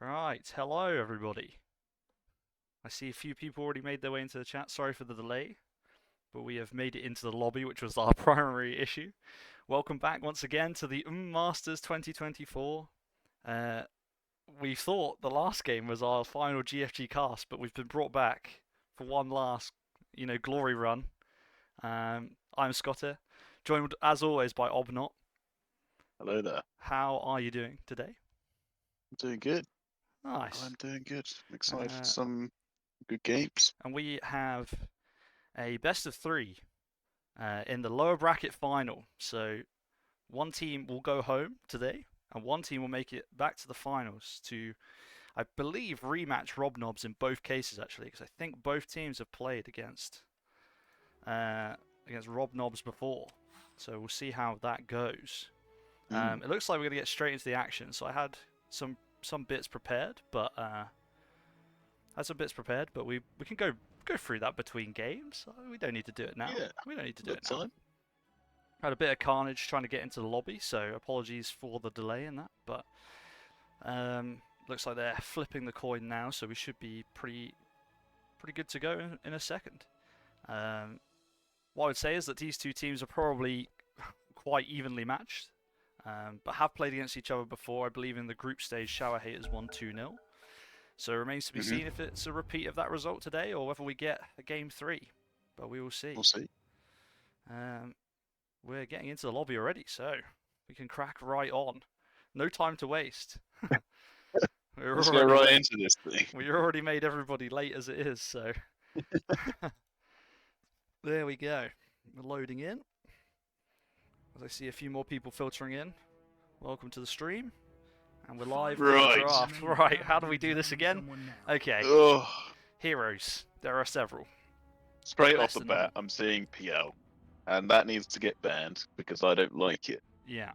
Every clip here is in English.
Right, hello everybody. I see a few people already made their way into the chat. Sorry for the delay, but we have made it into the lobby, which was our primary issue. Welcome back once again to the Masters 2024. Uh, we thought the last game was our final GFG cast, but we've been brought back for one last, glory run. I'm Scotter, joined as always by Obnot. Hello there. How are you doing today? I'm doing good. Nice. I'm doing good. I'm excited for Uh, some good games. and we have a best of three in the lower bracket final. So one team will go home today, and one team will make it back to the finals to, I believe, rematch Rob Knobs in both cases actually, because I think both teams have played uh, against Rob Knobs before. So we'll see how that goes. It looks like we're gonna get straight into the action. So I had some bits prepared, but we can go through that between games. We don't need to do it now. Yeah, We don't need to do look it now. time. Had a bit of carnage trying to get into the lobby, so apologies for the delay in that. But looks like they're flipping the coin now, so we should be pretty good to go in a second. What I would say is that these two teams are probably quite evenly matched, but have played against each other before. I believe in the group stage, Shower Haters won 2-0. So it remains to be seen if it's a repeat of that result today or whether we get a game 3. But we will see. We'll see. We're getting into the lobby already, so we can crack right on. No time to waste. Let's go right into this thing. We already made everybody late as it is, so there we go. We're loading in. As I see a few more people filtering in. Welcome to the stream. And we're live with the draft. Right, how do we do this again? Okay. Ugh. Heroes. There are several. Straight off the bat, I'm seeing PL. And that needs to get banned because I don't like it. Yeah.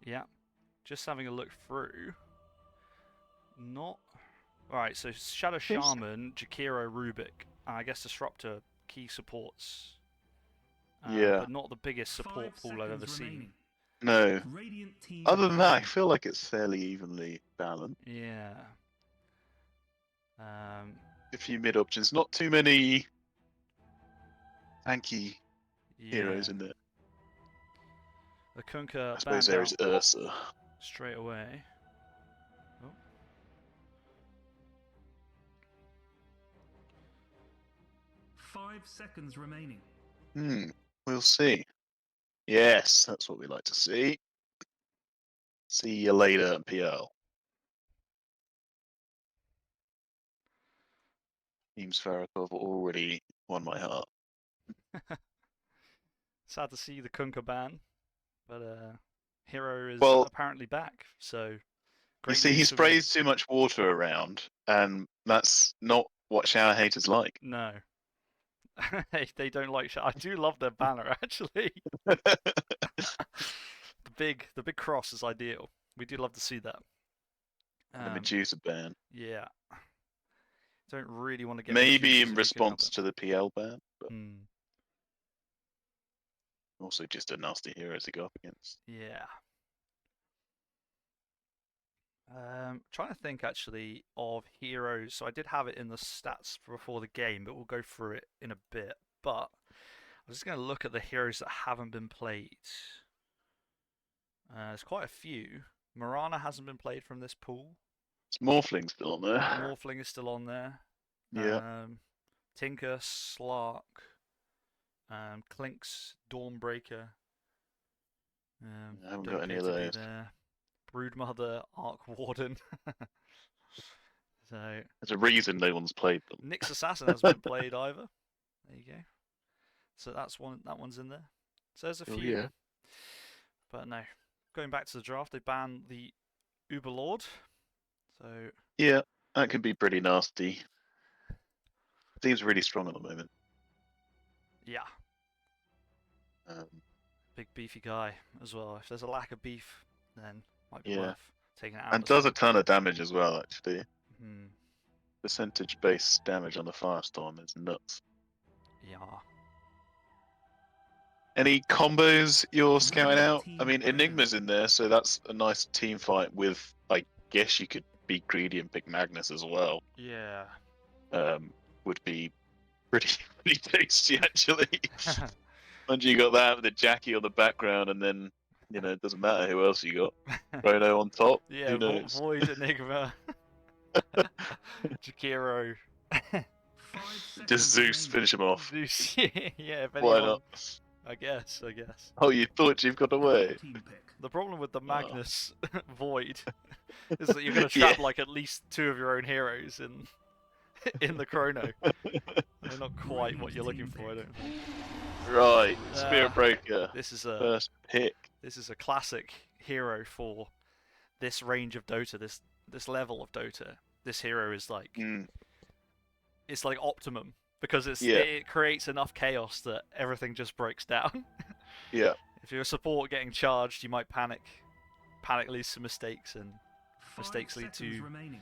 Yeah. Just having a look through. Not. Alright, so Shadow Shaman, Jakiro, Rubik, and I guess Disruptor, key supports. Yeah. But not the biggest support pool I've ever seen. No. Other than that, I feel like it's fairly evenly balanced. Yeah. A few mid options, not too many tanky heroes in there. The Kunkka I suppose there is Ursa. Straight away. Oh. 5 seconds remaining. We'll see. Yes, that's what we like to see. See you later, PL. Team Spherical have already won my heart. Sad to see the Kunkka ban, but Hero is apparently back, so... You see, he sprays too much water around, and that's not what Shower Haters like. No. They don't like Shower. I do love their banner, actually. The big cross is ideal. We do love to see that. The Medusa ban. Yeah. Don't really want to get maybe in response to the PL ban, but also just a nasty hero to go up against. Yeah. Trying to think actually of heroes. So I did have it in the stats before the game, but we'll go through it in a bit. But I'm just going to look at the heroes that haven't been played. There's quite a few. Morana hasn't been played from this pool. It's Morphling still on there. Morphling is still on there. Yeah. Tinker, Slark, Clinks, Dawnbreaker. I haven't got any of those. Broodmother, Arc Warden. So there's a reason no one's played them. Nyx Assassin hasn't been played either. There you go. So that's one. That one's in there. So there's a few. Yeah. But no. Going back to the draft, they banned the Uberlord. So yeah, that could be pretty nasty. Seems really strong at the moment. Yeah. Big beefy guy as well. If there's a lack of beef, then might be worth taking it out. And does a ton of damage as well, actually. Percentage-based damage on the Firestorm is nuts. Yeah. Any combos you're scouting out? I mean, Enigma's in there, so that's a nice team fight with, I guess you could be greedy and pick Magnus as well. Yeah. Would be pretty pretty tasty actually. Once you got that with the Jackie on the background, and then it doesn't matter who else you got. Chrono on top. Yeah, Who knows? Void, Enigma, Jakiro. 5 Just seconds Zeus, remaining. finish him off. Zeus. Yeah, if Why anyone, not? I guess. Oh, you thought you've got away? Team pick. The problem with the Oh. Magnus Void is that you're going to Yeah. trap like at least 2 of your own heroes in in the Chrono. They're not quite what you're looking for, I don't think. Right, Spirit Breaker. This is a First pick. classic hero for this range of Dota, this level of Dota. This hero is like it's like optimum because it creates enough chaos that everything just breaks down. Yeah. If you're a support getting charged, you might panic leads to mistakes, and 5 mistakes lead seconds to remaining.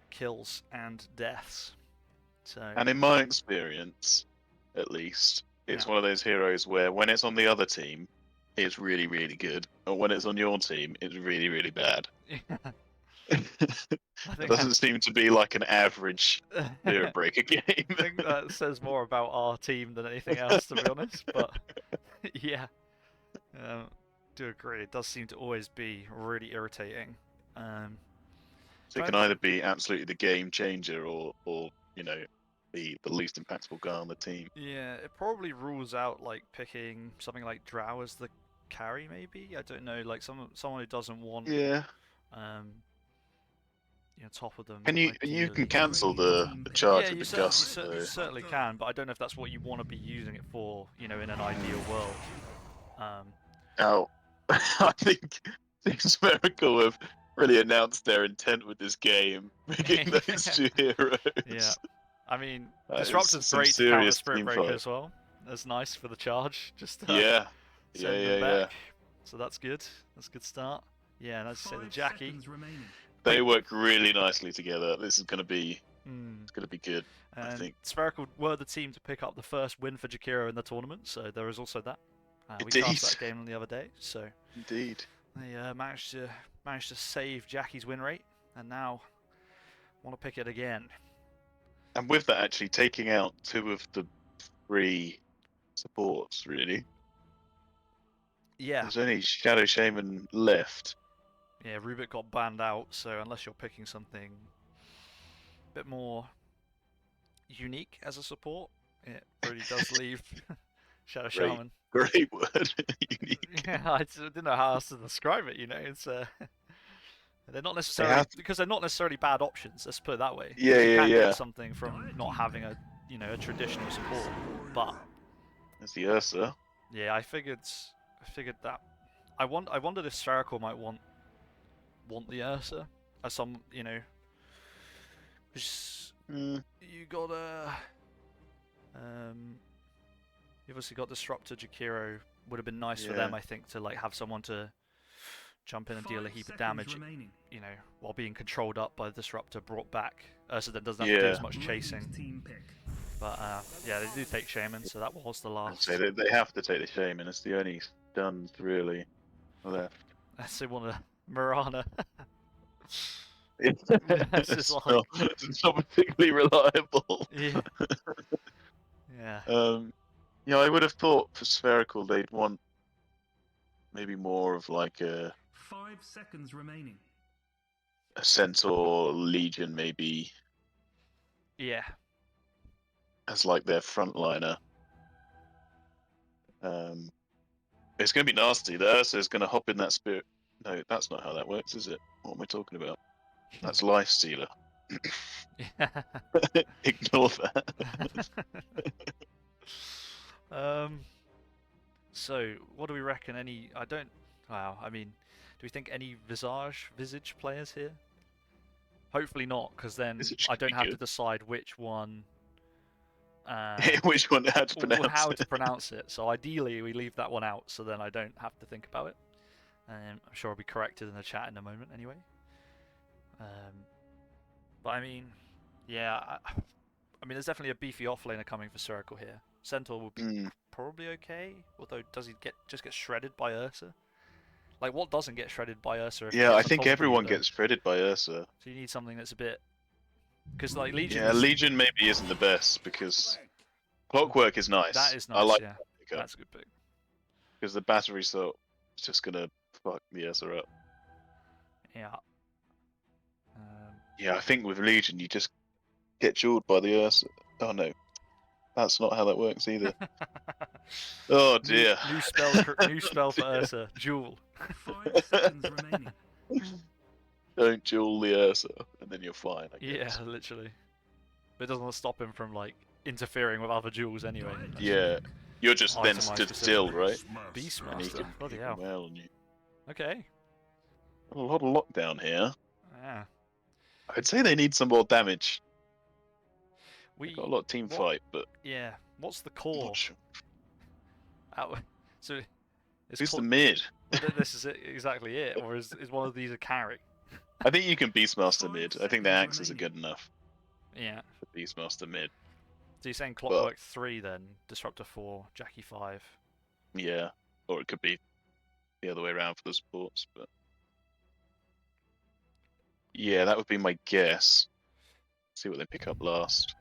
kills and deaths. So And in my experience, at least, it's one of those heroes where when it's on the other team, it's really, really good. Or when it's on your team, it's really, really bad. It doesn't seem to be like an average Spirit Breaker game. I think that says more about our team than anything else, to be honest. But yeah, do agree. It does seem to always be really irritating. So it can either be absolutely the game changer, or the least impactful guy on the team. Yeah, it probably rules out like picking something like Drow as the carry, maybe. I don't know, like someone who doesn't want top of them. Can you ideally. can cancel the charge Yeah, with you the gust. certainly can, but I don't know if that's what you want to be using it for. In an ideal world. Now, I think Spherical have really announced their intent with this game, picking those 2 heroes. Yeah, I mean, That Disruptor's is some great to counter serious Spirit team Breaker fight. as well. That's nice for the charge. Just Yeah. send them back. So that's good. That's a good start. Yeah, and as I say, the 5 Jackie. seconds remaining. They work really nicely together. This is gonna be good. And I think. Spherical were the team to pick up the first win for Jakiro in the tournament, so there is also that. We Indeed. cast that game the other day, so Indeed. they managed to save Jackie's win rate, and now want to pick it again. And with that, actually taking out 2 of the 3 supports, really. Yeah. There's only Shadow Shaman left. Yeah, Rubik got banned out, so unless you're picking something a bit more unique as a support, it really does leave Shadow Shaman. Great word. Unique. Yeah, I didn't know how else to describe it. It's they're not necessarily because they're not necessarily bad options. Let's put it that way. Yeah, you can yeah. get something from not having a traditional support, but There's the Ursa. yeah, I figured that. I wondered if Spherical might want the Ursa as some you got you obviously got Disruptor. Jakiro would have been nice for them, I think, to like have someone to jump in and deal a heap of damage, while being controlled up by the Disruptor, brought back. Ursa then doesn't have to do as much chasing. But yeah, they do take Shaman, so that was the last. I'd say they have to take the Shaman. It's the only stuns really left. Unless they want a Mirana. It's not particularly reliable. Yeah. Yeah. I would have thought for Spherical they'd want maybe more of like a 5 seconds remaining. a Centaur Legion, maybe. Yeah. As like their frontliner. It's going to be nasty. The Ursa is going to hop in that spirit. No, that's not how that works, is it? What am I talking about? That's Life Stealer. Ignore that. So, what do we reckon? Wow, I mean, do we think any Visage players here? Hopefully not, because then I don't have to decide which one. Which one how to pronounce it. So ideally, we leave that one out, so then I don't have to think about it. I'm sure I'll be corrected in the chat in a moment, anyway. But I mean, yeah, I mean, there's definitely a beefy offlaner coming for Spherical here. Centaur will be probably okay, although does he just get shredded by Ursa? Like, what doesn't get shredded by Ursa if it Yeah, I gets on think top of you, everyone though? gets shredded by Ursa. So you need something that's a bit... Because, like, Legion Yeah, is... Legion maybe isn't the best because Clockwork is That nice. is I nice, like yeah. that pickup That's a good pick. because the battery sort is just gonna fuck the Ursa up. Yeah. Yeah, I think with Legion you just get jeweled by the Ursa. Oh no, that's not how that works either. Oh dear. New spell for Ursa. Jewel. 5 seconds remaining. Don't jewel the Ursa, and then you're fine, I Yeah, guess. literally. But it doesn't stop him from, like, interfering with other jewels anyway. That's Yeah, you're just then itemized stood specifically. still, right? And he Beastmaster. can Bloody hell. wail on you. Okay. A lot of lockdown here. Yeah. I'd say they need some more damage. We They've got a lot of team what- fight, but Yeah. What's the I'm core? not sure. So it's Who's the called, mid? this is exactly it, or is one of these a carry? I think you can Beastmaster mid. I think the 5 axes are seconds good enough Yeah. for Beastmaster mid. So you're saying Clockwork 3 then, Disruptor 4, Jackie 5. Yeah, or it could be the other way around for the supports, but yeah, that would be my guess. See what they pick up last.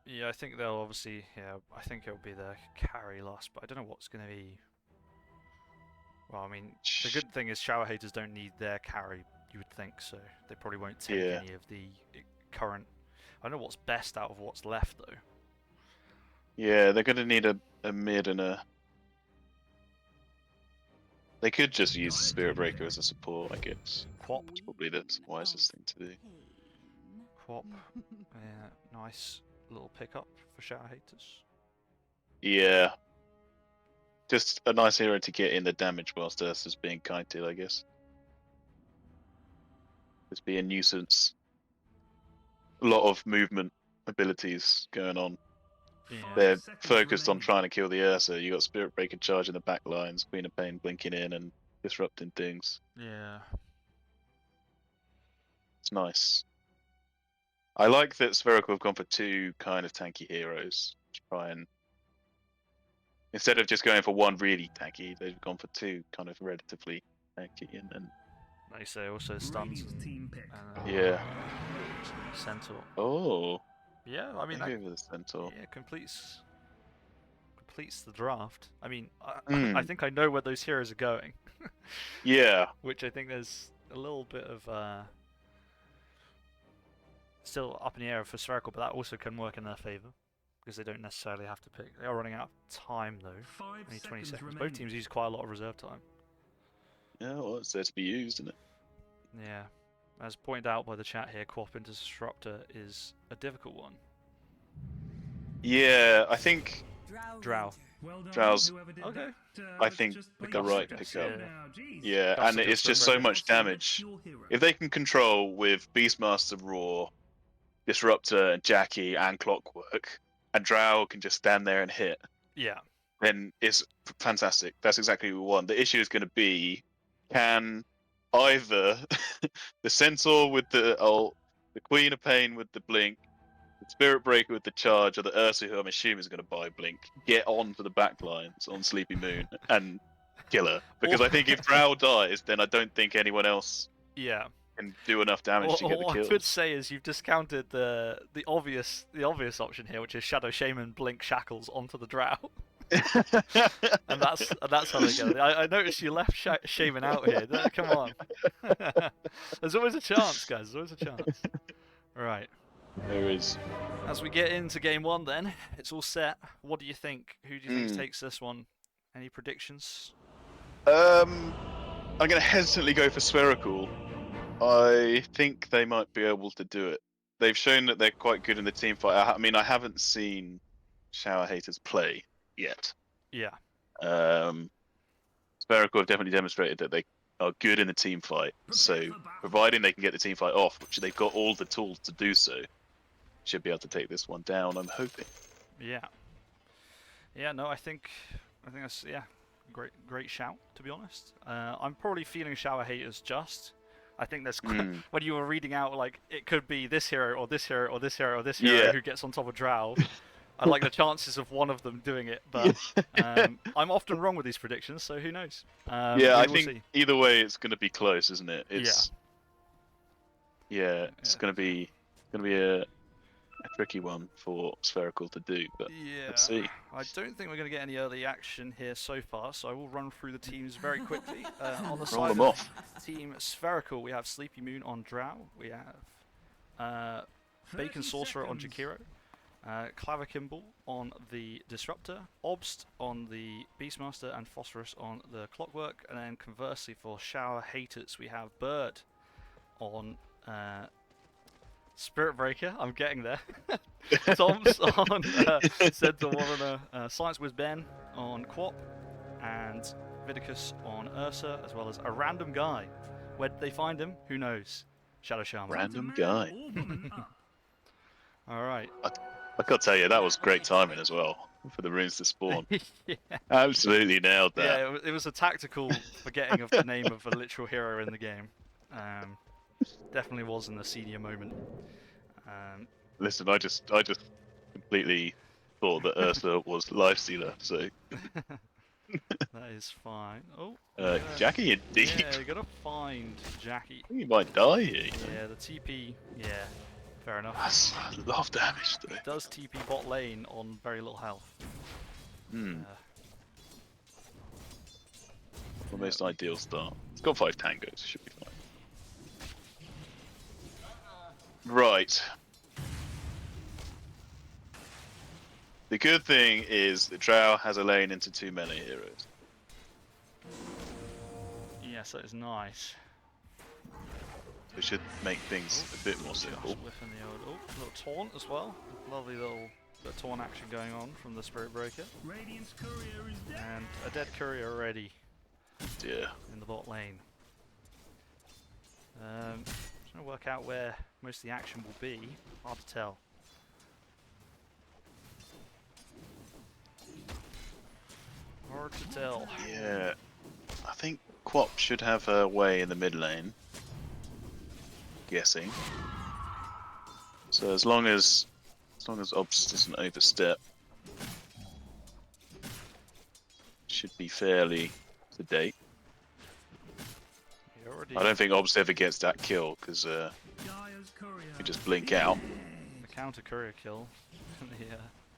Yeah, I think they'll obviously. Yeah, I think it'll be the carry last, but I don't know what's going to be. Well, I mean, the good thing is shower haters don't need their carry. You would think so. They probably won't take Yeah. any of the current. I don't know what's best out of what's left though. Yeah, they're going to need a mid and a. They could just use Spirit Breaker as a support, I guess. Quap, It's probably the wisest thing to do. Quap. Yeah, nice little pickup for shower haters. Yeah. Just a nice hero to get in the damage whilst Ursa's being kited, I guess. Just be a nuisance. A lot of movement abilities going on. Yeah. They're 5 seconds focused on remaining. trying to kill the Ursa. You got Spirit Breaker charge in the back lines, Queen of Pain blinking in and disrupting things. Yeah. It's nice. I like that Spherical have gone for two kind of tanky heroes to try and instead of just going for one really tanky, they've gone for two kind of relatively tanky and Like you say, also stuns Radiant's team pick. and yeah. Centaur. Oh, Yeah, I mean maybe that over the Centaur. yeah, completes the draft. I mean, I Mm. think I know where those heroes are going, Yeah, which I think there's a little bit of still up in the air for Spherical, but that also can work in their favor because they don't necessarily have to pick. They are running out of time though. 5 Only 20 seconds seconds. remaining. Both teams use quite a lot of reserve time. yeah. Well, it's there to be used, isn't it? Yeah, as pointed out by the chat here, Quap into Disruptor is a difficult one. Yeah, I think Drow. Well done, Drow's- whoever did Okay. that. I Let's think just the please right get pickup. shown now, jeez. yeah, That's and a good it's just Spirit so Breaker. much Select damage. your hero. If they can control with Beastmaster Raw, Disruptor, and Jackie and Clockwork, and Drow can just stand there and hit, Yeah. then it's fantastic. That's exactly what we want. The issue is going to be, can either the Centaur with the ult, the Queen of Pain with the blink, the Spirit Breaker with the charge, or the Ursa, who I'm assuming is going to buy blink, get onto the backlines on Sleepy Moon and kill her? Because I think if Drow dies, then I don't think anyone else Yeah. can do enough damage to get the What I would kills. say is you've discounted the obvious option here, which is Shadow Shaman blink shackles onto the Drow, and that's how they get it. I noticed you left Shaman out here. Come on, there's always a chance, guys. There's always a chance. Right. There is. As we get into game one, then it's all set. What do you think? Who do you think Mm. takes this one? Any predictions? I'm going to hesitantly go for Spherical. I think they might be able to do it. They've shown that they're quite good in the team fight. I mean, I haven't seen Shower Haters play yet. Yeah. Spherical have definitely demonstrated that they are good in the team fight. So, providing they can get the team fight off, which they've got all the tools to do so, should be able to take this one down, I'm hoping. Yeah. Yeah. No, I think that's great shout. To be honest, I'm probably feeling shower haters just. I think there's when you were reading out like it could be this hero or this hero or this hero or this hero Yeah. who gets on top of Drow. I like the chances of one of them doing it, but I'm often wrong with these predictions, so who knows? Yeah, We I will think see. either way it's going to be close, isn't it? Yeah. Yeah, it's Yeah. going to be a tricky one for Spherical to do, but let's Yeah, see. I don't think we're going to get any early action here so far, so I will run through the teams very quickly. On the Roll side them of off. Team Spherical, we have Sleepy Moon on Drow, we have Bacon 30 Sorcerer on seconds. Jakiro, Claver Kimball on the Disruptor, Obst on the Beastmaster, and Phosphorus on the Clockwork. And then conversely for Shower Haters, we have Bird on Spirit Breaker. I'm getting there. Tom's on Centaur Warrener, Science Wiz Ben on Quap, and Vidicus on Ursa, as well as a random guy. Where did they find him? Who knows? Shadow Shaman. Random guy. Or woman up. Alright. I got to tell you, that was great timing as well for the runes to spawn. Yeah. Absolutely nailed that. Yeah, it was a tactical forgetting of the name of a literal hero in the game. Definitely was in the senior moment. Listen, I just completely thought that Ursa was Lifestealer, so That is fine. Oh, Jackie in deep. yeah, you gotta find Jackie. I think he might die here. Yeah, the TP. Yeah, fair enough. That's a lot of damage though. It does TP bot lane on very little health. Hmm. Uh, Almost ideal start. It's got 5 tangos, should be fine. Right. The good thing is that Drow has a lane into 2 melee heroes. yes, that is nice. Which should make things a bit more simple. Just whiffing the old, little taunt as well. Lovely little bit of taunt action going on from the Spirit Breaker. Radiant's courier is dead. And a dead courier already Yeah. in the bot lane. Just trying to work out where most of the action will be. Hard to tell. Hard to tell. Yeah. I think Quap should have a way in the mid lane. Guessing. So as long as Obs doesn't overstep, should be fairly sedate. He already I don't think Obs ever gets that kill because Dire's courier. you just blink out. the counter courier kill.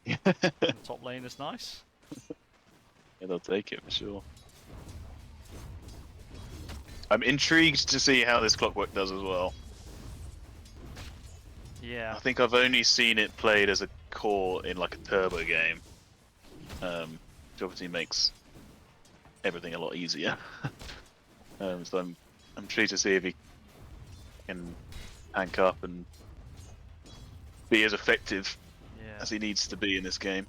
Yeah, The top lane is nice. they'll take it for sure. I'm intrigued to see how this Clockwork does as well. Yeah. I think I've only seen it played as a core in like a turbo game, which obviously makes everything a lot easier. So I'm intrigued to see if he can tank up and be as effective Yeah. as he needs to be in this game.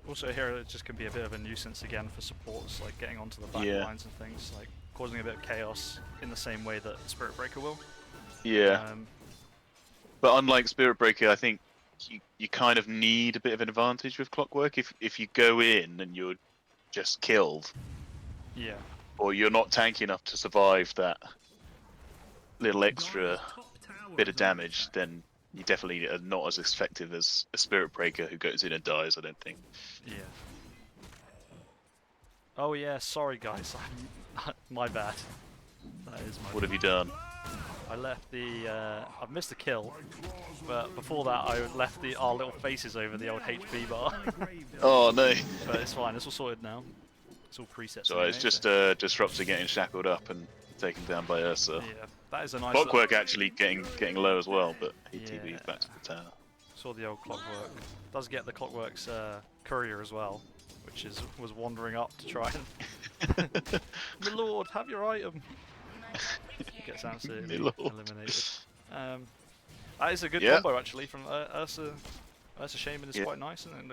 Also here it just can be a bit of a nuisance again for supports, like getting onto the back Yeah. lines and things, like causing a bit of chaos in the same way that Spirit Breaker will. Yeah, but unlike Spirit Breaker, I think you kind of need a bit of an advantage with Clockwork. If you go in and you're just killed, Yeah. or you're not tanky enough to survive that little extra Dire's top tower bit is of under damage, attack. then you definitely are not as effective as a Spirit Breaker who goes in and dies, I don't think. Yeah. Oh yeah, sorry guys. My bad. That is my What have you done? I left the I've missed a kill, but before that I left our little faces over the old HP bar. Oh no! But it's fine, it's all sorted now. It's all presets. So anyway, it's just so- Disruptor getting shackled up and taken down by Ursa. Yeah, that is a nice Clockwork actually getting low as well, but he Yeah. TV's back to the tower. Saw the old Clockwork. Does get the Clockwork's courier as well, which was wandering up to try and my lord, have your item. Gets absolutely My lord. eliminated. That is a good Yeah. combo actually from Ursa. Ursa Shaman is Yeah. quite nice, and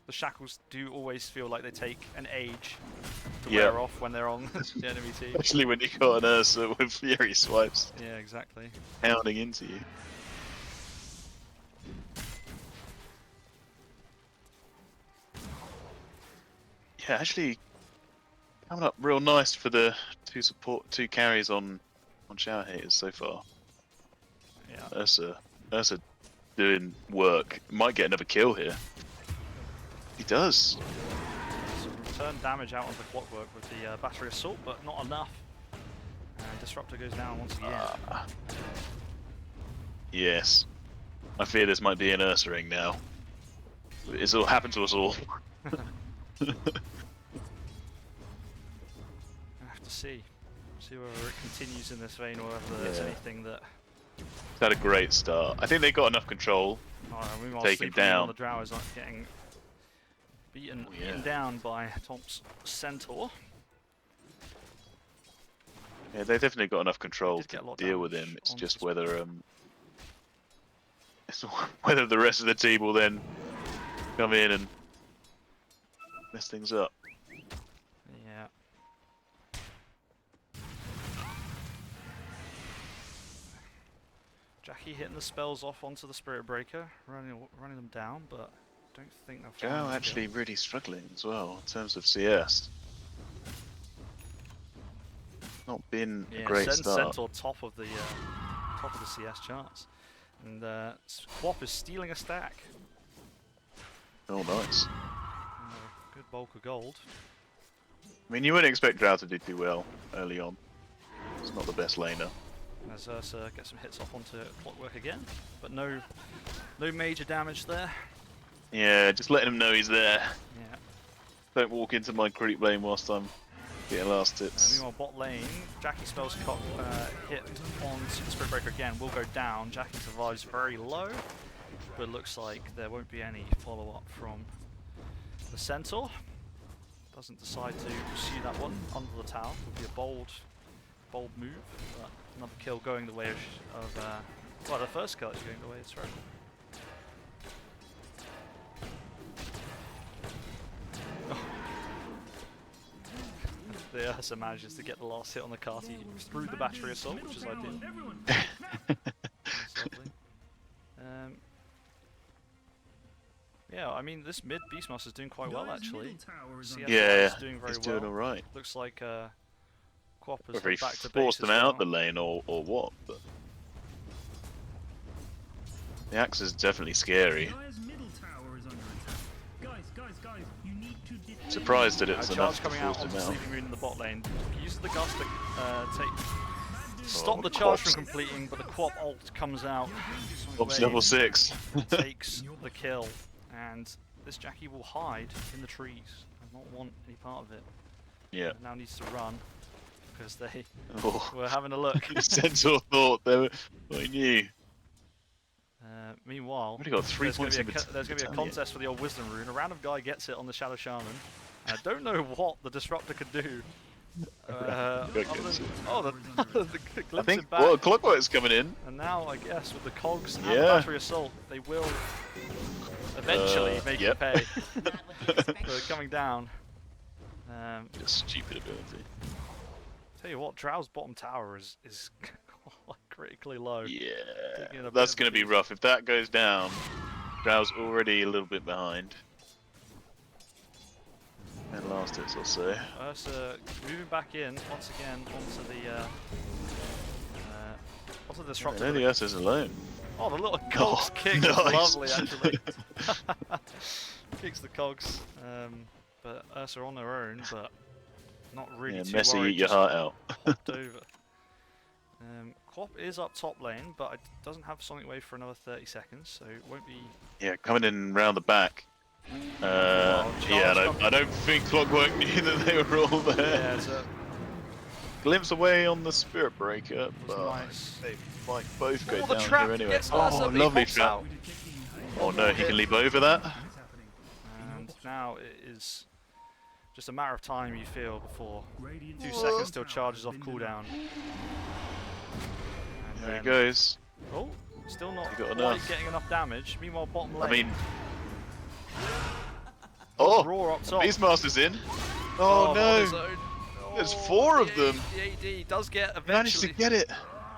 the shackles do always feel like they take an age to Yeah. wear off when they're on the enemy team. Especially when you got an Ursa with Fury swipes Yeah, exactly. hounding into you. Yeah, actually coming up real nice for the two carries on Shower Haters so far. Yeah. Ursa doing work. Might get another kill here. He does. Some return damage out of the clockwork with the battery assault, but not enough. And Disruptor goes down once again. Yes. I fear this might be an Ursa ring now. It's all happened to us all. I have to see whether it continues in this vein or whether there's anything that. It's had a great start. I think they got enough control. Meanwhile, Take him Sleeping Beam on down. the Drow is not getting beaten down by Tom's Centaur. Yeah, they definitely got enough control did get a to lot of deal with damage him. It's onto just the whether whether the rest of the team will then come in and mess things up. Yeah. Jackie hitting the spells off onto the Spirit Breaker, running them down, but I don't think they'll find Joe the actually kill. really struggling as well in terms of CS. Not been a great start. Centaur top of the CS charts, and Quap is stealing a stack. Oh, nice. Good bulk of gold. I mean, you wouldn't expect Drow to do too well early on. It's not the best laner. As Ursa gets some hits off onto Clockwork again, but no major damage there. Yeah, just letting him know he's there. Yeah. Don't walk into my creep lane whilst I'm getting last hits. Meanwhile, bot lane, Jackie spells hit on the Spirit Breaker again, will go down. Jackie survives very low, but it looks like there won't be any follow-up from the Centaur. Doesn't decide to pursue that one under the tower. Would be a bold move, but another kill going the way of well, the first kill is going the way of Spherical. The Ursa manages to get the last hit on the Carty through the battery assault, which is ideal. That's lovely. Yeah, I mean, this mid Beastmaster is doing quite well actually. CS Yeah, is doing very he's well. doing alright. Looks like Quap has Whether he back to base forced as them out well. the lane or what, but the axe is definitely scary. Surprised that it was Charge enough to coming out force onto him out. Sleeping Moon in the bot lane. Uses the gust to stop the charge Quap's- from completing, but the Quap ult comes out. Quap's level 6. Takes the kill, and this Jackie will hide in the trees and not want any part of it. Yeah. And now needs to run because they Oh. were having a look. Centaur thought they were. I knew. Meanwhile, Already got 3 there's going points to in be there's going to be a battalion. contest for the old Wisdom Rune. A random guy gets it on the Shadow Shaman. I don't know what the Disruptor could do. Other than, the I glimpse think it back. well, Clockwork's coming in. And now, I guess, with the cogs and the Yeah. battery assault, they will eventually make yep. it pay for coming down. Just stupid ability. Tell you what, Drow's bottom tower is critically low. Yeah, Taking a bit that's of going to be beat. rough. If that goes down, Drow's already a little bit behind. And last hits, I'll say. Ursa moving back in once again onto the I Disruptor. know the Ursa's alone. Oh, the little cogs kick is nice. lovely, actually. Kicks the cogs, but Ursa on their own, but not really Yeah, too Messi, worried. eat your just heart out. hopped over. Quap is up top lane, but it doesn't have Sonic Wave for another 30 seconds, so it won't be. Yeah, coming in round the back. Yeah, I don't think Clockwork knew that they were all there. Yeah, it's a Glimpse away on the Spirit Breaker, but nice. they might both go Oh, the down trap here anyway. gets Ursa, Oh, but he lovely pops trap. out. Oh no, he can leap over that. And now it is just a matter of time, you feel, before 2 seconds till charges off cooldown. And There he then- goes. Oh, still not He got quite enough. getting enough damage. Meanwhile, bottom lane. I mean, oh, Raw up top. Beastmaster's in. Oh, on no, his own. There's Oh, 4 of the them. The AD does get He managed to eventually. get it.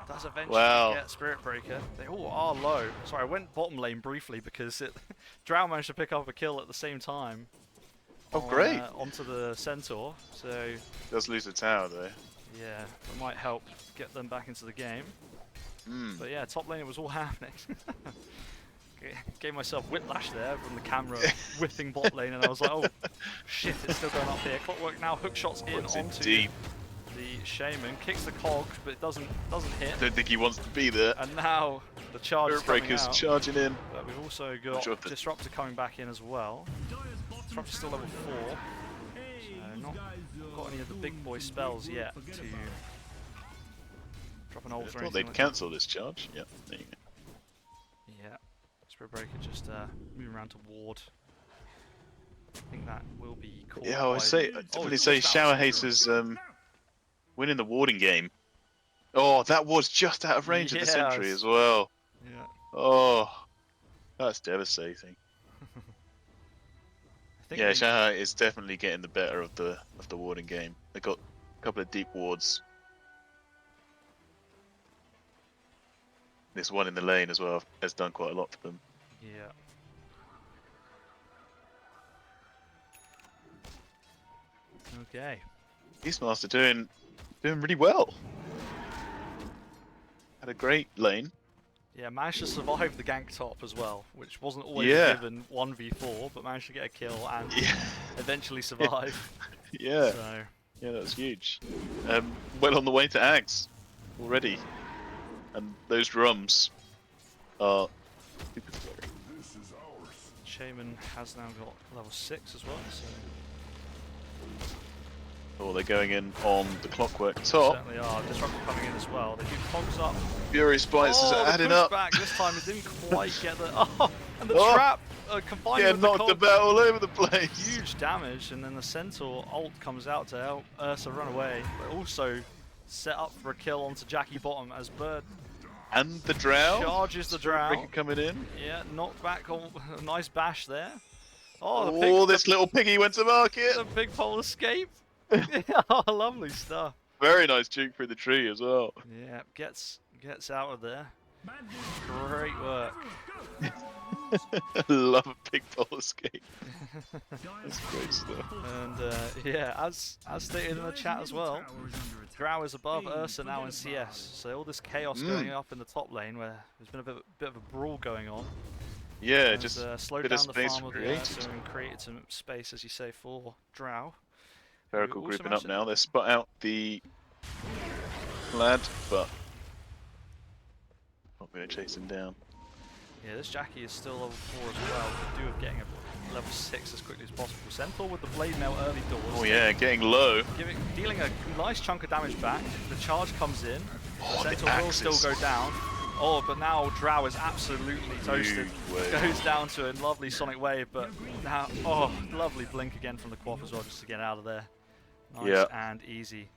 Does eventually Wow. get Spirit Breaker. They all are low. Sorry, I went bottom lane briefly because Drow managed to pick up a kill at the same time. Oh, great. Onto the Centaur. So Does lose the tower though. yeah, that might help get them back into the game. Hmm. But yeah, top lane it was all happening. Gave myself whiplash there from the camera whipping bot lane, and I was like, oh shit, it's still going up here. Clockwork now hook shots in Puts it onto deep. the Shaman, kicks the cogs, but it doesn't hit. Don't think he wants to be there. And now the charge is coming Breaker's out. charging in. But we've also got sure if the- Disruptor coming back in as well. Disruptor's still level 4. So not got any of the big boy spells yet to drop an I ult or thought anything they'd like cancel this charge. Yeah, there you go. that. Yeah. Spirit Breaker just moving around to ward. I think that will be caught. Yeah, I by say, the- I definitely it's say just Shower out. Haters winning the warding game. Oh, that was just out of range of the sentry Yes. as well. Yeah. Oh, that's devastating. I think Yeah, they- Shower is definitely getting the better of the warding game. They got a couple of deep wards. This one in the lane as well has done quite a lot for them. Yeah. Okay. Beastmaster doing really well. Had a great lane. Yeah, managed to survive the gank top as well, which wasn't always Yeah. a given 1v4, but managed to get a kill and Yeah, eventually survive. yeah, So, yeah, that was huge. Well on the way to Ags already, and those drums are super scary. Shaman has now got level 6 as well, so Oh, they're going in on the Clockwork top. certainly are. Disruptor coming in as well. They do cogs up. Fury Splice is the adding up. pushback this time it didn't quite get the. Oh, and the Oh. trap combined Yeah, with the knocked cogs. about all over the place. Huge damage, and then the Centaur ult comes out to help Ursa run away, but also set up for a kill onto Jackie Bottom as Bird And the Drow. charges the Drow. Breaker coming in. Yeah, knocked back on a nice bash there. Oh, the Oh, pig, this little piggy went to market. the big pole escape. Oh, lovely stuff. Very nice juke through the tree as well. Yeah, gets out of there. Great work. Love a big pole escape. That's great stuff. And yeah, as stated in the chat as well, Drow is above Ursa now in CS. So all this chaos going up in the top lane, where there's been a bit of a brawl going on. Yeah, has, just slowed bit of down the space farm of the created. Ursa and created some space, as you say, for Drow. Spherical also grouping up managed to- now. They spot out the lad, but not going to chase him down. Yeah, this Jackie is still level 4 as well. Could do with getting a level 6 as quickly as possible. Centaur with the blade mail early doors. Oh yeah, getting low. Dealing a nice chunk of damage back. The charge comes in. Oh, The the Centaur will still axes. go down. Oh, but now Drow is absolutely toasted. Huge wave. Goes down to a lovely sonic wave, but now, oh, lovely blink again from the Quaff as well, just to get out of there. Nice Yeah. and easy.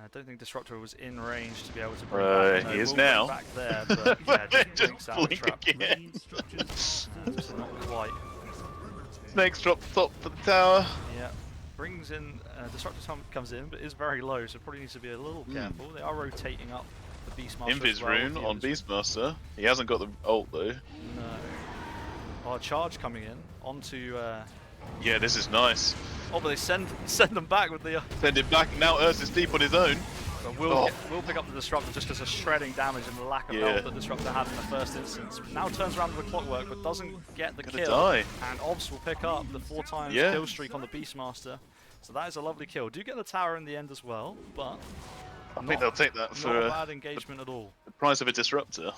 I don't think Disruptor was in range to be able to bring back. He is will bring now. back there, but yeah, just Just blinks out of the blink trap. again. Just not quite. Snakes drop top for the tower. Yeah, brings in Disruptor comes in, but is very low, so probably needs to be a little careful. They are rotating up the Beastmaster. as Invis well, rune with the on Invis Beastmaster. He hasn't got the ult though. No. Oh, charge coming in onto. Yeah, this is nice. Oh, but they send them back with the. Send him back. Now Ursa's deep on his own. But Oh. we'll pick up the Disruptor just because of shredding damage and the lack of Yeah. health that Disruptor had in the first instance. Now turns around with the Clockwork, but doesn't get the Gonna kill. die. And Obs will pick up the 4 times Yeah. kill streak on the Beastmaster. So that is a lovely kill. Do get the tower in the end as well, but I not, think they'll take that not for a bad engagement at all. the price of a disruptor.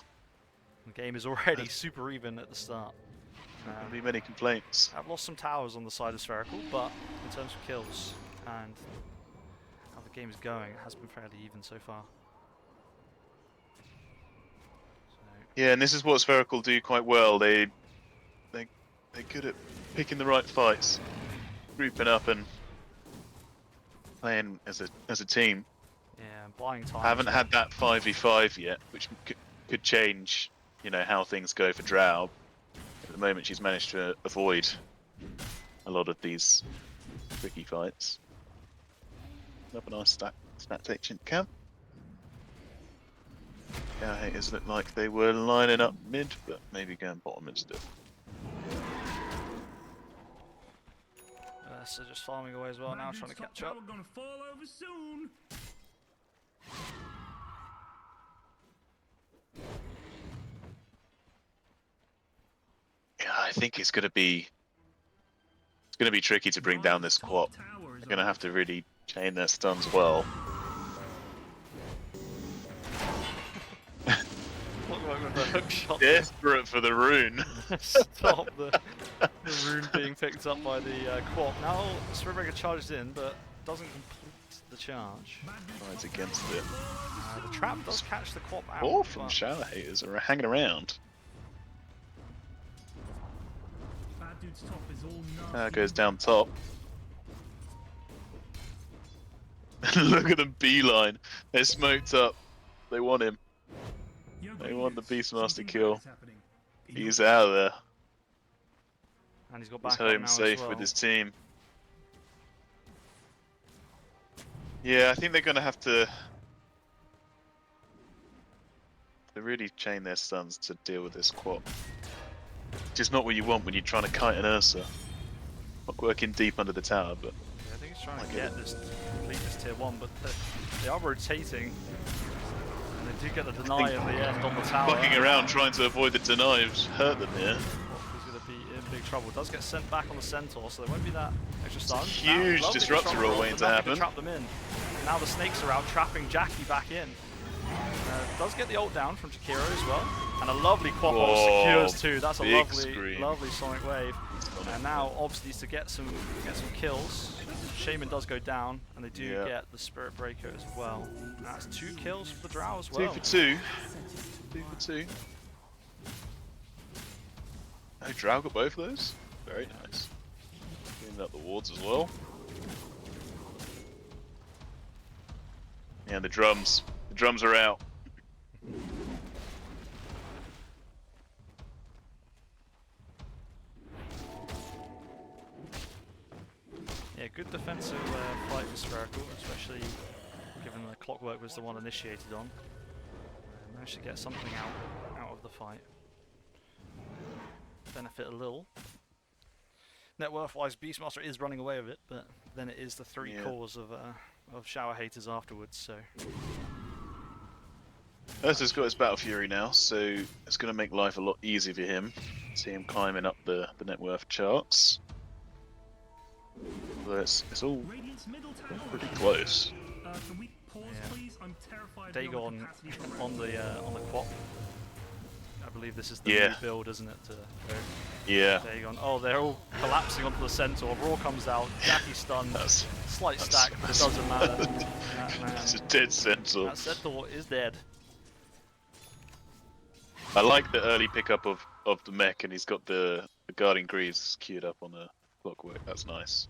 The game is already super even at the start. There'll be many complaints. I've lost some towers on the side of Spherical, but in terms of kills and how the game is going, it has been fairly even so far. So, Yeah, and this is what Spherical do quite well. They're good at picking the right fights, grouping up and playing as a team. yeah, buying time. Haven't had that 5v5 yet, which could change, how things go for Drow. At the moment, she's managed to avoid a lot of these tricky fights. Another nice stat ancient camp. Yeah, haters look like they were lining up mid, but maybe going bottom instead. So just farming away as well now, trying to catch up. Gonna fall over soon. think it's gonna be tricky to bring down this quap. They're gonna have to really chain their stuns well. Clockwork with the hook shot. Desperate for the rune. Stop the rune being picked up by the quap. Now Spherical charges in, but doesn't complete the charge. Tries against it. The trap does catch the quap out. All from but shower haters are hanging around. Bad dude's top is all nasty. Goes down top. Look at them beeline. They're smoked up. They want him. Yo, They want the Greeders, Beastmaster something kill. bad is happening. He's out of there. And he's got He's back up home now safe as well. with his team. Yeah, I think they're gonna have to really chain their stuns to deal with this quap. Which is not what you want when you're trying to kite an Ursa. Not working deep under the tower, but Yeah, I think he's trying to Like get this, complete this tier 1, but they are rotating. And they do get the deny in the end on the tower. fucking around trying to avoid the denies hurt them here. He's going to be in big trouble. Does get sent back on the Centaur, so there won't be that extra stun. Huge Lovely disruptor roll waiting to happen. Trap them in. Now the snakes are out, trapping Jackie back in. Does get the ult down from Jakiro as well. And a lovely quap ult Whoa, secures too. That's a big lovely, screen. lovely sonic wave. And now Obs needs to get some kills. Shaman does go down, and they do get the Spirit Breaker as well. And that's 2 kills for the Drow as well. 2 for 2. 2 for 2. Oh, Drow got both of those? Very nice. Cleaning up the wards as well. Yeah, the drums. The drums are out. Yeah, good defensive fight for Spherical, especially given the Clockwork was the one initiated on. Managed to get something out of the fight. Benefit a little. Net worth wise, Beastmaster is running away with it, but then it is the 3 cores of shower haters afterwards. So Ursa's got his Battle Fury now, so it's going to make life a lot easier for him. See him climbing up the net worth charts. But it's all Radiant's middle tower. pretty close. Can we pause, please? I'm terrified. Dagon beyond the capacity for on the quap. I believe this is the Yeah. new build, isn't it? To go Yeah, Dagon. Oh, they're all collapsing onto the Centaur. Raw comes out. Jackie stunned. that's Slight stack, but it doesn't matter. it's a dead Centaur. That Centaur is dead. I like the early pickup of the mech, and he's got the guarding greaves queued up on the Clockwork. That's nice.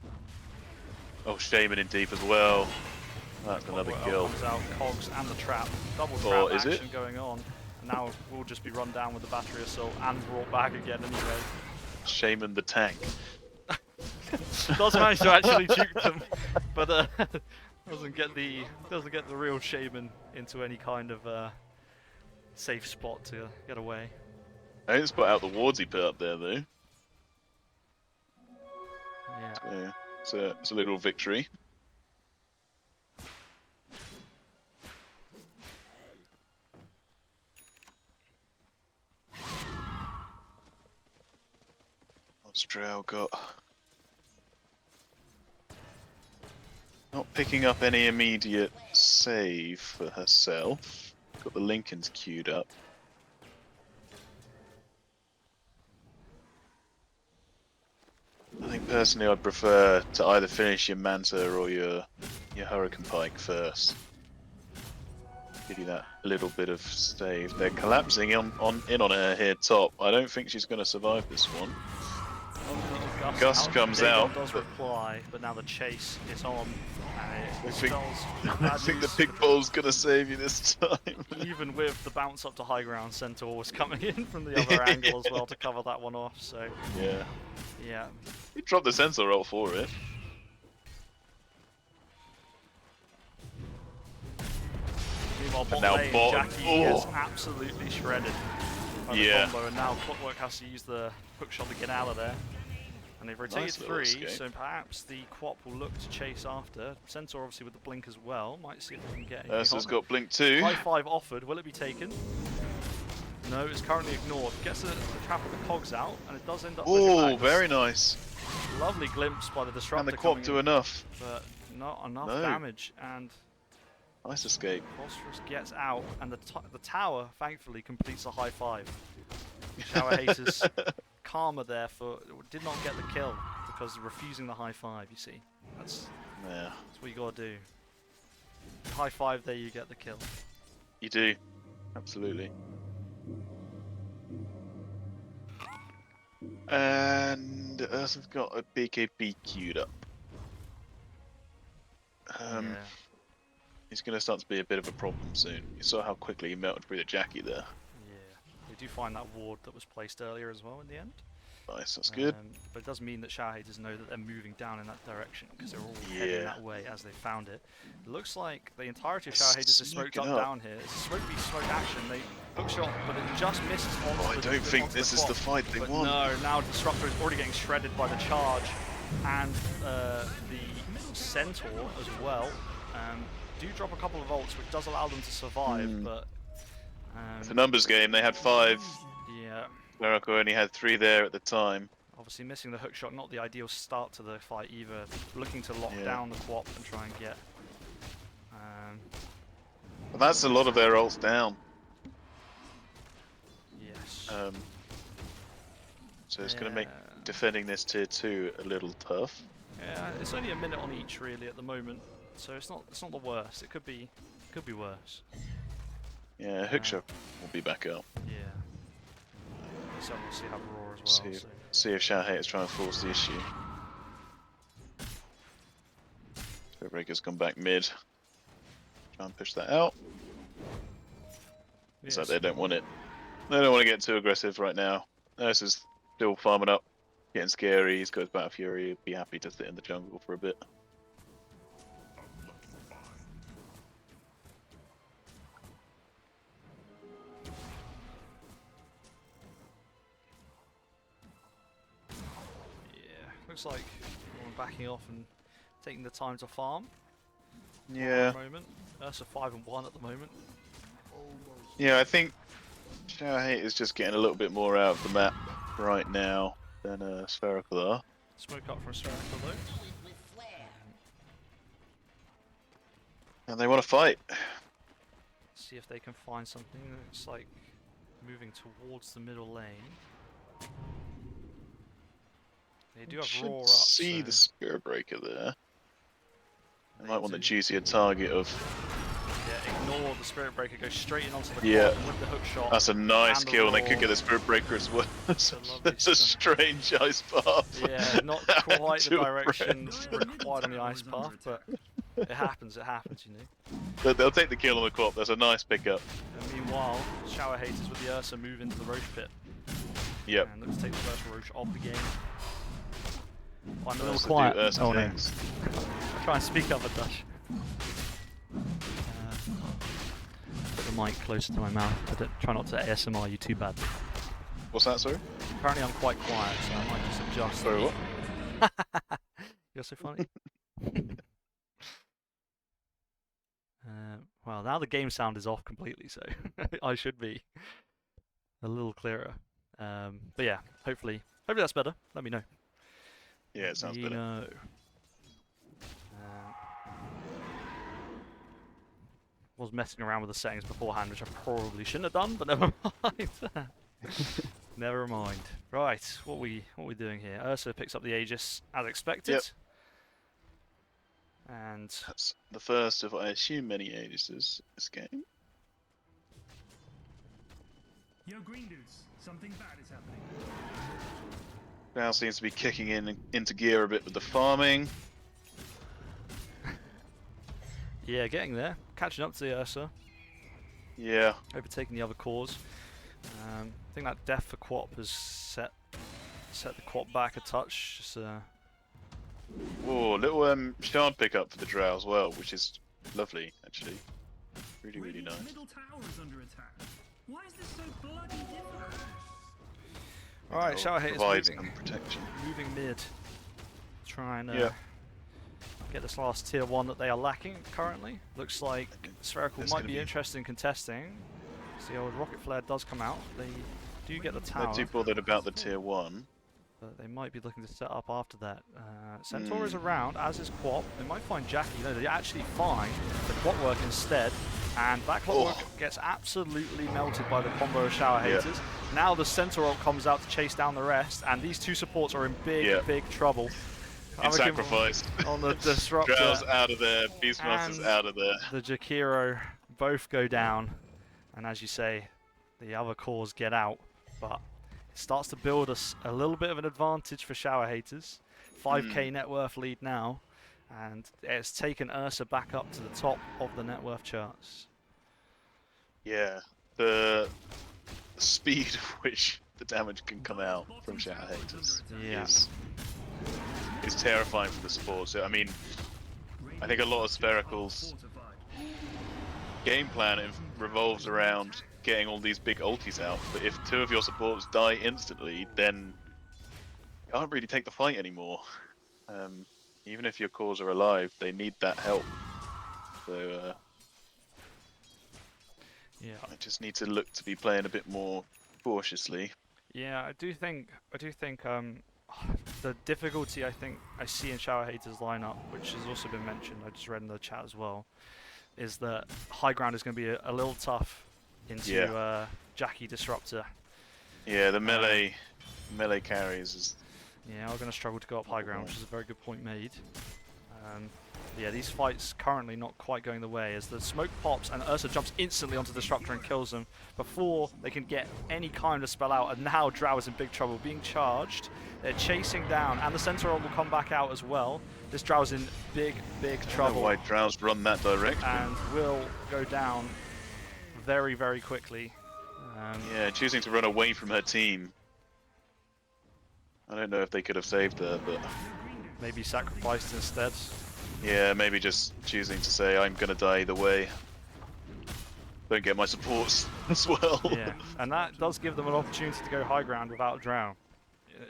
Oh, Shaman in deep as well. That's another Clockwork kill. comes out, Cogs and the trap. Double trap Oh, is it? action going on. And now we'll just be run down with the battery assault and brought back again anyway. Shaman the tank. Does manage to actually juke them, but doesn't get the real Shaman into any kind of safe spot to get away. I didn't spot out the wards he put up there though. Yeah. Yeah, it's a little victory. What's Drow got? Not picking up any immediate save for herself. Got the Lincolns queued up. I think personally I'd prefer to either finish your Manta or your Hurricane Pike first. Give you that little bit of save. They're collapsing in on her here top. I don't think she's going to survive this one. Gust comes Dagon out, does but- reply, but now the chase is on. And I it think, spells I bad think the news. Big Bull's going to save you this time. Even with the bounce up to high ground, Centaur was coming in from the other angle as well to cover that one off. So Yeah. yeah, He dropped the sensor roll for it. meanwhile bot now lane, bottom. Jackie Oh. gets absolutely shredded by the Yeah. combo, and now Clockwork has to use the hook shot to get out of there. And they've rotated Nice little 3, escape. so perhaps the Quap will look to chase after. Centaur obviously with the blink as well, might see if they can get anything Ursa's on. got Blink too. High 5 offered, will it be taken? No, it's currently ignored. Gets the trap of the cogs out, and it does end up pushing Oh, back. very nice. Lovely glimpse by the disruptor And the quap coming do in, enough. but not enough No. damage. And Nice escape. Phosphorus gets out, and the tower thankfully completes a high five. Shower Haters karma there for did not get the kill because refusing the high five. You see, that's what you gotta do. High five there, you get the kill. You do. Absolutely. And Ursa's got a BKB queued up. Yeah. He's going to start to be a bit of a problem soon. You saw how quickly he melted through the Jackie there. Yeah. They do find that ward that was placed earlier as well in the end. Nice, that's good. But it does mean that Shower Haters know that they're moving down in that direction because they're all heading that way as they found it. It looks like the entirety of Shower Haters is smoked up down here. It's a smoke v smoke action. They hook shot, but it just misses onto I don't think onto this is the fight they but want. No, now Disruptor is already getting shredded by the charge, and the Centaur as well. Do drop a couple of ults, which does allow them to survive, but it's a numbers game. They had 5. Yeah. Spherical only had 3 there at the time. Obviously missing the hook shot, not the ideal start to the fight either. Looking to lock down the quap and try and get... But that's a lot of their ults down. Yes. So it's going to make defending this tier 2 a little tough. Yeah, it's only a minute on each really at the moment, so it's not the worst. It could be worse. Yeah, hookshot will be back up. Yeah. So we'll see how Raw as well. See if Shower Haters trying to force the issue. Breaker's gone back mid. Try and push that out. It's like they don't want it. They don't want to get too aggressive right now. Nurse is still farming up, getting scary. He's got his Battle Fury. He'd be happy to sit in the jungle for a bit. Looks like we're backing off and taking the time to farm. Yeah. At the moment. Ursa 5-1 at the moment. Yeah, I think Shower Hate is just getting a little bit more out of the map right now than Spherical are. Smoke up from Spherical though. And they want to fight. See if they can find something. It's like moving towards the middle lane. They do have Roar up. See the Spirit Breaker there. They might want the juicier target of. Yeah, ignore the Spirit Breaker. Go straight in onto the quad with the hook shot. That's a nice and kill, and they could get the Spirit Breaker as well. It's a strange ice path. Yeah, not quite the direction required on the ice path, but it happens. It happens, you know. But they'll take the kill on the quap. That's a nice pickup. And meanwhile, Shower Haters with the Ursa move into the Roche pit. Yep. And let's take the first Roche of the game. I'm a little Ursa quiet. Ursa Oh no. things. Try and speak up a touch. Put the mic closer to my mouth. Try not to ASMR you too badly. What's that, sorry? Apparently I'm quite quiet, so I might just adjust. Sorry, what? You're so funny. Well, now the game sound is off completely, so I should be a little clearer. But yeah, hopefully that's better. Let me know. Yeah, it sounds better. Was messing around with the settings beforehand, which I probably shouldn't have done, but never mind. Never mind. Right, what we doing here? Ursa picks up the Aegis as expected. Yep. And that's the first of, I assume, many Aegises this game. Yo, green dudes, something bad is happening. Now seems to be kicking into gear a bit with the farming. yeah, getting there. Catching up to the Ursa. Yeah. Overtaking the other cores. I think that death for Quap has set the Quap back a touch. Just, Whoa, little shard pickup for the Drow as well, which is lovely, actually. Really, really nice. Middle tower is under attack. Why is this so bloody difficult? Alright, Shower Haters provides moving. protection. Moving mid. Try and get this last tier 1 that they are lacking currently. Looks like Spherical might be interested in contesting. So the old rocket flare does come out. They do get the They're tower, too bothered about the tier 1. but they might be looking to set up after that. Centaur is around, as is Quap. They might find Jackie. No, they actually find the Clockwork instead. And that Clockwork gets absolutely melted by the combo of Shower Haters. Now the Centaur ult comes out to chase down the rest, and these two supports are in big trouble. In sacrifice. On the Disruptor. Drow's out of there, Beastmaster's out of there. The Jakiro both go down, and as you say, the other cores get out, but it starts to build us a little bit of an advantage for Shower Haters. 5k net worth lead now, and it's taken Ursa back up to the top of the net worth charts. Yeah, the speed at which the damage can come out from Shower Haters is terrifying for the support. So, I mean, I think a lot of Spherical's game plan revolves around getting all these big ultis out, but if 2 of your supports die instantly, then you can't really take the fight anymore. Even if your cores are alive, they need that help. So I just need to look to be playing a bit more cautiously. Yeah, I do think the difficulty I think I see in Shower Haters lineup, which has also been mentioned, I just read in the chat as well, is that high ground is going to be a little tough into Jackie Disruptor. Yeah, the melee carries is. Yeah, are going to struggle to go up high ground, which is a very good point made. Yeah, these fights currently not quite going the way as the smoke pops and Ursa jumps instantly onto the Disruptor and kills them before they can get any kind of spell out, and now Drow is in big trouble, being charged. They're chasing down, and the Centaur will come back out as well. This Drow's in big trouble. I don't know why Drow's run that direction. And will go down very quickly. Yeah, choosing to run away from her team. I don't know if they could have saved her, but maybe sacrificed instead. Yeah, maybe just choosing to say I'm gonna die either way. Don't get my supports as well. Yeah, and that does give them an opportunity to go high ground without Drow,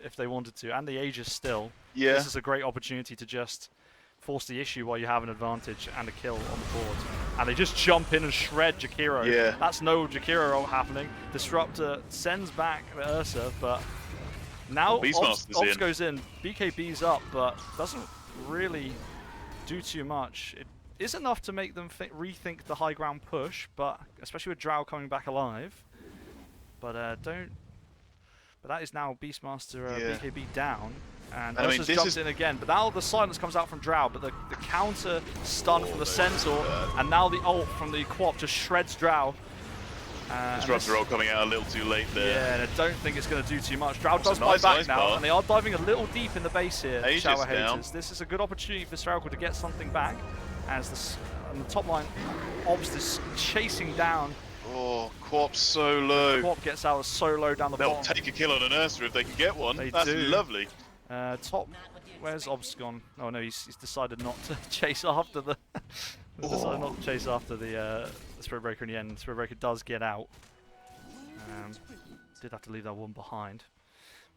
if they wanted to, and the Aegis still. Yeah. This is a great opportunity to just force the issue while you have an advantage and a kill on the board. And they just jump in and shred Jakiro. Yeah. That's no Jakiro ult happening. Disruptor sends back the Ursa, but now Ops goes in. BKB's up, but doesn't really do too much. It is enough to make them rethink the high ground push, but especially with Drow coming back alive. But But that is now Beastmaster BKB down. And Ursa's jumped in again, but now the silence comes out from Drow, but the counter stun from the Centaur, and now the ult from the Quap just shreds Drow. Disruptor ult coming out a little too late there. Yeah, and I don't think it's going to do too much. Drow does buy back now, and they are diving a little deep in the base here, Shower Haters. This is a good opportunity for Spherical to get something back, as on the top line, Obst is chasing down. Oh, Quap's so low. Quap gets out so low down the bottom. They'll take a kill on an Ursa if they can get one. That's lovely. Top, where's Obst gone? Oh no, he's decided not to chase after the. Decided not to chase after the Spirit Breaker in the end. Spirit Breaker does get out. Did have to leave that one behind,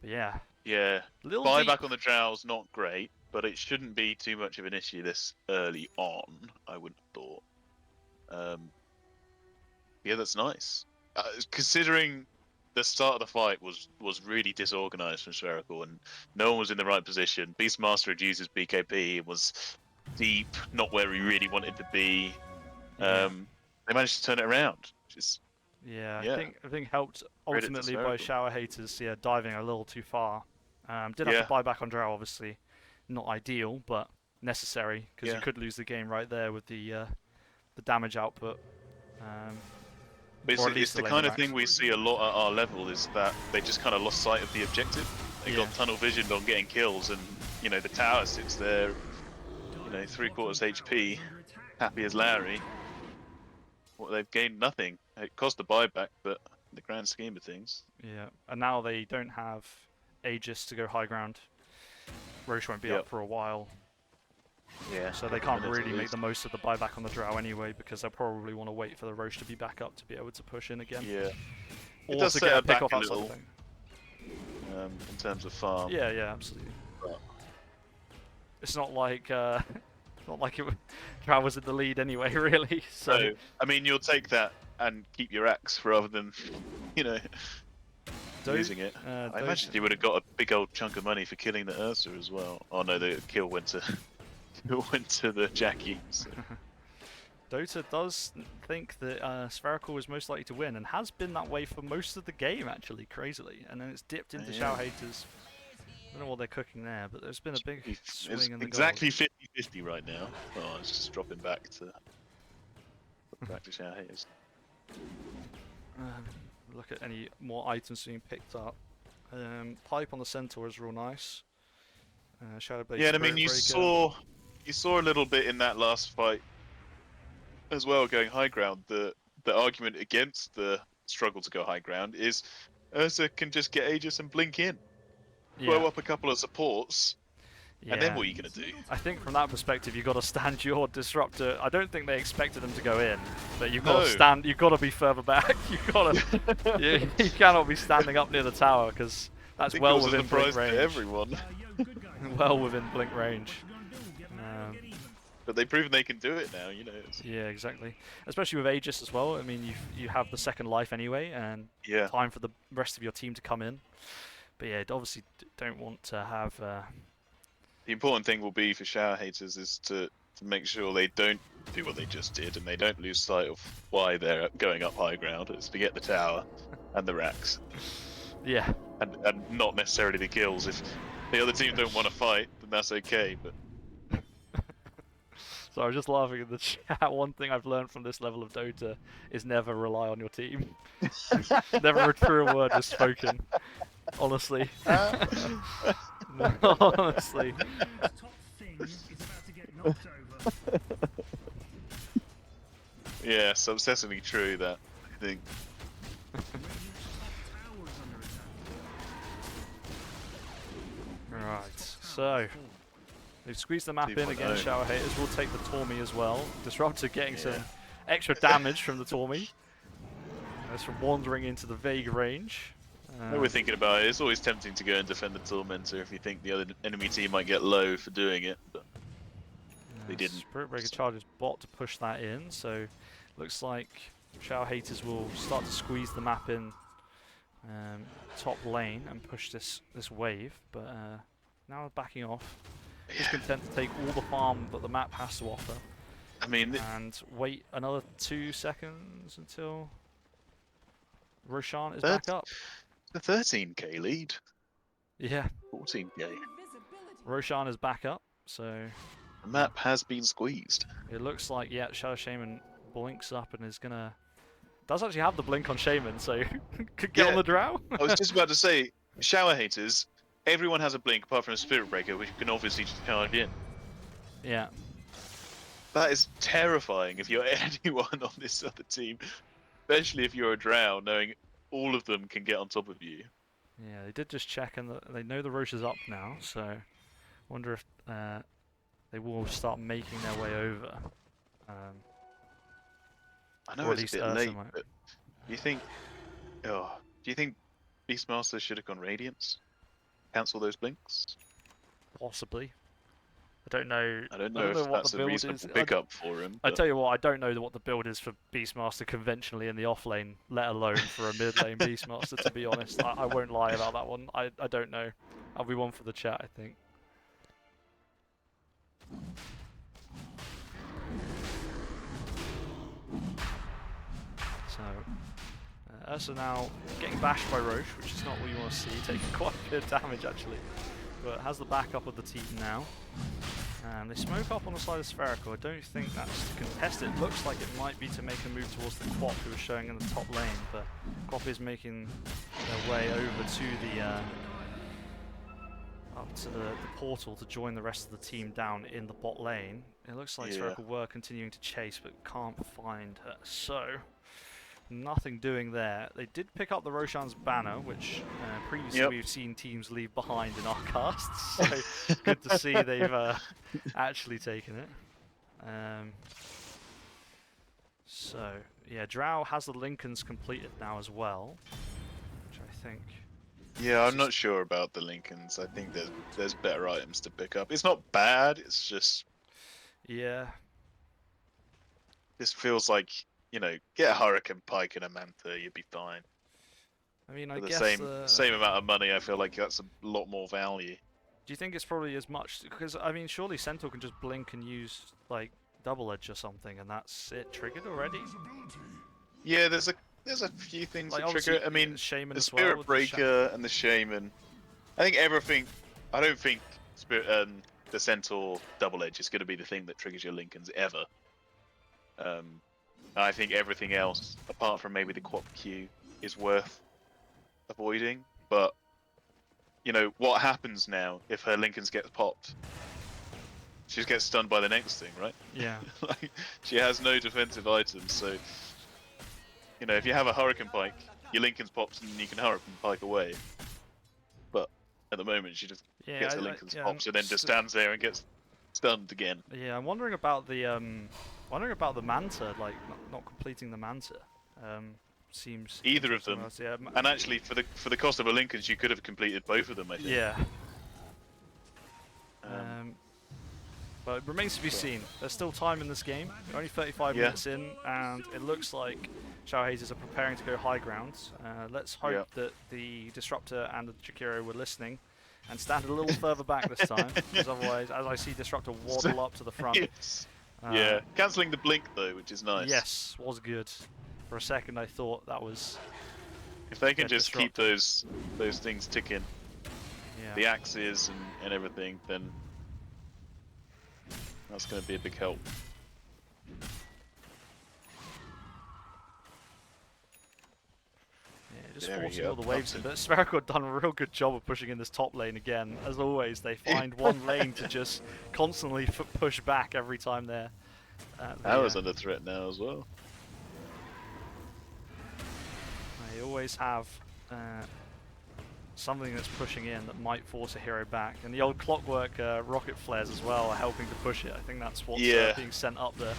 but yeah. Yeah. Buyback on the Drow's not great, but it shouldn't be too much of an issue this early on. I wouldn't have thought. Yeah, that's nice. Considering the start of the fight was really disorganized from Spherical, and no one was in the right position. Beastmaster had used his BKB, was deep, not where he really wanted to be. They managed to turn it around, which is I think helped ultimately by Shower Haters diving a little too far. Did have to buy back on Drow, obviously, not ideal, but necessary because you could lose the game right there with the damage output. It's the kind of thing we see a lot at our level, is that they just kind of lost sight of the objective. They got tunnel visioned on getting kills, and the tower sits there, 3/4 HP, happy as Larry. Well, they've gained nothing. It cost a buyback, but in the grand scheme of things. Yeah, and now they don't have Aegis to go high ground. Roche won't be up for a while. Yeah. So they can't really make the most of the buyback on the Drow anyway, because they'll probably want to wait for the Roche to be back up to be able to push in again. Yeah. Or to get a pick off outside the thing. In terms of farm. Yeah, absolutely. But it's not like Not like Drow was in the lead anyway, really. So So, I mean, you'll take that and keep your axe rather than, you know, using it. I imagine he would have got a big old chunk of money for killing the Ursa as well. Oh no, the kill went to went to the Jackie. So. Dota does think that Spherical is most likely to win, and has been that way for most of the game, actually, crazily. And then it's dipped into Yeah. Shao Haters. I don't know what they're cooking there, but there's been a big It's swing in the exactly 50-50 right now. Oh, it's just dropping back to Shao Haters. Look at any more items being picked up. Pipe on the Centaur is real nice. Shadow Blade Yeah, and I mean, Spirit you saw a little bit in that last fight as well, going high ground. The argument against the struggle to go high ground is Ursa can just get Aegis and blink in, Yeah, blow up a couple of supports, and then yeah. what are you gonna do? I think from that perspective, you've got to stand your disruptor. I don't think they expected them to go in, but you've got to stand. You've got to be further back. You've got to. you cannot be standing up near the tower because that's I think well it was a within blink surprise to range. everyone. Well within blink range. But they've proven they can do it now, you know. Yeah, exactly. Especially with Aegis as well. I mean, you have the second life anyway, and Yeah. time for the rest of your team to come in. But yeah, obviously don't want to have. The important thing will be for Shower Haters is to make sure they don't do what they just did, and they don't lose sight of why they're going up high ground. It's to get the tower and the racks, Yeah. and not necessarily the kills. If the other team don't want to fight, then that's okay. But So I was just laughing in the chat. One thing I've learned from this level of Dota is never rely on your team. Never a truer word was spoken. Honestly. No, honestly. Top thing is about to get knocked over. yeah, it's obsessively true that I think. Towers under attack. Right, so they've squeezed the map in 2.0. against Shower Haters. We'll take the Tormy as well. Disruptor getting some extra damage from the Tormy. That's from wandering into the vague range. When we're thinking about it, it's always tempting to go and defend the Tormentor if you think the other enemy team might get low for doing it, but they didn't. Spirit Breaker charges bot to push that in, so looks like Shower Haters will start to squeeze the map in top lane and push this wave, but now backing off. Just content to take all the farm that the map has to offer. I mean, And wait another 2 seconds until Roshan is back up. the 13k lead, Yeah, 14k. Roshan is back up, so The map has been squeezed. it looks like, yeah, Shadow Shaman blinks up and is gonna... Does actually have the blink on Shaman, so could get on Yeah. the drow. I was just about to say, Shower Haters, everyone has a blink apart from a Spirit Breaker, which can obviously just charge in. Yeah, That is terrifying if you're anyone on this other team, especially if you're a drow, knowing all of them can get on top of you. yeah, they did just check and they know the Roche is up now, so wonder if they will start making their way over. I know Or at it's least a bit Ursa late, might. but do you think Beastmaster should have gone Radiance? Cancel those blinks? Possibly. I don't know. I don't know if what that's the a build reasonable is. pickup for him. I but- tell you what, I don't know what the build is for Beastmaster conventionally in the off lane, let alone for a mid lane Beastmaster. To be honest, I won't lie about that one. I don't know. I'll be one for the chat, I think. So, Ursa now getting bashed by Roche, which is not what you want to see, taking quite a bit of damage actually. But has the backup of the team now. And they smoke up on the side of Spherical. I don't think that's to contest it. Looks like it might be to make a move towards the Quap who was showing in the top lane, but Quap is making their way over to the up to the portal to join the rest of the team down in the bot lane. It looks like Spherical were continuing to chase but can't find her. So nothing doing there. They did pick up the Roshan's banner, which previously we've seen teams leave behind in our casts. So good to see they've actually taken it. So yeah, Drow has the Lincolns completed now as well, which I think. Yeah, I'm not sure about the Lincolns. I think there's better items to pick up. It's not bad. It's just Yeah. This feels like, get a Hurricane Pike and a Manta, you'd be fine. I mean, I For the guess same amount of money, I feel like that's a lot more value. do you think it's probably as much? Because I mean, surely Centaur can just blink and use like double edge or something, and that's it triggered already. Yeah, there's a few things Like that trigger obviously, it. I mean, Shaman the as well Spirit with Breaker and the Shaman. I think everything. I don't think the Centaur double edge is going to be the thing that triggers your Lincolns ever. I think everything else, apart from maybe the Quap Q, is worth avoiding. But what happens now if her Lincolns gets popped? She just gets stunned by the next thing, right? Yeah. Like, she has no defensive items, so if you have a Hurricane Pike, your Lincoln's pops and you can Hurricane Pike away. But at the moment, she just Yeah, gets her Lincoln's yeah, pops and then just stands there and gets stunned again. Yeah, I'm wondering about the Manta, like not completing the Manta. Seems Either of something them. else, yeah. And actually, for the cost of a Lincoln's, you could have completed both of them, I think. Yeah. Um, But it remains to be seen. There's still time in this game. We're only 35 Yeah. minutes in, and it looks like Shower Hazers are preparing to go high ground. Let's hope Yeah. that the Disruptor and the Jakiro were listening and stand a little further back this time, because otherwise, as I see Disruptor waddle up to the front. Yes. Yeah, cancelling the blink though, which is nice. Yes, was good. For a second, I thought that was. If they can Yeah, just keep Disruptor. those things ticking, Yeah. the axes and everything, then that's going to be a big help. Yeah, just There we forcing go, all the waves in. button. But Spherical have done a real good job of pushing in this top lane again. As always, they find one lane to just constantly push back every time they're. Power's under threat now as well. They always have something that's pushing in that might force a hero back. And the old Clockwork rocket flares as well are helping to push it. I think that's what's being sent up there.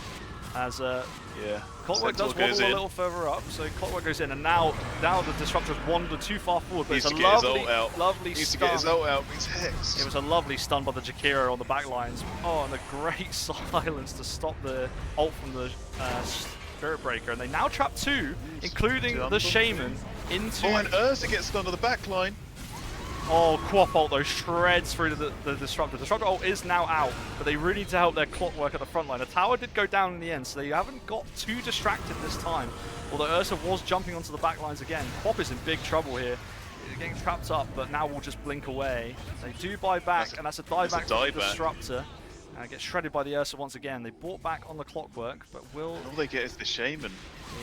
As Yeah. Clockwork Centaur does goes waddle a in. little further up, so Clockwork goes in, and now the Disruptor's wandered too far forward, but Needs it's a to get his lovely, ult out. lovely Needs to get his stun. ult out. He's hexed. It was a lovely stun by the Jakiro on the back lines. Oh, and a great silence to stop the ult from the Spirit Breaker, and they now trap two, including the Shaman, into... Oh, and Ursa gets stunned on the back line. Oh, Quap ult though shreds through the Disruptor. Disruptor ult is now out, but they really need to help their Clockwork at the front line. The tower did go down in the end, so they haven't got too distracted this time. Although Ursa was jumping onto the back lines again. Quap is in big trouble here. They're getting trapped up, but now we'll just blink away. They do buy back, and that's a dieback from the Disruptor. Gets shredded by the Ursa once again. They bought back on the Clockwork, but will... All they get is the Shaman.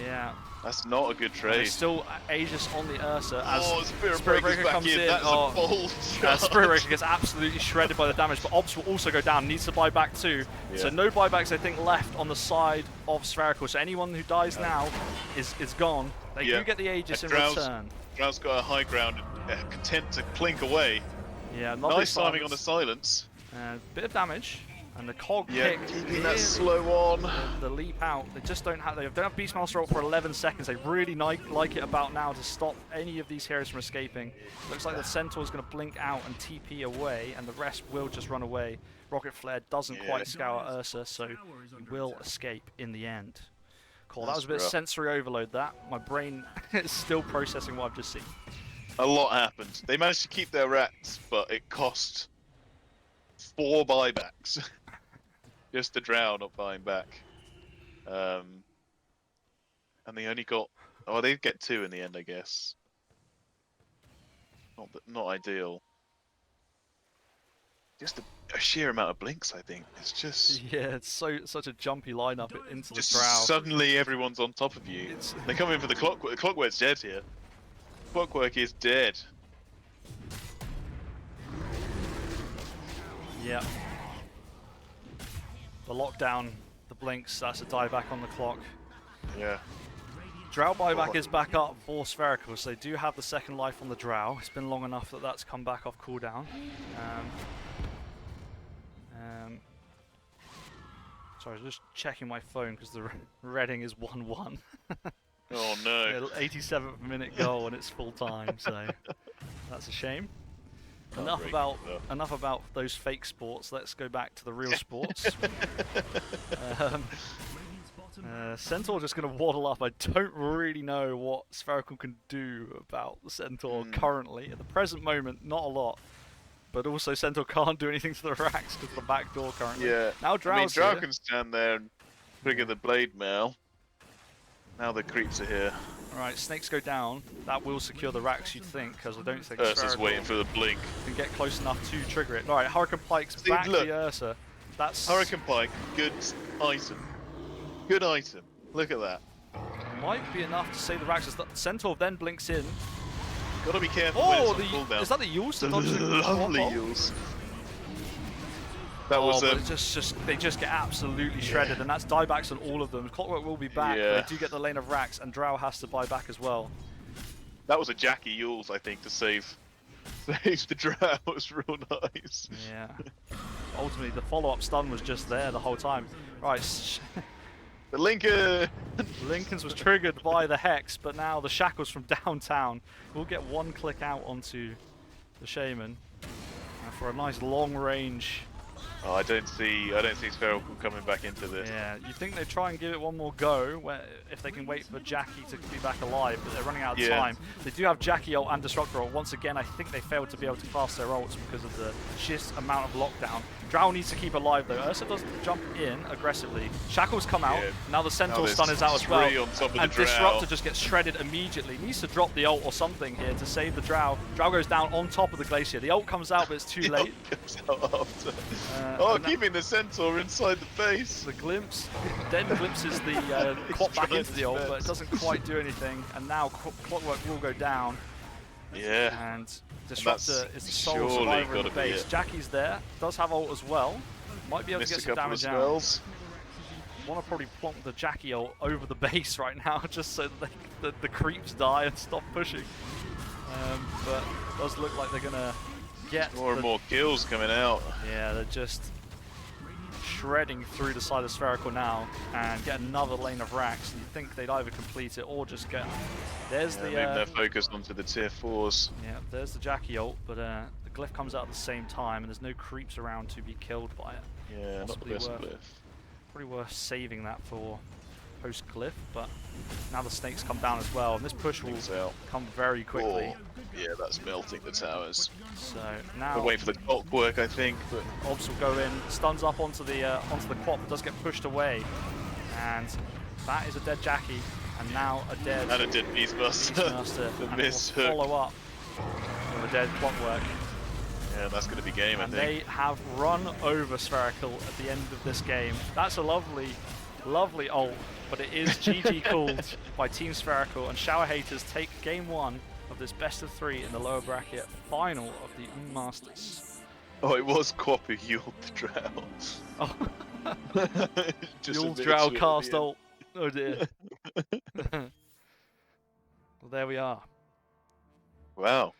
Yeah. That's not a good There's trade. still Aegis on the Ursa as Spirit Breaker Breaker's back comes in. That's a bold shot. Spirit Breaker gets absolutely shredded by the damage, but Obs will also go down, needs to buy back too. Yeah. So no buybacks, I think, left on the side of Spherical. So anyone who dies now is gone. They do get the Aegis in return. Drow's got a high ground, content to plink away. Yeah, Nice timing on the silence. Bit of damage. And the cog Yeah, pick keeping that slow on. the leap out. They just don't have Beastmaster ult for 11 seconds. They really like it about now to stop any of these heroes from escaping. Looks like the Centaur is going to blink out and TP away, and the rest will just run away. Rocket Flare doesn't quite scour Ursa, so he will escape in the end. Cool, that was a bit of sensory overload that. My brain is still processing what I've just seen. A lot happened. They managed to keep their rats, but it cost 4 buybacks. Just the Drow not buying back. And they only got... Oh, they get 2 in the end, I guess. Not ideal. Just a sheer amount of blinks, I think. It's just... Yeah, it's such a jumpy lineup into Just the Drow. suddenly everyone's on top of you. They come in for the Clockwork. The Clockwork's dead here. Clockwork is dead. Yeah. The lockdown, the blinks, that's a dieback on the clock. Yeah. Drow buyback is back up for Spherical, so they do have the second life on the Drow. It's been long enough that that's come back off cooldown. Sorry, I was just checking my phone because the Reading is 1-1. Oh no. 87th minute goal and it's full time, so that's a shame. Enough break about it, enough about those fake sports. Let's go back to the real sports. um, Radiant's bottom Centaur just going to waddle up. I don't really know what Spherical can do about the Centaur currently. At the present moment, not a lot. But also, Centaur can't do anything to the racks because of the back door currently. Yeah. Now I mean, Drow's Drow here. can stand there and trigger the blade mail. Now the creeps are here. Alright, snakes go down. That will secure the racks, you'd think, because I don't think Ursa's Spherical waiting for the blink. can get close enough to trigger it. Alright, Hurricane Pike's See, back look. the Ursa. That's Hurricane Pike, good item. Good item. Look at that. might be enough to save the racks. As the Centaur then blinks in. Gotta be careful when it's Oh, on cooldown. is that the Yules? The that dodged the lovely Quap ult? Yules. That Oh, was but they just get absolutely shredded, and that's diebacks on all of them. Clockwork will be back, Yeah. but they do get the lane of racks, and Drow has to buy back as well. that was a Jackie Yules, I think, to save the Drow. It was real nice. Yeah. Ultimately, the follow-up stun was just there the whole time. Right, The Linker. Lincoln's was triggered by the Hex, but now the Shackles from downtown will get one click out onto the Shaman for a nice long range. Oh, I don't see Spherical coming back into this. Yeah, you think they'd try and give it one more go if they can wait for Jackie to be back alive, but they're running out of Yeah. time. They do have Jackie ult and Destructor ult. Once again, I think they failed to be able to cast their ults because of the sheer amount of lockdown. Drow needs to keep alive though. Ursa does jump in aggressively. Shackles come out. Yeah. Now the Centaur there's stun is out as well. three on top of And the Drow. Disruptor just gets shredded immediately. Needs to drop the ult or something here to save the Drow. Drow goes down on top of the Glacier. The ult comes out, but it's too late. Comes out after. And that- Keeping the Centaur inside the base. The glimpse then glimpses the Quap back trying into to the ult, defend. but it doesn't quite do anything. And now Clockwork will go down, Yeah. and Disruptor is the sole surely survivor in the gotta be base. it. Jackie's there, does have ult as well. Might be able Missed to a get some couple of damage out. spells. Want to probably plonk the Jackie ult over the base right now, just so that the creeps die and stop pushing. But it does look like they're gonna get More and more kills coming out. Yeah, they're just shredding through the side of Spherical now and get another lane of racks. And you think they'd either complete it or just get. There's Yeah, the maybe they're focused onto the tier 4s. yeah, there's the Jackie ult, but the glyph comes out at the same time, and there's no creeps around to be killed by it. Yeah, not the Possibly best worth- glyph. Probably worth saving that for post glyph, but now the snakes come down as well, and this push will Things out. come very quickly. Oh, yeah, that's melting the towers. So We're now waiting for the clockwork, I think, but Obs will go in, stuns up onto the Quap, but does get pushed away, and that is a dead Jackie, and now a dead and a dead Beastmaster. Beastmaster, The and miss will hook. follow up with a dead Clockwork, Yeah, that's going to be game, I and think. they have run over Spherical at the end of this game. That's a lovely, lovely ult, but it is GG called by Team Spherical, and Shower Haters take game 1 of this best of 3 in the lower bracket final of the Masters. Oh, it was Quap who healed the Drow. Oh, Just the old admitted Drow to it at cast the end. ult. Oh dear. Well, there we are. Wow.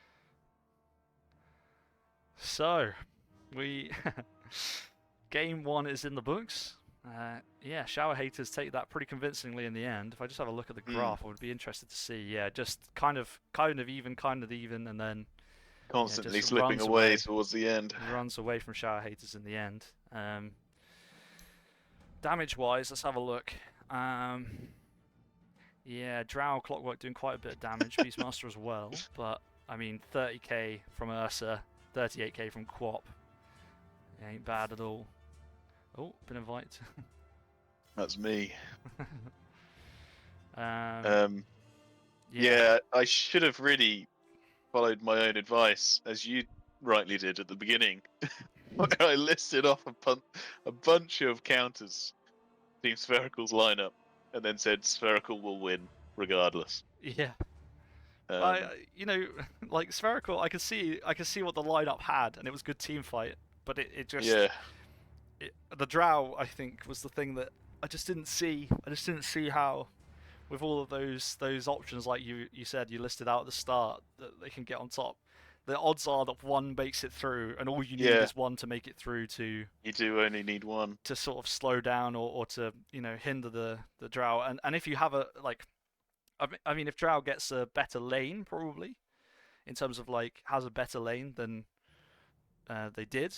So, we game 1 is in the books. Yeah, Shower Haters take that pretty convincingly in the end. If I just have a look at the graph, I would be interested to see. Yeah, just kind of even, and then Constantly just slipping runs away away. towards the end. runs away from Shower Haters in the end. Damage-wise, let's have a look. Yeah, Drow Clockwork doing quite a bit of damage. Beastmaster as well, but I mean, 30k from Ursa, 38k from Quap. It ain't bad at all. Oh, been invited. That's me. Yeah. Yeah, I should have really followed my own advice, as you rightly did at the beginning, where I listed off a bunch of counters, Team Spherical's lineup, and then said Spherical will win regardless. Yeah. Um, You know, like Spherical, I could see what the lineup had, and it was good team fight. But it just yeah, the Drow, I think, was the thing that I just didn't see. I just didn't see how, with all of those options, like you said, you listed out at the start, that they can get on top. The odds are that one makes it through, and all you need Yeah. is one to make it through to you do only need one. sort of slow down or to hinder the Drow. And if you have a I mean, if Drow gets a better lane, probably in terms of like has a better lane, then they did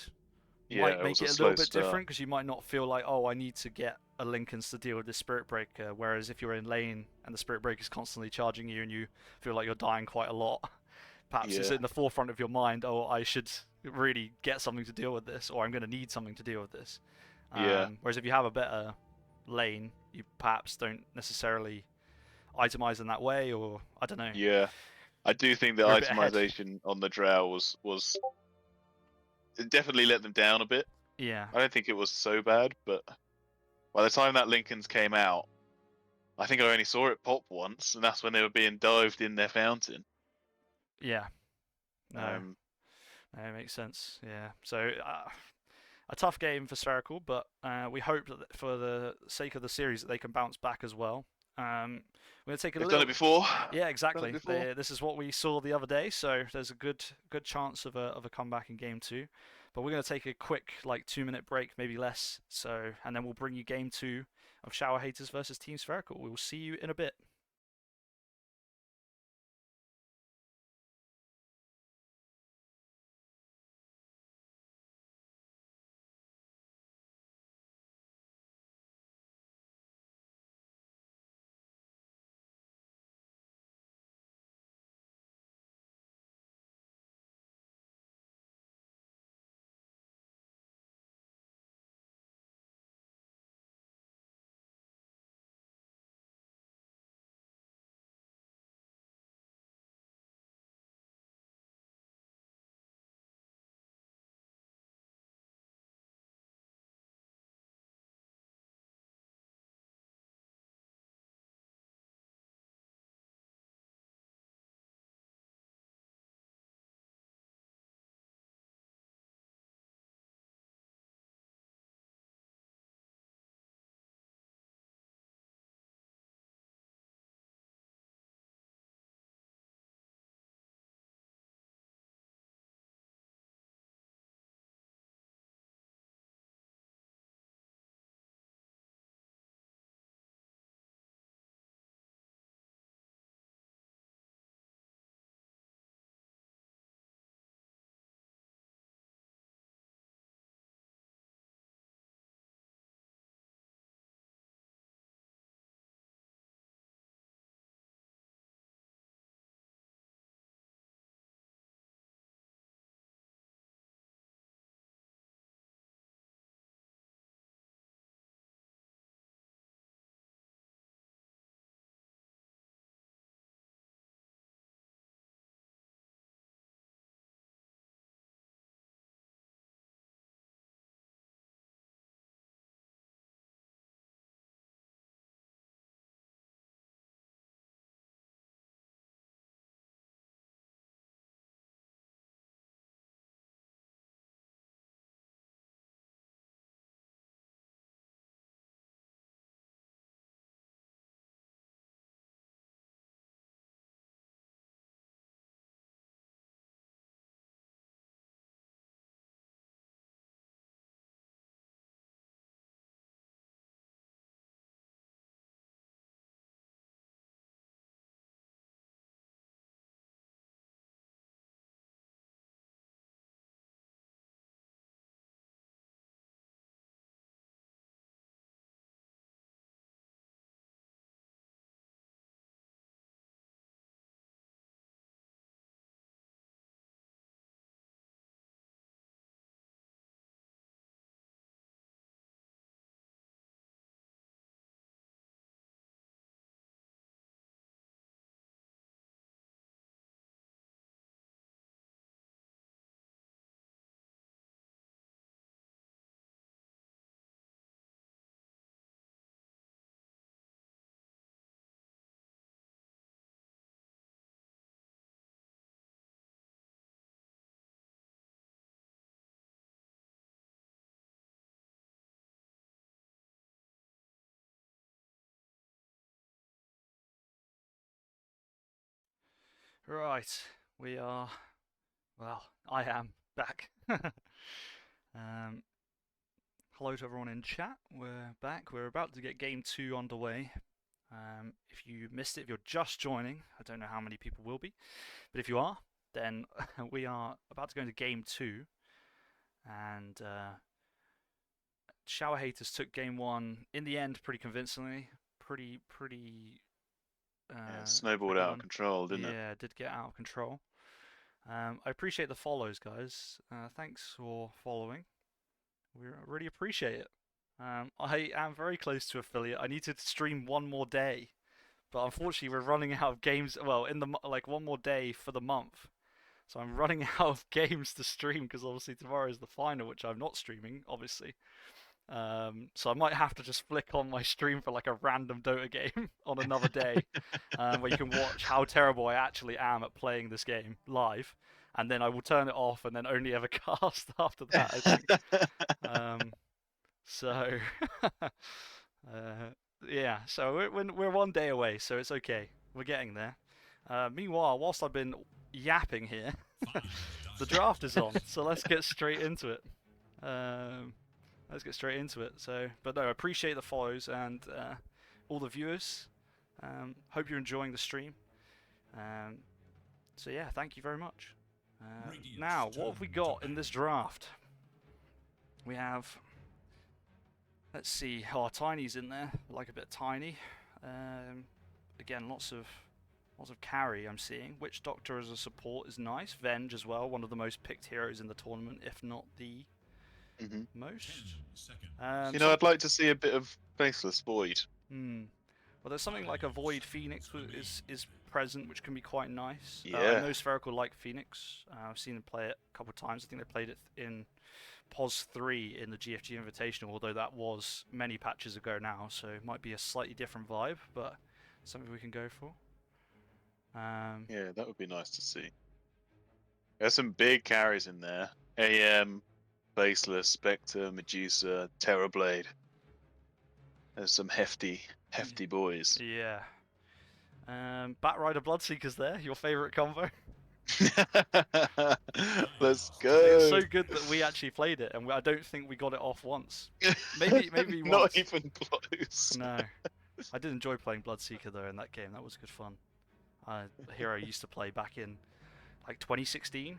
Yeah, might it make was a it a little slow bit start. different because you might not feel like, oh, I need to get a Linken's to deal with this Spirit Breaker. Whereas if you're in lane and the Spirit Breaker is constantly charging you and you feel like you're dying quite a lot, perhaps it's Yeah, in the forefront of your mind, oh, I should really get something to deal with this, or I'm going to need something to deal with this. yeah, Whereas if you have a better lane, you perhaps don't necessarily itemize in that way, or I don't know, yeah. I do think the you're a bit ahead. itemization on the Drow was it definitely let them down a bit. Yeah, I don't think it was so bad, but by the time that Lincoln's came out, I think I only saw it pop once, and that's when they were being dived in their fountain. yeah, no, Um, no, it makes sense. Yeah, so a tough game for Spherical, but we hope that for the sake of the series that they can bounce back as well. We're gonna take a they've done it little. before. Yeah, Done it exactly. before. This is what we saw the other day, so there's a good chance of a comeback in game two. But we're gonna take a quick like 2 minute break, maybe less. So and then we'll bring you game two of Shower Haters versus Team Spherical. We will see you in a bit. Right, we are. Well, I am back. um, Hello to everyone in chat. We're back. We're about to get game two underway. If you missed it, if you're just joining, I don't know how many people will be, but if you are, then we are about to go into game two. and Shower Haters took game one in the end pretty convincingly. Pretty Yeah, snowballed pretty out of one. control, didn't it? Yeah, did get out of control. I appreciate the follows, guys. Thanks for following. We really appreciate it. I am very close to affiliate. I need to stream one more day, but unfortunately we're running out of games. Well, in the like one more day for the month, so I'm running out of games to stream because obviously tomorrow is the final, which I'm not streaming, obviously. So I might have to just flick on my stream for like a random Dota game on another day, where you can watch how terrible I actually am at playing this game live, and then I will turn it off and then only ever cast after that, I think. So, yeah, so we're one day away, so it's okay. We're getting there. Meanwhile, whilst I've been yapping here, the draft is on, so let's get straight into it. Let's get straight into it. So, but no, I appreciate the follows and all the viewers. Hope you're enjoying the stream. So yeah, thank you very much. Now, what have we got in this draft? We have, let's see, Tiny's in there. I like a bit Tiny. Again, lots of carry I'm seeing. Witch Doctor as a support is nice. Venge as well, one of the most picked heroes in the tournament, if not the most. I'd like to see a bit of Faceless Void. Well, there's something like a Void Phoenix is present, which can be quite nice. I Yeah. know Spherical like Phoenix. I've seen them play it a couple of times. I think they played it in POS 3 in the GFG Invitational, although that was many patches ago now, so it might be a slightly different vibe, but something we can go for. Yeah, that would be nice to see. There's some big carries in there. AM, Faceless, Spectre, Medusa, Terrorblade. There's some hefty boys. Yeah. Batrider Bloodseeker's there, your favourite combo. Let's go. It's so good that we actually played it, and I don't think we got it off once. Maybe once. Not even close. No. I did enjoy playing Bloodseeker though in that game. That was good fun. A hero I used to play back in like 2016.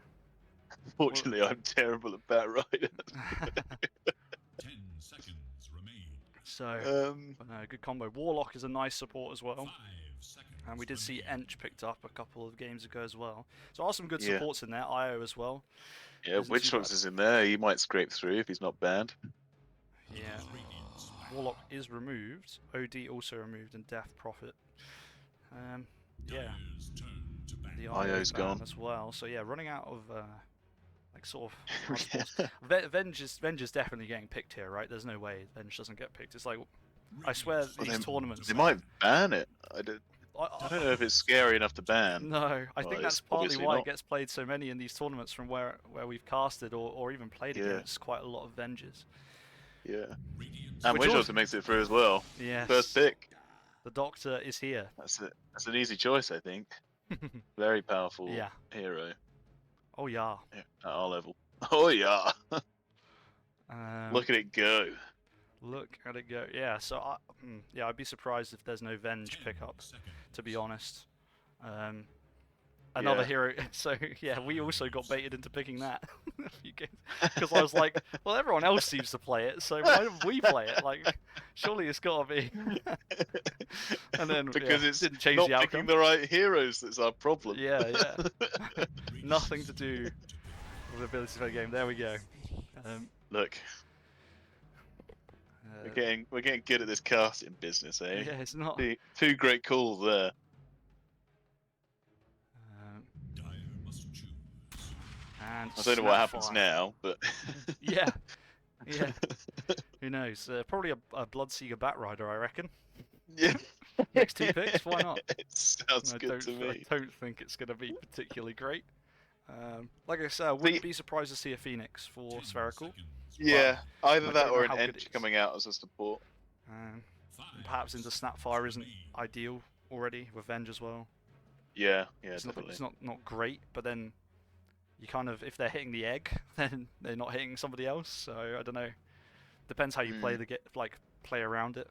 Fortunately, I'm terrible at Batrider. 10 seconds remain. So, but no, good combo. Warlock is a nice support as well. 5 seconds. And we did see Ench picked up a couple of games ago as well. So there are some good Yeah. supports in there. IO as well. Yeah, Isn't Witch too Fox bad. is in there. He might scrape through if he's not banned. Yeah. Warlock is removed. OD also removed, and Death Prophet. Yeah. The IO's ban gone. as well. So yeah, running out of like sort of hard supports. Venge is definitely getting picked here, right? There's no way Venge doesn't get picked. It's like, I swear these tournaments. They might ban it. I don't know if it's scary enough to ban. No, I think Well, that's it's partly obviously why not. it gets played so many in these tournaments from where we've casted or even played Yeah. against quite a lot of Venges. Yeah. And Which Witch also- Doctor makes it through as well. Yes. First pick. The Doctor is here. That's it. That's an easy choice, I think. Very powerful Yeah. hero Oh yeah. at our level. Oh yeah. Um, Look at it go. Look at it go. Yeah. So I'd be surprised if there's no Venge pickup, to be honest. Another Yeah. hero. So yeah, we also got baited into picking that because I was like, well, everyone else seems to play it, so why don't we play it? Like, surely it's got to be. And then Because yeah, it's didn't change not the picking outcome. the right heroes that's our problem. Yeah. Nothing to do with the ability to play the game. There we go. Look, we're getting good at this casting business, eh? Yeah, it's not. Two great calls there. And I don't know what happens Snapfire. now, but Yeah. Who knows? Probably a Bloodseeker Batrider, I reckon. yeah. Next two picks, why not? It sounds I good to me. I don't think it's going to be particularly great. Like I said, I wouldn't be surprised to see a Phoenix for Spherical. Yeah, either I that don't or know an how good it Ench is. coming out as a support. Perhaps into Snapfire isn't ideal already with Venge as well. Yeah, It's definitely. not great, but then you kind of, if they're hitting the egg, then they're not hitting somebody else. So I don't know. Depends how you play play around it.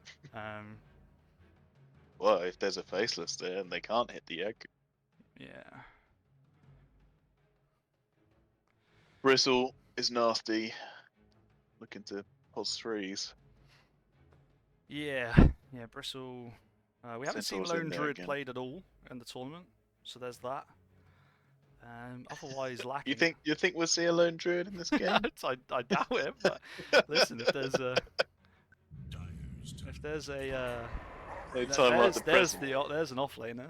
Well, if there's a Faceless there and they can't hit the egg. Yeah. Bristle, is nasty. Looking to pos threes. Yeah, yeah, Bristle. We haven't seen Centaur's in Lone there Druid again. played at all in the tournament, so there's that. Otherwise, You lacking. think we'll see a lone druid in this game? I doubt it, but listen, Dyer's turn. if there's a No time like the present. there's an offlaner,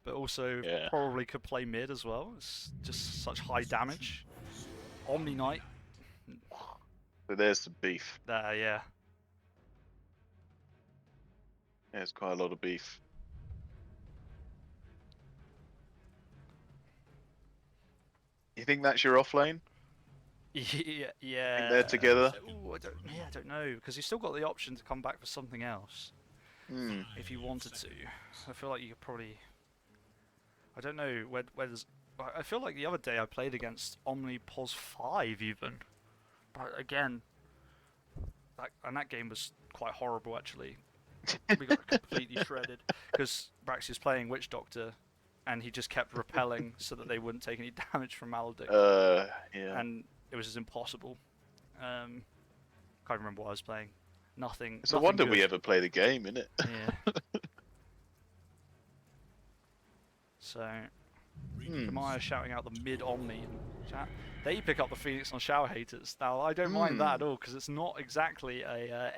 but also Yeah. probably could play mid as well. It's just such high damage. Omni Knight, So there's some beef. yeah. There's quite a lot of beef. You think that's your off lane? Yeah. they're together? Ooh, I don't know, because you still got the option to come back for something else Hmm. if you wanted to. I feel like you could probably. I don't know where there's. I feel like the other day I played against Omni Pos 5 even, but again, that game was quite horrible actually. We got completely shredded because Braxy was playing Witch Doctor, and he just kept repelling so that they wouldn't take any damage from Maledict. Yeah. And it was just impossible. Can't remember what I was playing. Nothing. It's a nothing wonder good. we ever play the game, isn't it? Yeah. So, Kamaya shouting out the mid Omni in chat. They pick up the Phoenix on Shower Haters. Now I don't mind that at all because it's not exactly a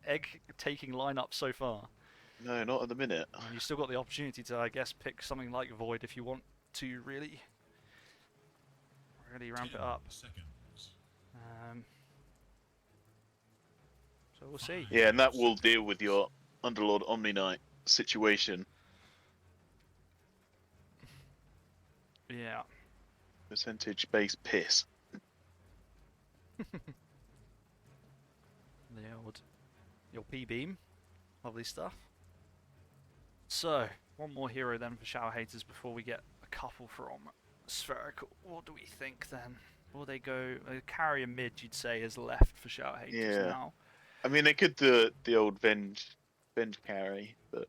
egg taking lineup so far. No, not at the minute. And you still got the opportunity to, I guess, pick something like Void if you want to really ramp it up. So we'll see. Yeah, and that will deal with your Underlord Omni Knight situation. Yeah. Percentage based piss. Your P-beam. Lovely stuff. So, one more hero then for Shower Haters before we get a couple from Spherical. What do we think then? Will they go... carrier mid, you'd say, is left for Shower Haters Yeah. now. I mean, they could do the old Venge carry, but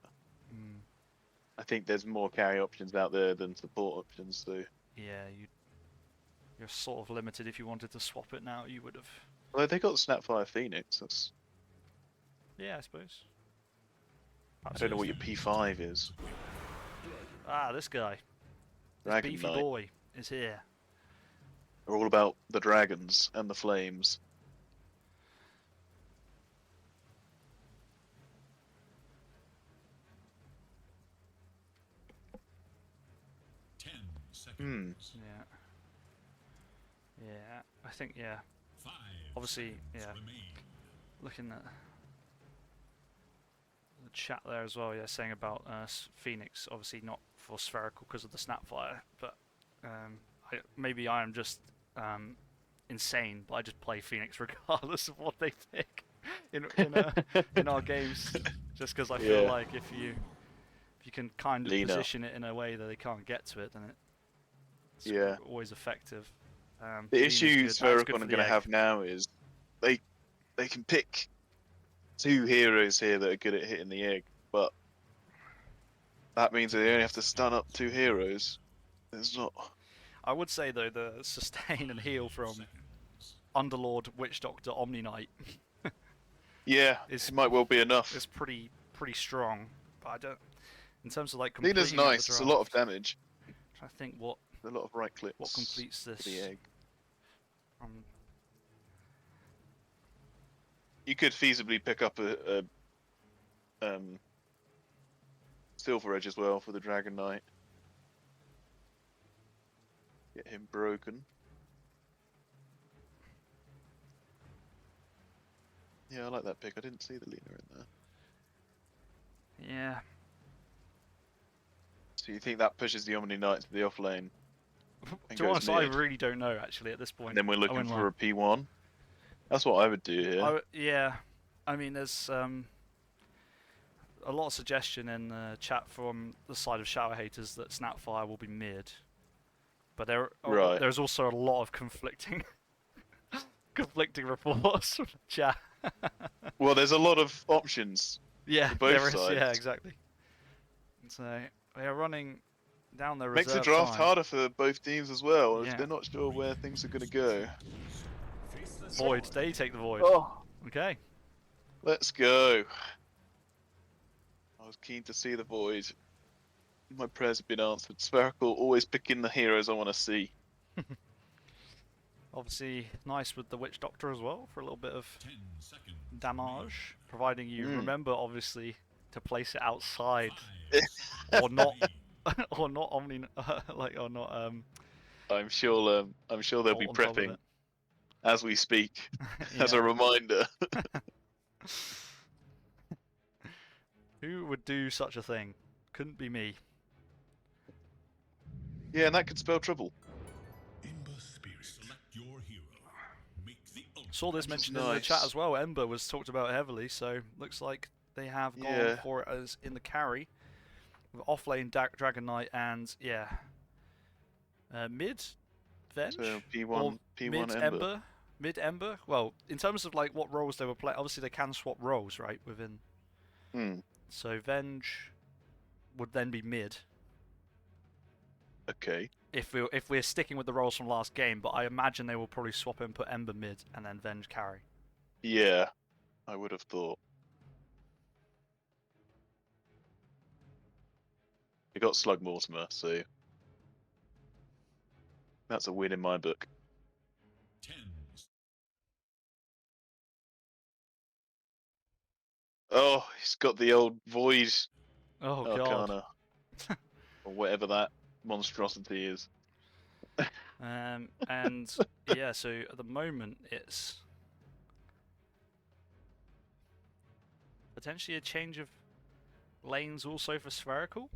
I think there's more carry options out there than support options, so... Yeah, you're sort of limited. If you wanted to swap it now, you would have... Well, they got Snapfire Phoenix. That's... Yeah, I suppose. I don't know what your P5 is. Ah, this guy. This Dragon beefy Knight. boy is here. They're all about the dragons and the flames. Seconds. Yeah. Yeah, I think, yeah. 5 Obviously, seconds yeah. remain. Looking at the chat there as well, yeah, saying about Phoenix, obviously not for Spherical because of the Snapfire, but maybe I am just insane, but I just play Phoenix regardless of what they pick in our games, just because I feel Yeah. like if you can kind of Lean up. position it in a way that they can't get to it, then it's Yeah. always effective. The Lean is issue good. That is Spherical good are for going the to egg. have now is they can pick 2 heroes here that are good at hitting the egg, but that means they only have to stun up 2 heroes. There's not... I would say though the sustain and heal from Underlord, Witch Doctor, Omni Knight Yeah, It's- it might well be enough. is pretty strong. But I don't. In terms of like Lena's completing out the nice, it's a lot of draft, damage. I think what A lot of right clicks. completes for this. the egg. Um, You could feasibly pick up a Silver Edge as well for the Dragon Knight. Get him broken. Yeah, I like that pick. I didn't see the Lena in there. yeah. So you think that pushes the Omni Knight to the off lane? To And be honest, goes I mid. really don't know actually at this point. And then we're I looking wouldn't for lie. a P1? That's what I would do here. Yeah. I mean, there's a lot of suggestion in the chat from the side of Shower Haters that Snapfire will be mid, but Right. there's also a lot of conflicting reports from the chat. Well, there's a lot of options. Yeah, For both there is. Yeah, sides. exactly. So we are running down their Makes the reserve draft time. harder for both teams as well, if Yeah. they're not sure where things are going to go. Void. They take the void. Oh, Okay. let's go. I was keen to see the void. My prayers have been answered. Spherical, always picking the heroes I want to see. Obviously, nice with the Witch Doctor as well for a little bit of 10 seconds. damage, providing you Mm. remember, obviously, to place it outside Five or not, seconds or not Omni, like or not I'm sure they'll be bolt on top of prepping it. as we speak, as a Yeah. reminder. Who would do such a thing? Couldn't be me. Yeah, and that could spell trouble. Ember Spirit. Select your hero. Make the Saw this That's mentioned in the chat nice. as well. Ember was talked about heavily, so looks like they have gone Yeah. for it as in the carry with offlane Dragon Knight and yeah, mid Venge So or P1 mid Ember. Mid Ember. Well, in terms of like what roles they were playing, obviously they can swap roles, right? Within Hmm. so Venge would then be mid Okay. if we're sticking with the roles from last game. But I imagine they will probably swap and put Ember mid and then Venge carry. Yeah, I would have thought. They got Slug Mortimer, so that's a win in my book. 10. Oh, he's got the old Void Oh god. Arcana, or whatever that monstrosity is. And yeah, so at the moment it's potentially a change of lanes also for Spherical,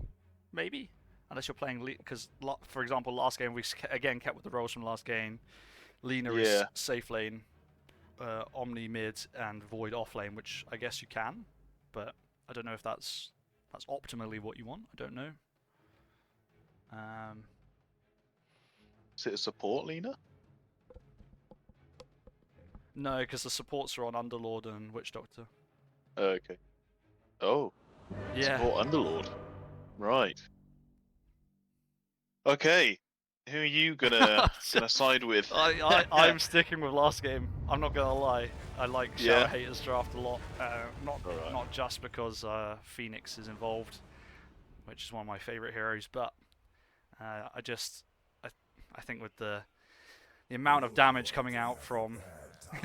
maybe, unless you're playing because for example last game we again kept with the roles from last game. Lina is Yeah. safe lane, Omni mid, and Void off lane, which I guess you can, but I don't know if that's optimally what you want. I don't know. Is it a support, Lena? No, because the supports are on Underlord and Witch Doctor. Okay. Oh, Yeah. support Underlord. Right. Okay. Who are you gonna side with? I'm sticking with last game. I'm not gonna lie. I like Shower Yeah. Haters draft a lot. Not Alright. not just because Phoenix is involved, which is one of my favorite heroes, but I think with the amount of damage coming out from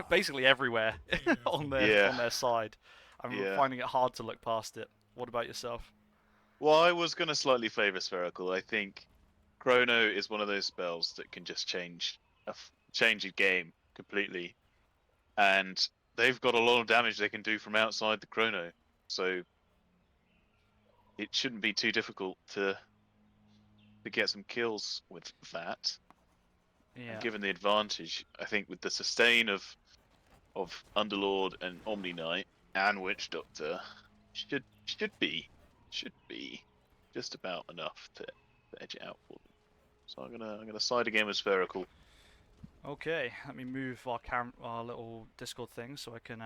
basically everywhere on their side, I'm Yeah. finding it hard to look past it. What about yourself? Well, I was gonna slightly favour Spherical. I think Chrono is one of those spells that can just change a game completely, and they've got a lot of damage they can do from outside the Chrono, so it shouldn't be too difficult to get some kills with that. Yeah. And given the advantage, I think with the sustain of Underlord and Omni Knight and Witch Doctor, should be just about enough to edge it out for them. So I'm gonna side again with Spherical. Okay, let me move our little Discord thing so I can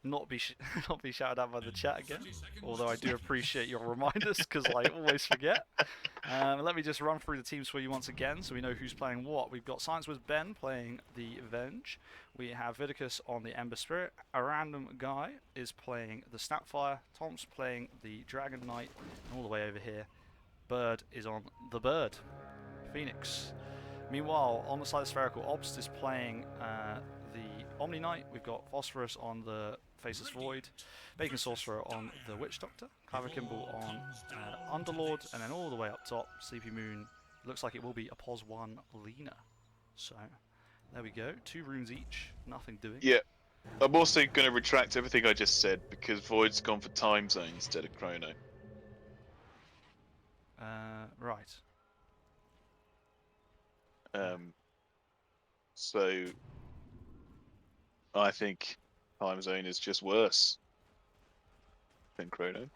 not be not be shouted at by the chat again. Although I do appreciate your reminders because I always forget. Let me just run through the teams for you once again so we know who's playing what. We've got Science with Ben playing the Venge. We have Vidicus on the Ember Spirit. A random guy is playing the Snapfire. Tom's playing the Dragon Knight. And all the way over here, Bird is on the Bird. Phoenix. Meanwhile, on the side of Spherical, Obst is playing the Omni Knight. We've got Phosphorus on the Faceless Void, Bacon Sorcerer on the Witch Doctor, Clever Kimball on Underlord, and then all the way up top, Sleepy Moon. Looks like it will be a POS 1 Lena. So, there we go. 2 runes each, nothing doing. Yeah. I'm also going to retract everything I just said because Void's gone for time zone instead of Chrono. Right. So I think time zone is just worse than Chrono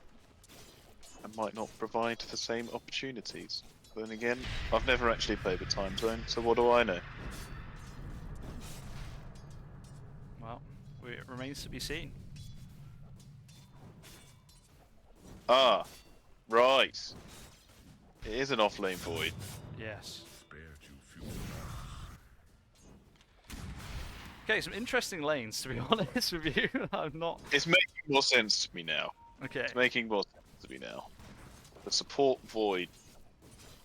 and might not provide the same opportunities. Then again, I've never actually played the time zone, so what do I know? Well, it remains to be seen. Ah, right. It is an off-lane void. Yes. Spared you future. Okay, some interesting lanes, to be honest with you. I'm not... It's making more sense to me now. Okay. It's making more sense to me now. The support void.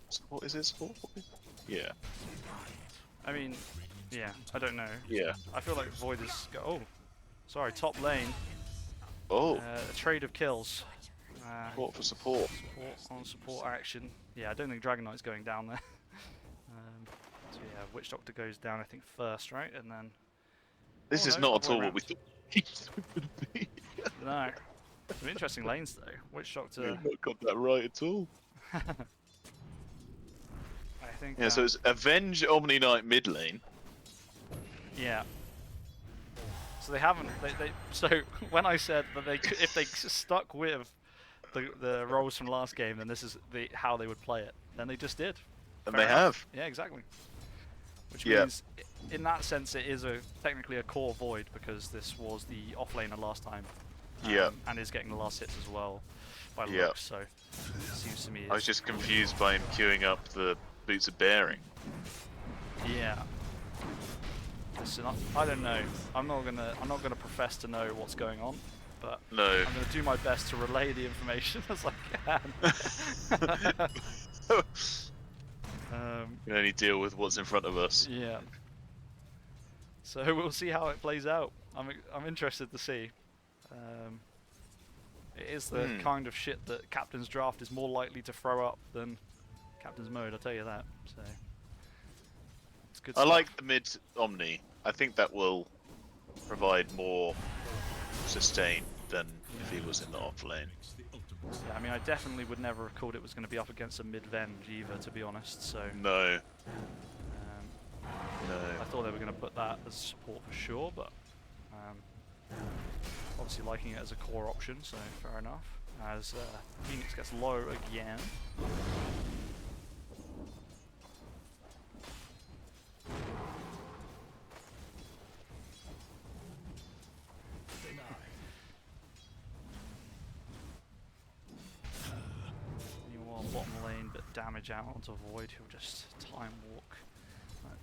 Support, is it support void? Yeah. I mean, yeah, I don't know. Yeah. I feel like Void is... Oh, sorry, top lane. Oh, A trade of kills. support for support. Support on support action. Yeah, I don't think Dragon Knight's going down there. So yeah, Witch Doctor goes down, I think, first, right? And then... This Oh, is no, not other at way all what we around. thought it was going to be. No. Some interesting lanes, though. Witch Doctor... We've not got that right at all. I think... Yeah, so it's Avenge Omni Knight mid lane. Yeah. So they haven't. So when I said that if they stuck with the roles from last game, then this is how they would play it. Then they just did. And Fair they enough. have. Yeah, exactly. Which Yeah. means, in that sense, it is technically a core void because this was the offlaner last time. Yeah. And is getting the last hits as well, by Yeah. looks. So it seems to me. I was just confused by him queuing up the Boots of Bearing. Yeah. Listen, I don't know. I'm not gonna profess to know what's going on, but No. I'm gonna do my best to relay the information as I can. We can only deal with what's in front of us. Yeah. So we'll see how it plays out. I'm interested to see. It is the kind of shit that Captain's Draft is more likely to throw up than Captain's Mode. I'll tell you that. So it's good. I stuff. like the mid Omni. I think that will provide more sustain than if he was in the off lane. Makes the ultimate Yeah, I mean, I definitely would never have called it was going to be up against a mid-venge either, to be honest. So No. um, No. I thought they were going to put that as support for sure, but obviously liking it as a core option, so fair enough. As Phoenix gets low again. Anyone bottom lane, but damage out onto Void, who'll just time walk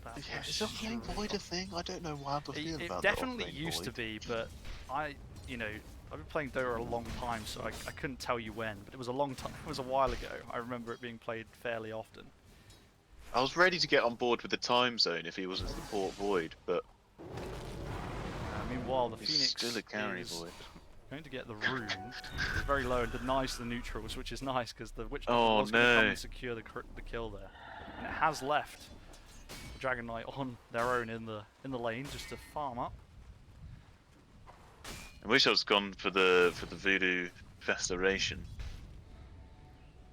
like that. Yeah, is off-lane void a thing? I don't know how to feel It about definitely the off-lane used to void. be, but I've been playing Dota a long time, so I couldn't tell you when, but it was a long time, it was a while ago. I remember it being played fairly often. I was ready to get on board with the time zone if he was a support void, but Meanwhile, the he's Phoenix still a carry is void. going to get the rune. It's very low and denies the neutrals, which is nice because the Witch Oh, was going to come no. and secure the kill there. And it has left the Dragon Knight on their own in the lane just to farm up. I wish I was gone for the Voodoo Restoration,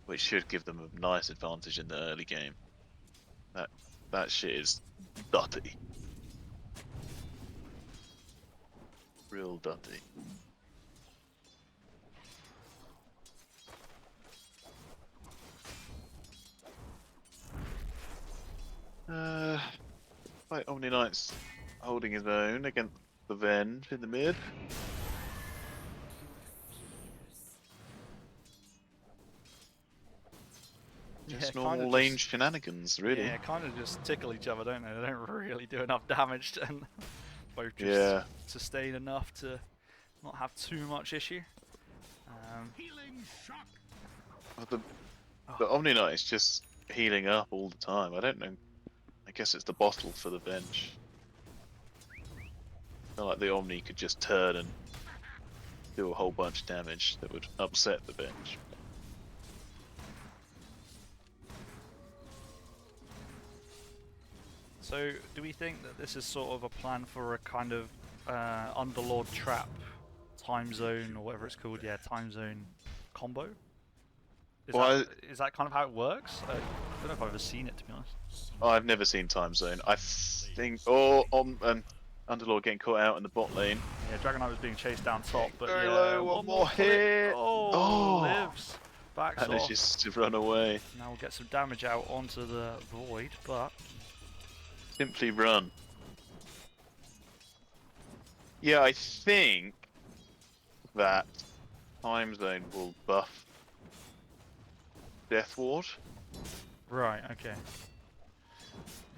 which should give them a nice advantage in the early game. That shit is dutty. Real dutty. Right, Omni Knight's holding his own against the Venge in the mid. Just kinda normal lane shenanigans, really. Yeah, kind of just tickle each other, don't they? They don't really do enough damage and both just Yeah. sustain enough to not have too much issue. healing shock. Well, the Omni Knight is just healing up all the time. I don't know. I guess it's the bottle for the bench. Not like the Omni could just turn and do a whole bunch of damage that would upset the bench. So, do we think that this is sort of a plan for a kind of Underlord trap time zone or whatever it's called? Yeah, time zone combo. Well, Is that kind of how it works? I don't know if I've ever seen it, to be honest. I've never seen Time Zone. I think, Underlord getting caught out in the bot lane. Yeah, Dragon Knight was being chased down top, but Very yeah, low, one more click. hit. Oh, Oh. lives. Backs off. Manages to run away. Now we'll get some damage out onto the Void, but Simply run. Yeah, I think that Time Zone will buff Death Ward. Right, okay.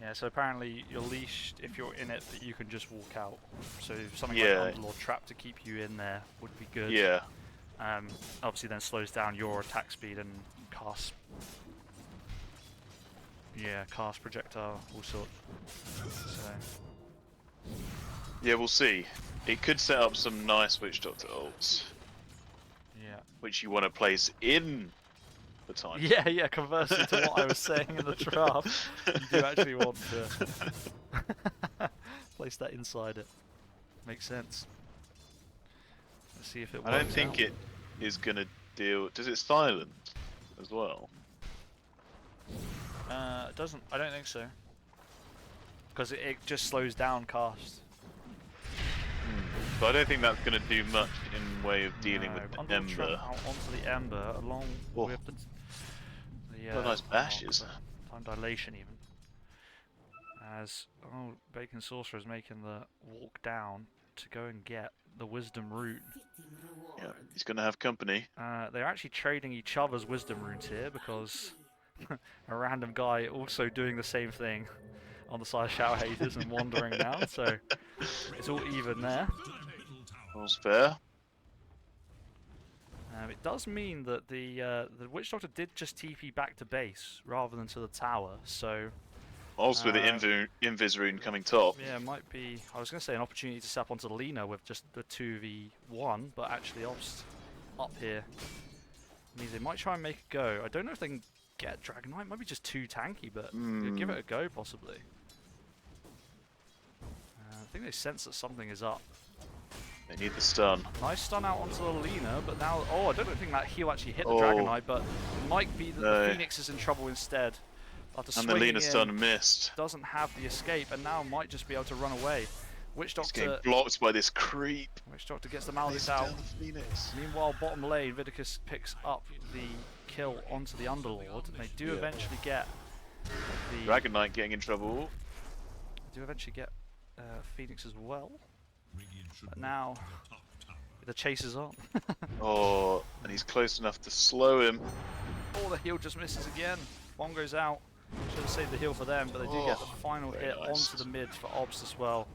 Yeah, so apparently you're leashed if you're in it, but you can just walk out. So something like Yeah. Underlord Trap to keep you in there would be good. Yeah. Obviously then slows down your attack speed and cast... Yeah, cast projectile, all sorts. So... Yeah, we'll see. It could set up some nice Witch Doctor ults, Yeah. which you want to place in the time. Yeah, yeah, conversely to what I was saying in the draft, you do actually want to place that inside it. Makes sense. Let's see if it works I don't think out. it is going to deal... Does it silence as well? It doesn't. I don't think so. Because it just slows down cast. But I don't think that's going to do much in way of dealing No, with the Underlord Trap Ember. out onto the Ember along Oh. with the What nice bashes. time dilation even. As Bacon Sorcerer is making the walk down to go and get the Wisdom Rune. Yeah, he's going to have company. They're actually trading each other's Wisdom Runes here because a random guy also doing the same thing on the side of Shout Haters and wandering down, so it's all even there. All's fair. It does mean that the Witch Doctor did just TP back to base rather than to the tower, so Also with the Invis rune coming top. yeah, it might be. I was going to say an opportunity to sap onto the Lina with just the 2v1, but actually Obst up here means they might try and make a go. I don't know if they can get Dragon Knight. Might be just too tanky, but they'll give it a go possibly. I think they sense that something is up. They need the stun. Nice stun out onto the Lina, but now... Oh, I don't think that heal actually hit the Dragon Knight, but it might be that the Phoenix is in trouble instead. After And the swinging Lina in, stun missed. doesn't have the escape, and now might just be able to run away. Witch He's getting Doctor... blocked by this creep. Witch Doctor gets the Maledict out. Meanwhile, bottom lane, Vidicus picks up the kill onto the Underlord, and they do eventually get the... Dragon Knight getting in trouble. They do eventually get Phoenix as well. But now, the chase is on. Oh, and he's close enough to slow him. Oh, the heal just misses again. One goes out. Should have saved the heal for them, but they do get the final hit nice. onto the mid for Obst as well.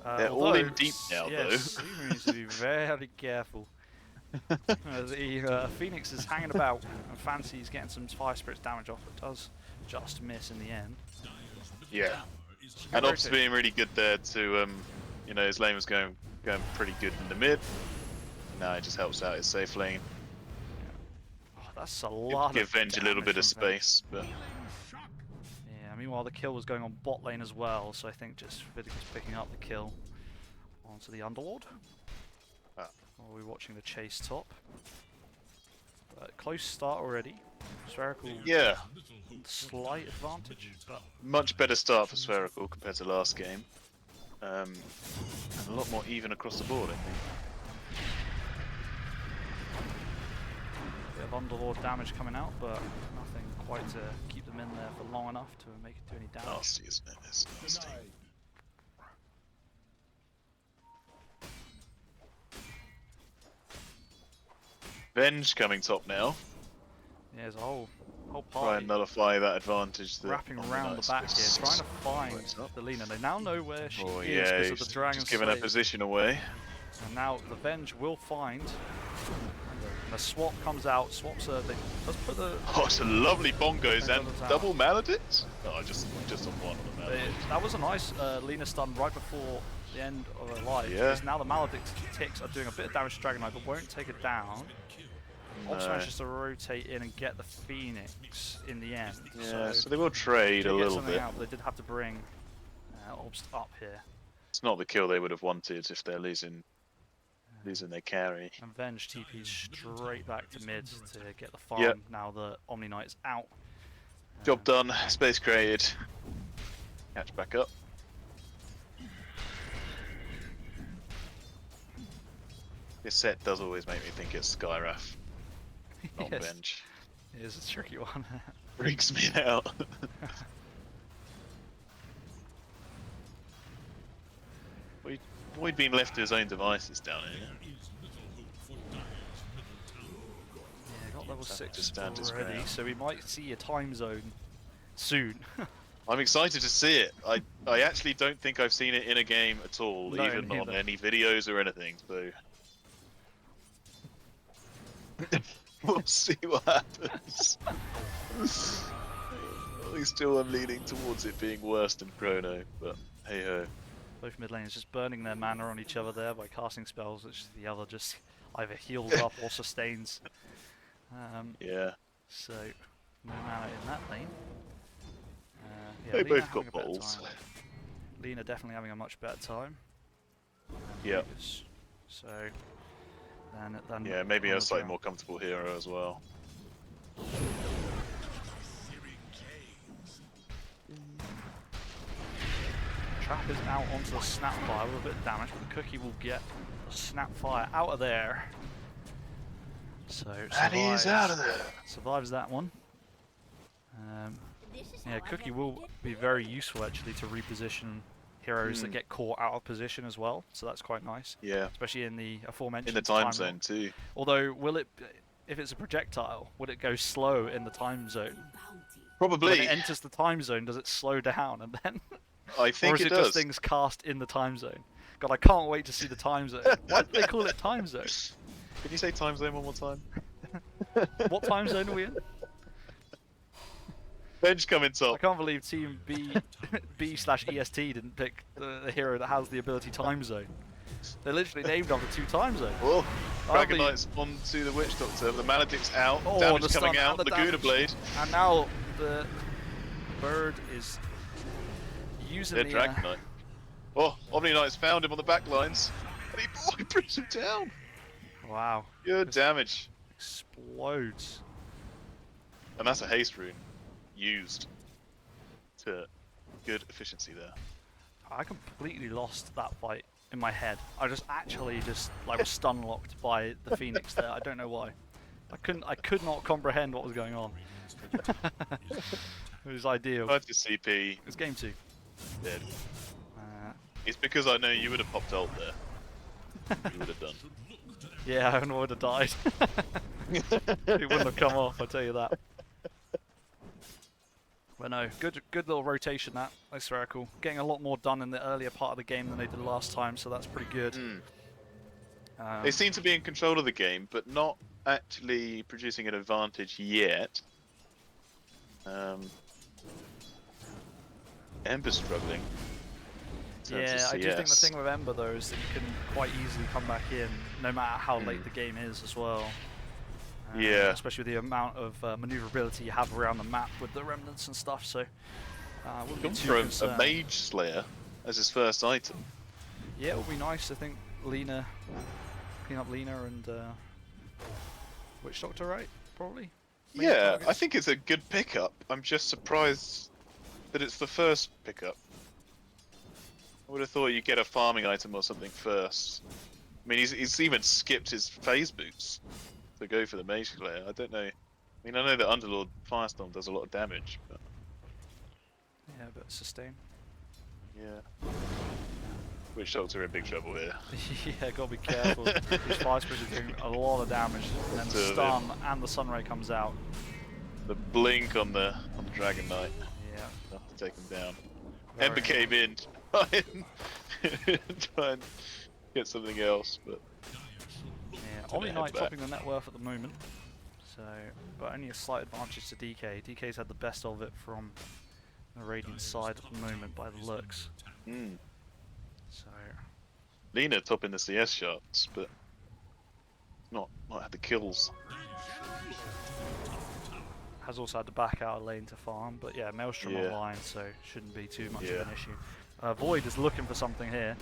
They're all in deep now, yes, though. He needs to be very careful. The Phoenix is hanging about and fancies getting some Fire Spirits damage off. It does just miss in the end. Yeah. And Ops being really good there to, you know, his lane was going pretty good in the mid. Now it just helps out his safe lane. Oh, that's a lot Give of Venge a little bit of damage from Venge. space, but Yeah, meanwhile the kill was going on bot lane as well, so I think just Vidicus picking up the kill onto the Underlord. Ah. While we're watching the chase top. But close start already. Spherical yeah, slight advantage, but much better start for Spherical compared to last game. And a lot more even across the board, I think. bit of Underlord damage coming out, but nothing quite to keep them in there for long enough to make it do any damage. Nasty, isn't it? It's nasty. Venge coming top now. Yeah, there's a whole Try party and nullify that advantage. That wrapping Omni around Knight's the back here, just trying to find works up. the Lina. They now know where she Oh is yeah, because he's of the Dragon just giving her Slave. position away. And now the Venge will find. And the swap comes out. Swaps her. Let's put the. Oh, it's a lovely bongos and Another tower. double maledict. Oh, just on one of them. That was a nice Lina stun right before the end of her life. Yeah. Because now the Maledict ticks are doing a bit of damage to Dragon Knight, but won't take it down. Ops manages to rotate in and get the Phoenix in the end. Yeah, so they will trade they a get little something bit. out, but they did have to bring Obst up here. It's not the kill they would have wanted if they're losing their carry. And Venge TP's straight back to mid to get the farm Yep. now that Omni Knight is out. Job done. Space created. Catch back up. This set does always make me think it's Skywrath, not Yes, Venge. it is a tricky one. Freaks me out. Boyd being left to his own devices down here. Yeah, got level Just 6 stand his already, ground. so we might see a time zone soon. I'm excited to see it. I actually don't think I've seen it in a game at all, No, even on neither. any videos or anything. So we'll see what happens. Still, I'm leaning towards it being worse than Chrono, but hey ho. Both mid lanes just burning their mana on each other there by casting spells, which the other just either heals up or sustains. Yeah, So, no mana in that lane. Yeah, they Lina both having got a better balls. time. Lina definitely having a much better time. Yeah. Lucas. So, then Yeah, maybe a on the slightly ground. more comfortable hero as well. Trap is out onto the Snapfire with a bit of damage, but the Cookie will get the Snapfire out of there. So And he's out of there. survives that one. Yeah, Cookie will be very useful actually to reposition heroes that get caught out of position as well. So that's quite nice, Yeah, especially in the aforementioned in the time warp. zone too. Although, will it, if it's a projectile, would it go slow in the time zone? When Probably. it enters the time zone, does it slow down and then? I Or think is it it does. just things cast in the time zone? God, I can't wait to see the time zone. Why do they call it time zone? Can you say time zone one more time? What time zone are we in? Bench coming I top. can't believe Team B/EST didn't pick the hero that has the ability time zone. They're literally named after two time zones. Oh, Hardly- Dragon Knight's onto the Witch Doctor. The Maledict's out. Oh, Damage the coming stun out. and the Laguna damage. Blade. And now the bird is using Dead the. Dragon Knight. Oh, Omni Knight's found him on the back lines. And he brings him down. Wow. Good damage. Explodes. And that's a haste rune used to good efficiency there. I completely lost that fight in my head. I just actually like was stun locked by the Phoenix there. I don't know why. I could not comprehend what was going on. It was ideal. Tried to CP, It was game 2. dead. Uh, It's because I know you would have popped ult there. You would have done. yeah, I would have died. It wouldn't have come off, I tell you that. But no, good little rotation that. Like Spherical. Getting a lot more done in the earlier part of the game than they did last time, so that's pretty good. They seem to be in control of the game, but not actually producing an advantage yet. Ember's struggling. in terms of Yeah, I do think the CS. thing with Ember though is that you can quite easily come back in, no matter how late the game is as well. Yeah. Especially with the amount of maneuverability you have around the map with the remnants and stuff. So, wouldn't be Gone too for a concerned. Mage Slayer as his first item. Yeah, it would be nice. I think Lina, clean up Lina and Witch Doctor, right? Probably. Main Yeah, I targets. think it's a good pickup. I'm just surprised that it's the first pickup. I would have thought you'd get a farming item or something first. I mean, he's even skipped his phase boots to go for the Mage Slayer. I don't know. I mean, I know that Underlord Firestorm does a lot of damage, but Yeah, but sustain. yeah. Witch Doctor in big trouble here. Yeah, gotta be careful. These fire spreads are doing a lot of damage, and then the Two of stun and the sunray comes out. The blink on the Dragon Knight, Yeah. enough to take him down. very Ember came in, try and get something else, but Yeah, Gonna Omni head Knight back. topping the net worth at the moment. So, but only a slight advantage to DK. DK's had the best of it from the Radiant side at the moment by the looks. So, Lina topping the CS shots, but not had the kills. has also had to back out a lane to farm, but yeah, Maelstrom Yeah. online, so shouldn't be too much of Yeah. an issue. Void is looking for something here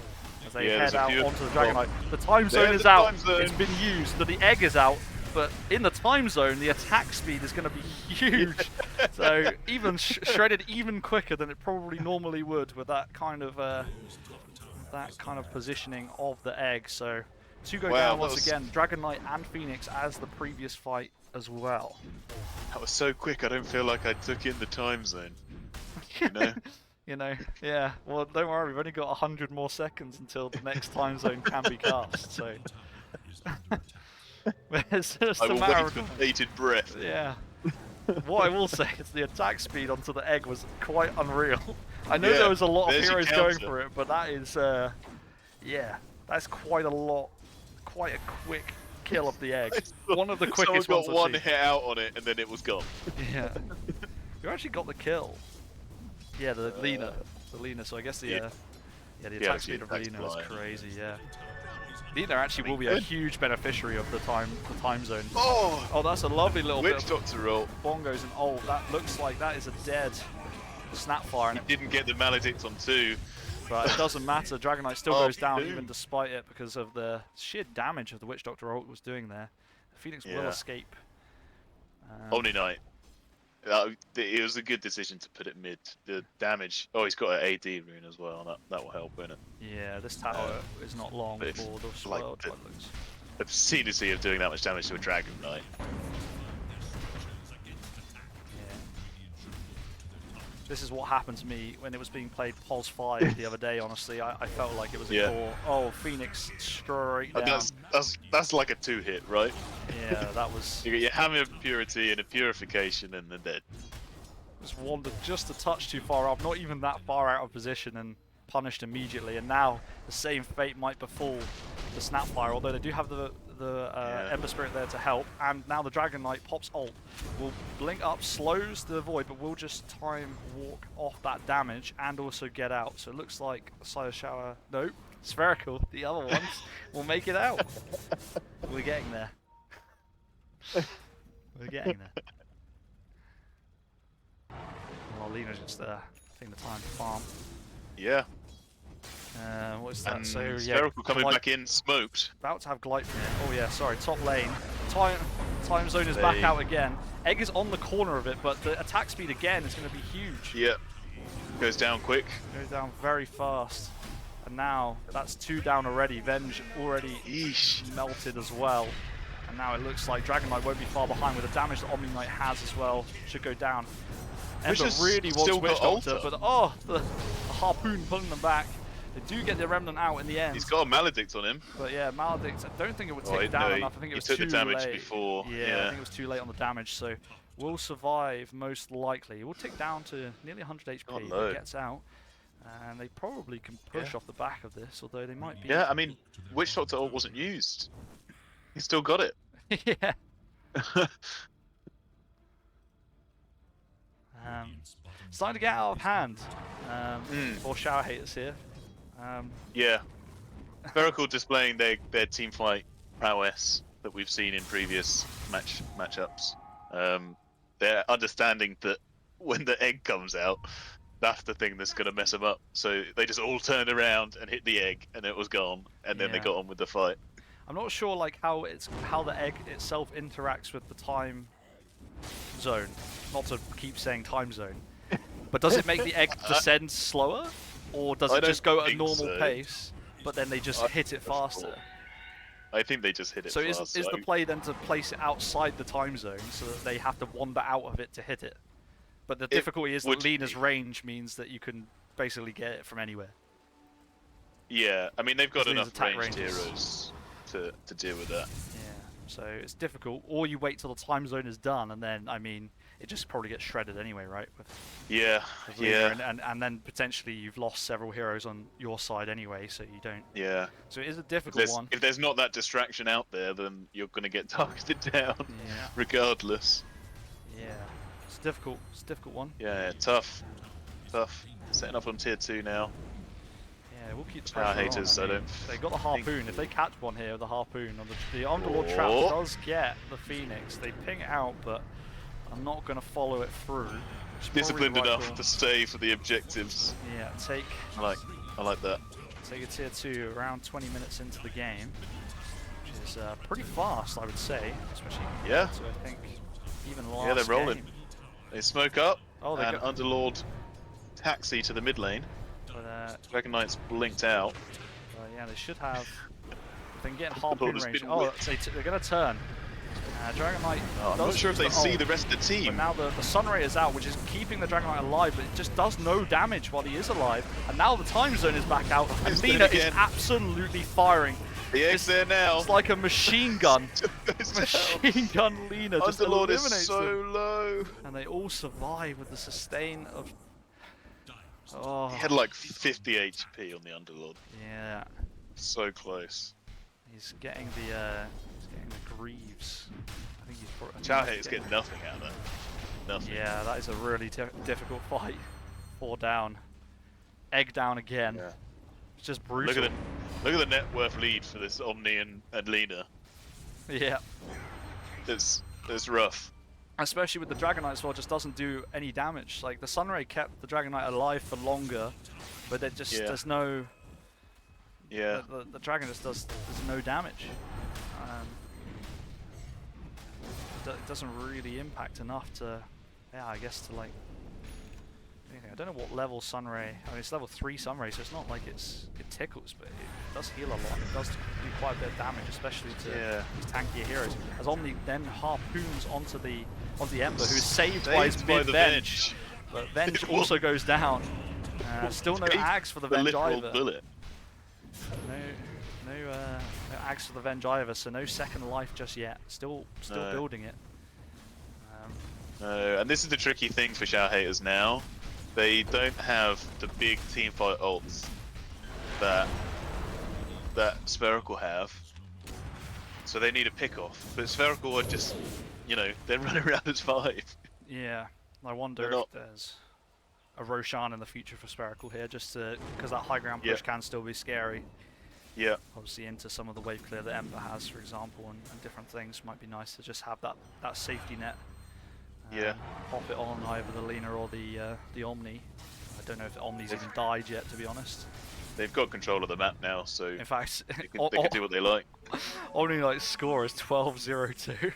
as they Yeah, there's head a out few- onto the Dragon well, Knight. The time zone there's is the out. time zone. It's been used, but the egg is out. But in the time zone, the attack speed is going to be huge. So even shredded even quicker than it probably normally would with that kind of positioning of the egg. So two go Wow, down that once was- again. Dragon Knight and Phoenix as the previous fight as well. That was so quick. I don't feel like I took in the time zone. You know? You know, yeah. Well, don't worry. We've only got 100 more seconds until the next time zone can be cast. So it's just I a will matter wait of with time. bated breath. Yeah. What I will say is the attack speed onto the egg was quite unreal. I know Yeah, there was a lot of there's your heroes going counter. for it, but that is, yeah, that's quite a lot, quite a quick kill of the egg. One of the quickest Someone ones got I've one seen. hit out on it, and then it was gone. Yeah. You actually got the kill. Yeah, the Lena. The Lena, so I guess the, yeah. yeah, the Yeah, attack the speed of attack's Lena is flying. crazy, yeah. Lena actually will be a Good. huge beneficiary of the time zone. Oh, Oh, that's a lovely little bit Witch of Doctor roll. bongos and oh, that looks like that is a dead Snapfire, and He didn't get the Maledict on 2. but it doesn't matter. Dragonite still Oh, goes down boom. even despite it because of the sheer damage of the Witch Doctor ult was doing there. The Phoenix will Yeah. escape. Omni Knight. It was a good decision to put it mid. The damage. Oh, he's got an AD rune as well. That will help, won't it? Yeah, this tower is not long but if, for the like, swirl the- dwellers. The vicinity of doing that much damage to a Dragon Knight. Yeah. This is what happened to me when it was being played Pos 5 the other day, honestly. I felt like it was a Yeah. core. Oh, Phoenix straight And down. that's like a 2-hit, right? Yeah, that was... You get your Hammer of Purity and a Purification, and then dead. Just wandered just a touch too far up, not even that far out of position, and punished immediately. And now the same fate might befall the Snapfire, although they do have the Ember Spirit there to help. And now the Dragon Knight pops ult, will blink up, slows the Void, but will just time walk off that damage and also get out. So it looks like Sire Shower, no, Spherical, the other ones, will make it out. We're getting there. We're getting there. Well, Lena's just taking the time to farm. Yeah. What is that? And So yeah, Spherical coming Glide- back in, smoked. about to have Glyphon here. Oh yeah, sorry, top lane. Time zone is back They- out again. Egg is on the corner of it, but the attack speed again is going to be huge. Yeah. Goes down quick. Goes down very fast. And now that's 2 down already. Venge already Yeesh. melted as well. And now it looks like Dragon Knight won't be far behind with the damage that Omni Knight has as well. Should go down. Witch Ember has really wants still Witch got Doctor, ult but oh, the harpoon pulling them back. They do get the Remnant out in the end. He's got a Maledict on him. But yeah, Maledict, I don't think it would Oh, take down no, enough. I think it he was took too the damage late. before, Yeah, I yeah. think it was too late on the damage, so will survive most likely. It will tick down to nearly 100 HP God, if no. it gets out. And they probably can push Yeah. off the back of this, although they might be... Yeah, I mean, Witch Doctor ult wasn't used. He still got it. yeah. Starting to get out of hand for shower haters here. Yeah. Spherical displaying their team fight prowess that we've seen in previous matchups. They're understanding that when the egg comes out, that's the thing that's going to mess them up. So they just all turned around and hit the egg, and it was gone. And then they Yeah. got on with the fight. I'm not sure like how the egg itself interacts with the time zone. Not to keep saying time zone, but does it make the egg descend slower, or does I it don't just go at a think normal so. pace, but then they just I hit it think that's faster? I think they just hit it So fast. is the play then to place it outside the time zone so that they have to wander out of it to hit it? But the difficulty is that would Lena's be. range means that you can basically get it from anywhere. Yeah, I mean, they've got Because these enough attack ranged ranges- heroes to deal with that. Yeah, so it's difficult. Or you wait till the time zone is done, and then, I mean, it just probably gets shredded anyway, right? With Yeah, Lena, yeah, and then potentially you've lost several heroes on your side anyway, so you don't... yeah. So it is a difficult one. If there's not that distraction out there, then you're going to get targeted down, Yeah, regardless. yeah. It's difficult. It's a difficult one. Yeah, tough. Setting up on tier 2 now. Yeah, we'll keep the Our pressure on. haters, I mean, don't they got the think- harpoon. If they catch one here with the harpoon, on the Underlord trap Oh. does get the Phoenix. They ping it out, but I'm not going to follow it through. which is probably Disciplined the right enough call. to stay for the objectives. Yeah, take I like that. a tier 2 around 20 minutes into the game, which is pretty fast, I would say, especially Yeah. compared to, I think, even last Yeah, they're rolling. game. They smoke up, Oh, they and got, Underlord taxi to the mid lane. but, Dragon Knight's blinked out. yeah, they should have. If they can get in Underlord harpoon has range. been Oh, whipped. they're going to turn. Dragon Knight. Oh, I'm not does sure if they use the see ult. the rest of the But team. now the Sun Ray is out, which is keeping the Dragon Knight alive, but it just does no damage while he is alive. And now the time zone is back out, and It's dead Lena is again. absolutely firing. The egg's there now. It's like a machine gun. Goes down. Machine gun Lena just Underlord is eliminates so them. low. And they all survive with the sustain of... Oh, He had like 50 HP on the Underlord. yeah. So close. He's getting the Greaves. I think he's probably... Chowhate's getting nothing out of that. Nothing. Yeah, that is a really difficult fight. 4 down. Egg down again. Yeah. It's just brutal. Look at the net worth lead for this Omni and Lena. Yeah. It's rough. Especially with the Dragonite as well, just doesn't do any damage. Like, the Sunray kept the Dragonite alive for longer, but it just, there's no... Yeah. The Dragon just there's no damage. It doesn't really impact enough to, yeah, I guess to like, anything. I don't know what level Sunray, I mean it's level 3 Sunray, so it's not like it tickles, but it does heal a lot. It does do quite a bit of damage, especially to these tankier heroes. As Omni then harpoons onto the Ember, who's saved by his mid-Venge. But Venge also goes down. Still no Ags for the Venge either. Bullet. No Ags for the Venge either, so no second life just yet. Still building it. No, and this is the tricky thing for Shao haters now. They don't have the big teamfight ults that Spherical have, so they need a pick off. But Spherical are just, you know, they're running around as 5. Yeah, I wonder if there's a Roshan in the future for Spherical here, just because that high ground push can still be scary. Yeah. Obviously into some of the wave clear that Ember has, for example, and different things. Might be nice to just have that safety net. Pop it on either the Lena or the Omni. I don't know if the Omni's even died yet, to be honest. They've got control of the map now, so in fact, they can do what they like. Omni like score is 12-0-2.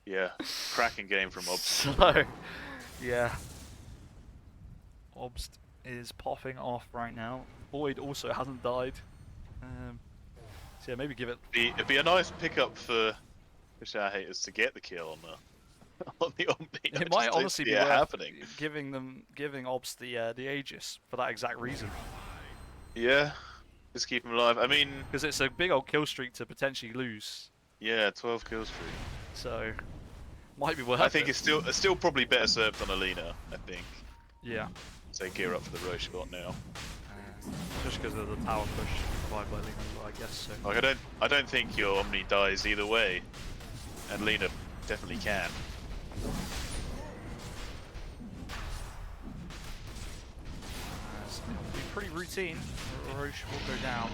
Yeah, cracking game from Obst. So, yeah, Obst is popping off right now. Void also hasn't died. So yeah, maybe give it. It'd be a nice pickup for Shao haters to get the kill on the Omni. It might honestly be worth happening. giving Obst the Aegis for that exact reason. Yeah, just keep him alive. I mean, because it's a big old kill streak to potentially lose. Yeah, 12 kill streak. So might be worth. I think it's still probably better served on Alina. I think. Yeah. So gear up for the Roche spot now. Just because of the tower push provided by Lena, I guess. So. Like I don't think your Omni dies either way, and Lena definitely can. It'll be pretty routine. Roche will go down.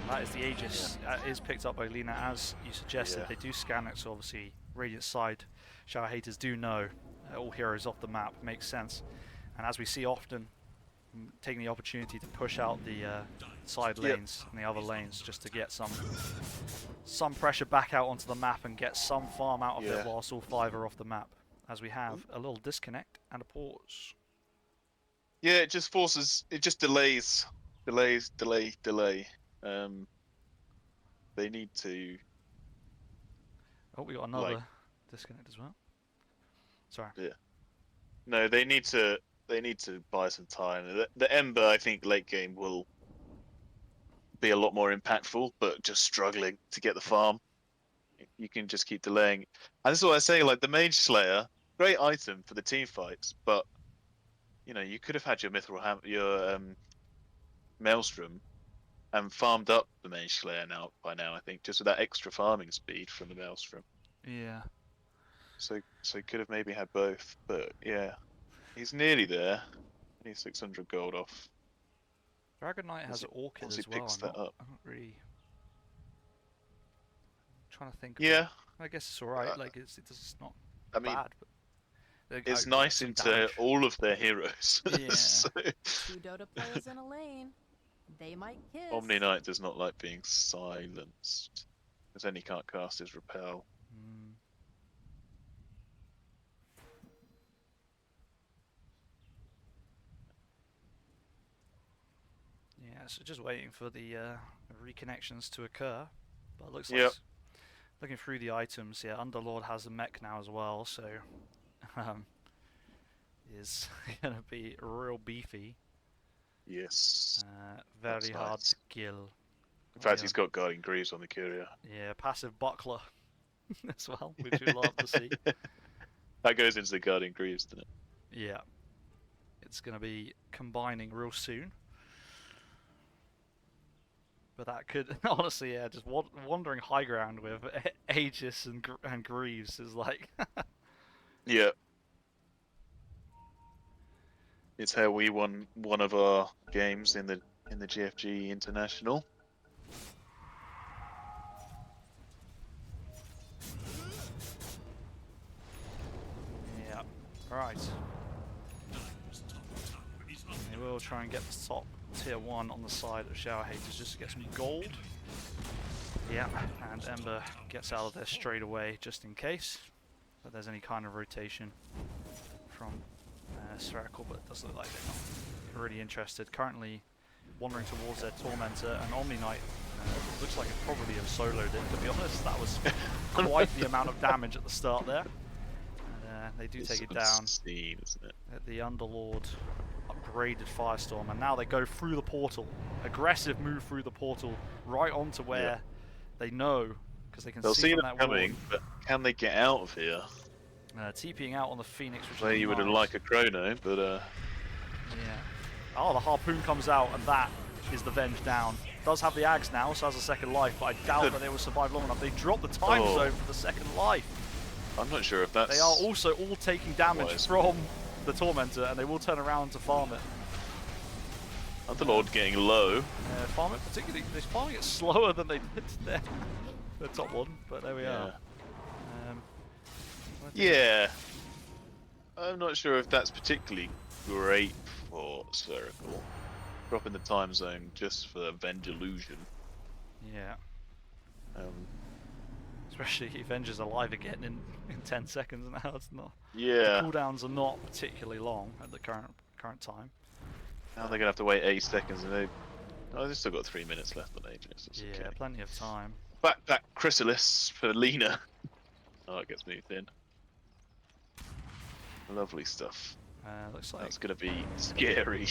That is the Aegis. Is picked up by Lena, as you suggested. They do scan it, so obviously Radiant side. Shower haters do know all heroes off the map. Makes sense. And as we see often, taking the opportunity to push out the side lanes and the other lanes just to get some pressure back out onto the map and get some farm out of it whilst all 5 are off the map. As we have a little disconnect and a pause. Yeah, it just delays. They need to. Oh, we got another disconnect as well. Sorry. Yeah. No, they need to buy some time. The Ember, I think, late game will be a lot more impactful, but just struggling to get the farm. You can just keep delaying. And this is what I say, like the Mage Slayer, great item for the team fights, but you know, you could have had your Maelstrom and farmed up the Mage Slayer by now, I think, just with that extra farming speed from the Maelstrom. Yeah. So could have maybe had both, but yeah. He's nearly there. He's 600 gold off. Dragon Knight has Orchid as well. I'm not really trying to think. Yeah. I guess it's alright. Like it's not bad. But it's nice into all of their heroes. Yeah. So, 2 Dota players in a lane. They might kiss. Omni Knight does not like being silenced, because then he can't cast his repel. Yeah, so just waiting for the reconnections to occur. But it looks like looking through the items, Underlord has a mech now as well, so is gonna be real beefy. Yes. Very hard to kill. In fact, Yeah. he's got Guarding Greaves on the Courier. Yeah, passive buckler as well, which we love to see. That goes into the Guarding Greaves, doesn't it? Yeah, it's going to be combining real soon. But that could, honestly, yeah, just wandering high ground with Aegis and Greaves is like... Yeah. It's how we won one of our games in the GFG International. Yeah, right. They will try and get the top tier 1 on the side of Shower Haters just to get some gold. Yeah, and Ember gets out of there straight away just in case that there's any kind of rotation from Spherical, but it does look like they're not really interested. Currently wandering towards their Tormentor, and Omni Knight looks like it probably have soloed it, to be honest. That was quite the amount of damage at the start there. And they do take it down. Insane, isn't it? The Underlord upgraded Firestorm, and now they go through the portal. Aggressive move through the portal, right onto where they know, because they can They'll see see from them that coming, wall. but can they get out of here? TPing out on the Phoenix, which Where is you would have nice. liked a Chrono, but Yeah. Oh, the Harpoon comes out, and that is the Venge down. Does have the Ags now, so has a second life, but I doubt that they will survive long enough. They drop the time zone for the second life. I'm not sure if that's... They are also all taking damage wise. from the Tormentor, and they will turn around to farm it. Underlord getting low. Farm it particularly, they're farming it slower than they did their top one, but there we are. Yeah. I'm not sure if that's particularly great for Spherical. Dropping the time zone just for Venge Illusion. Yeah. Um, Especially if Venge's alive again in 10 seconds now. It's not. yeah. The cooldowns are not particularly long at the current time. Now they're gonna have to wait 8 seconds, and they've still got 3 minutes left on Aegis. It's Yeah, okay. plenty of time. Back Chrysalis for Lena. Oh, it gets moved in. Lovely stuff. Looks like That's gonna be scary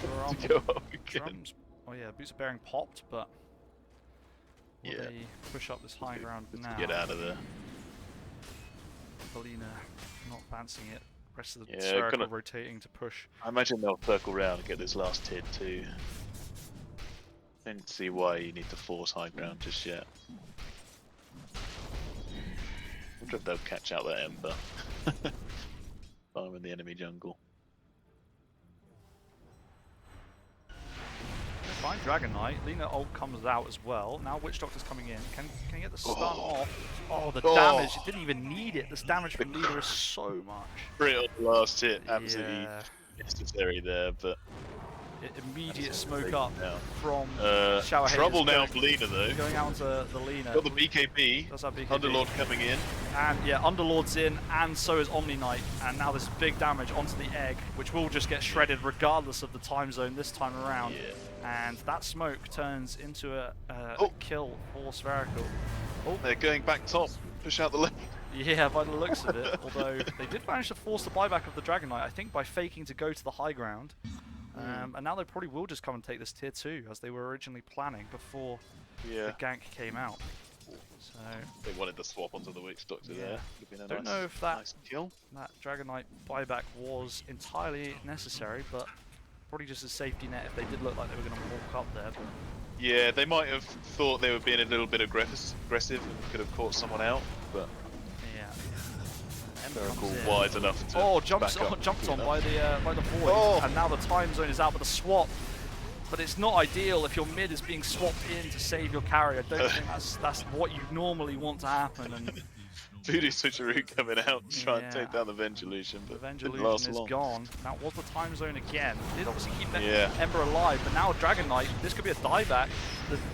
Drum- to go up again. Drums. Oh yeah, Boots of Bearing popped, but will Yeah. they push up this high ground Good to now? get out of there. Belina not fancying it. Rest of the Yeah, Spherical gonna- rotating to push. I imagine they'll circle round and get this last hit too. Don't see why you need to force high ground just yet. I wonder if they'll catch out that Ember. I'm in the enemy jungle. Fine, Dragon Knight. Lena ult comes out as well. Now Witch Doctor's coming in. Can he get the stun off? Oh, the damage. It didn't even need it. This damage from Lena is so much. Pretty on the last hit, absolutely Yeah. necessary there, but Immediate smoke up now. from Shower Trouble Haters now for Lena though. going out onto the Lena. Got the BKB. Does have BKB. Underlord coming in. And yeah, Underlord's in, and so is Omni Knight. And now there's big damage onto the egg, which will just get shredded regardless of the time zone this time around. Yeah. And that smoke turns into a kill for Spherical. Oh, they're going back top. Push out the lane. Yeah, by the looks of it. Although they did manage to force the buyback of the Dragon Knight, I think by faking to go to the high ground. And now they probably will just come and take this tier 2 as they were originally planning before the gank came out. So They wanted to swap onto the Witch Doctor there. Would've been a don't nice, know if that nice kill. Dragon Knight buyback was entirely necessary, but probably just a safety net if they did look like they were going to walk up there. But Yeah, they might have thought they were being a little bit aggressive and could have caught someone out, but yeah, Spherical comes in. wise enough to jumped back up jumped on enough. by the void, Oh. and now the time zone is out with the swap. But it's not ideal if your mid is being swapped in to save your carry. I don't think that's what you normally want to happen. And Voodoo Switcheroo coming out to try and Yeah. take down the Venge Illusion, the but Venge didn't Illusion last is long. gone. Now was the time zone again. Did obviously keep that Yeah. Ember alive, but now Dragon Knight, this could be a dieback.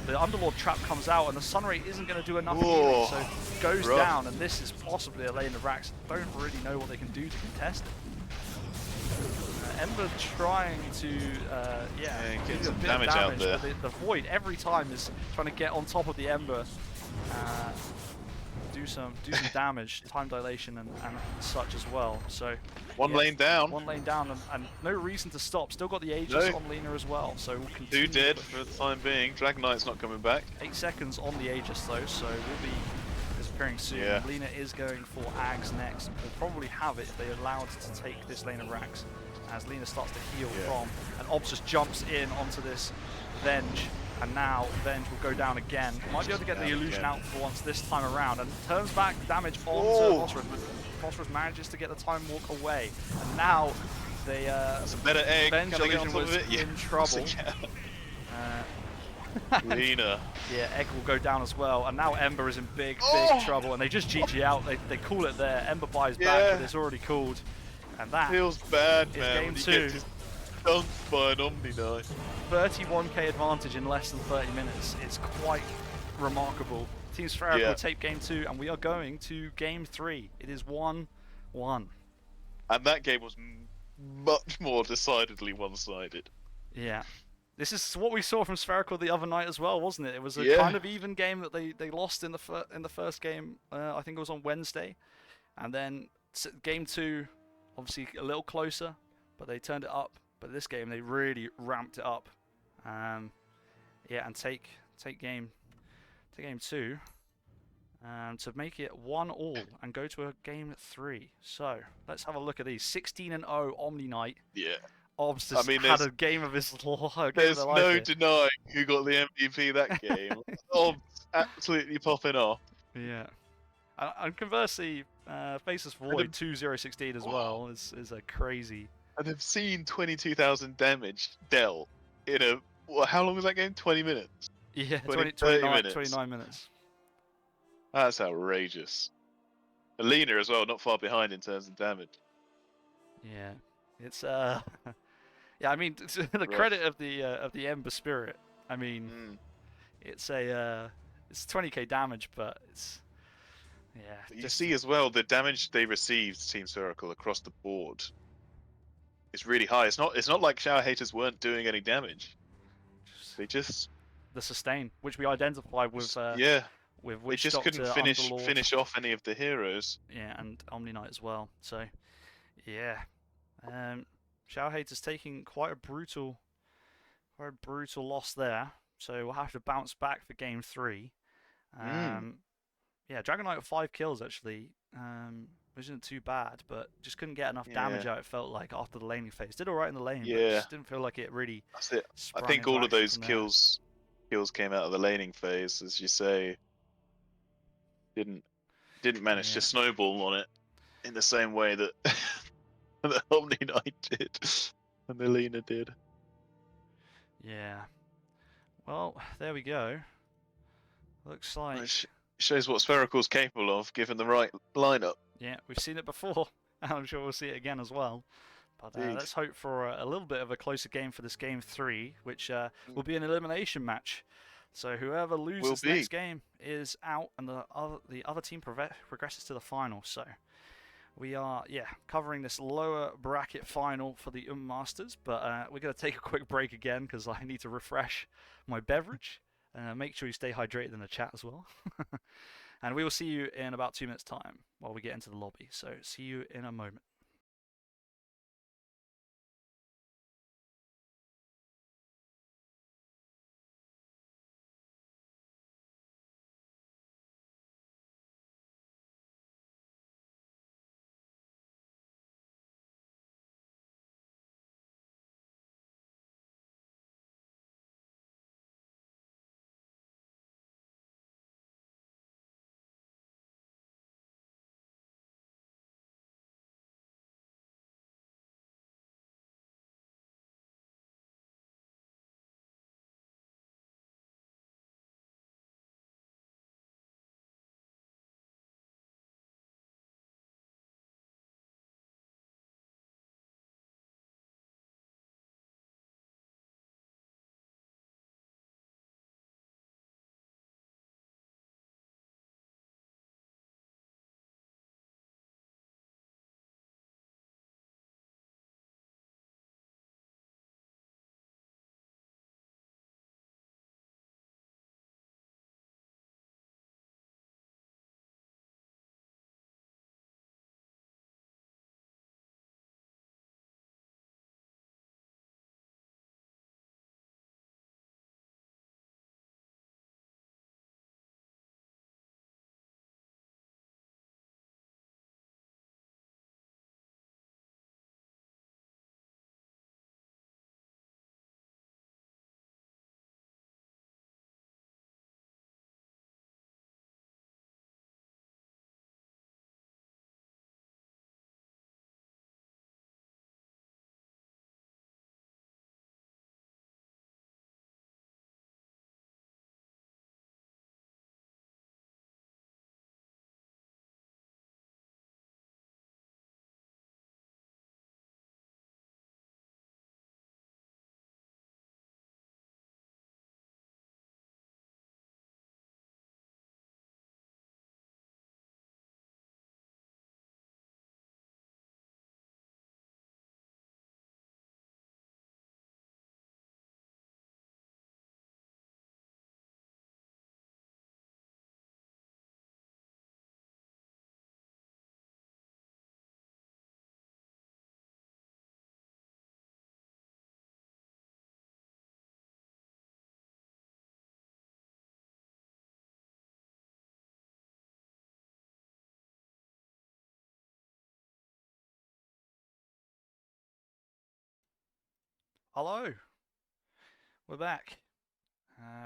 The Underlord trap comes out, and the Sunray isn't going to do enough healing, Whoa. so it goes Rough. down, and this is possibly a lane of racks. Don't really know what they can do to contest it. Ember trying to, get do a some bit damage of out damage, there. but the Void every time is trying to get on top of the Ember. do some damage, time dilation and such as well. So One yeah, lane down. one lane down, and no reason to stop. Still got the Aegis on Lena as well, so we'll continue. 2 dead for the time being. Dragon Knight's not coming back. 8 seconds on the Aegis though, so we'll be disappearing soon. Yeah. Lena is going for Ags next. We'll probably have it if they're allowed to take this lane of Rax. As Lena starts to heal from, and Obs just jumps in onto this Venge, and now Venge will go down again. Might be able to get the illusion out for once this time around, and turns back damage onto Phosphorus, but Phosphorus manages to get the time walk away. And now they It's a better egg. Venge Can I get on illusion top of was it? in trouble. Lena. Yeah, Egg will go down as well, and now Ember is in big trouble, and they just GG out. They call it there. Ember buys back, but it's already called, and that Feels bad, is man. game When he 2. gets his dunked by an Omni Knight. 31k advantage in less than 30 minutes. It's quite remarkable. Team Spherical take game 2, and we are going to game 3. It is 1-1. And that game was much more decidedly one-sided. Yeah. This is what we saw from Spherical the other night as well, wasn't it? It was a kind of even game that they lost in the first game. I think it was on Wednesday, and then game 2, obviously a little closer, but they turned it up. But this game they really ramped it up. Yeah, and take game 2 to make it 1-1 and go to a game 3. So let's have a look at these. 16-0 Omni Knight. Yeah. Obs just had a game of his life. There's no denying who got the MVP that game. Obs absolutely popping off. Yeah. And conversely, Faceless Void 2-0-16 as well is a crazy. And they've seen 22,000 damage dealt in a... how long was that game? 20 minutes? Yeah, 30 minutes. 29 minutes. That's outrageous. Alina as well, not far behind in terms of damage. Yeah. It's yeah, I mean, to the credit of the Ember Spirit, I mean, it's a it's 20k damage, but it's You see as well the damage they received, Team Spherical, across the board is really high. It's not like Shower Haters weren't doing any damage. They just the sustain, which we identified with with they Witch just Doctor, couldn't Underlord. finish off any of the heroes. Yeah, and Omni Knight as well. So yeah. Shower Haters taking quite a brutal loss there. So we'll have to bounce back for game 3. Yeah, Dragon Knight with 5 kills actually, which isn't too bad, but just couldn't get enough damage out. It felt like after the laning phase. Did all right in the lane, but just didn't feel like it really. That's it. I think all of those kills came out of the laning phase, as you say. Didn't manage to snowball on it in the same way that the Omni Knight did and the Lena did. Yeah. Well, there we go. Looks like shows what Spherical's capable of, given the right lineup. Yeah, we've seen it before. I'm sure we'll see it again as well. But let's hope for a little bit of a closer game for this game 3, which will be an elimination match. So whoever loses next game is out, and the other team progresses to the final. So we are covering this lower bracket final for the Masters, but we're going to take a quick break again because I need to refresh my beverage. Make sure you stay hydrated in the chat as well. And we will see you in about 2 minutes time while we get into the lobby. So see you in a moment. Hello, we're back.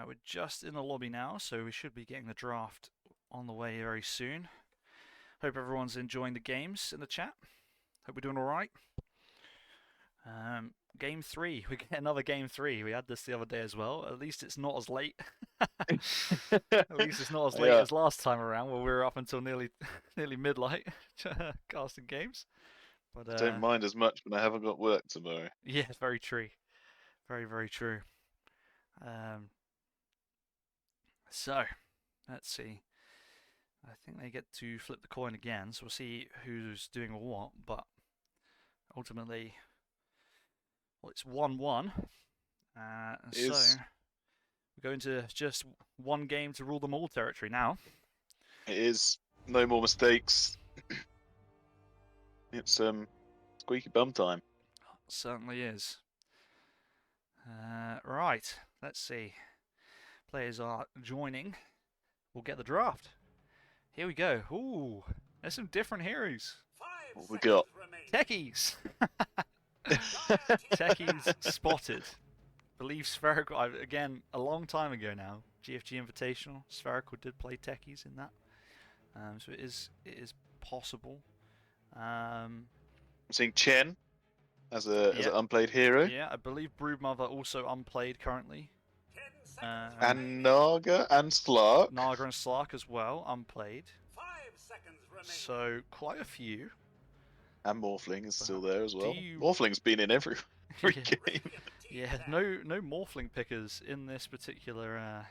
We're just in the lobby now, so we should be getting the draft on the way very soon. Hope everyone's enjoying the games in the chat. Hope we're doing all right. Game 3. We get another game 3. We had this the other day as well. At least it's not as late. At least it's not as late Yeah. as last time around, where we were up until nearly midnight casting games. But I don't mind as much when I haven't got work tomorrow. yeah, it's very true. Very, very true. Um, so, let's see. I think they get to flip the coin again, so we'll see who's doing what. But ultimately, well, it's 1-1. So we're going to just one game to rule them all territory now. It is no more mistakes. It's squeaky bum time. Certainly is. Right, let's see. Players are joining. We'll get the draft. Here we go. Ooh, there's some different heroes. What we got? Techies. Techies spotted. Believe Spherical. Again, a long time ago now. GFG Invitational. Spherical did play Techies in that. So it is possible. I'm seeing Chen as an unplayed hero. Yeah, I believe Broodmother also unplayed currently. And Naga and Slark. Naga and Slark as well, unplayed. So quite a few. And Morphling is still there as well. you- Morphling's been in every Yeah. game. Yeah, no Morphling pickers in this particular.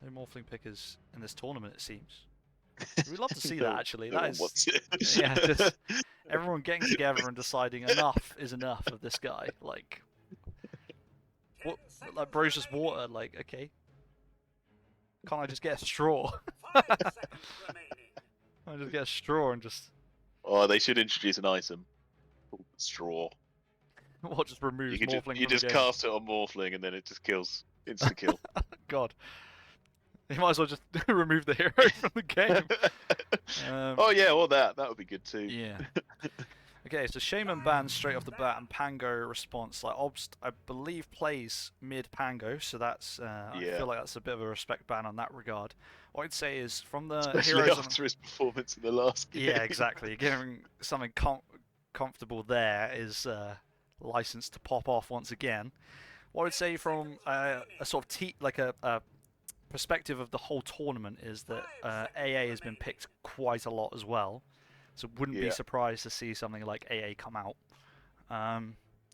No Morphling pickers in this tournament, it seems. We'd love to see that actually. No That one is, wants it. yeah, just everyone getting together and deciding enough is enough of this guy. Like, what? Like, bro's just water. Like, okay, can't I just get a straw? I just get a straw and just Oh, they should introduce an item called straw. what? Just removes You Morphling you from the just game. cast it on Morphling and then it just kills. Insta kill. God, you might as well just remove the hero from the game. Oh yeah, or that would be good too. Yeah. Okay, so Shaman ban straight off the bat and Pango response. Like Obst, I believe plays mid Pango, so that's I Yeah. feel like that's a bit of a respect ban on that regard. What I'd say is from the Especially heroes. after his performance in the last game. Yeah, exactly. Giving something comfortable there is license to pop off once again. What I would say from a sort of like a perspective of the whole tournament is that AA has been picked quite a lot as well. So wouldn't be Yeah. surprised to see something like AA come out.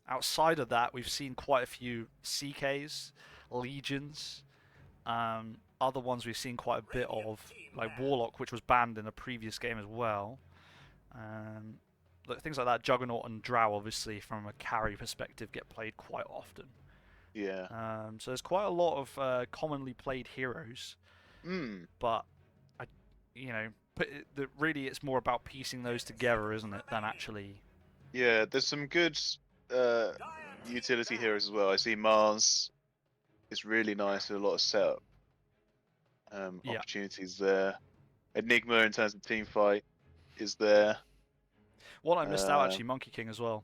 Outside of that, we've seen quite a few CKs, Legions. Other ones we've seen quite a bit of, like Warlock, which was banned in a previous game as well. Things like that, Juggernaut and Drow, obviously, from a carry perspective, get played quite often. Yeah. So there's quite a lot of commonly played heroes, but really it's more about piecing those together, isn't it, than actually. Yeah, there's some good utility heroes as well. I see Mars is really nice with a lot of setup opportunities there. Enigma in terms of team fight is there. What I missed out actually, Monkey King as well.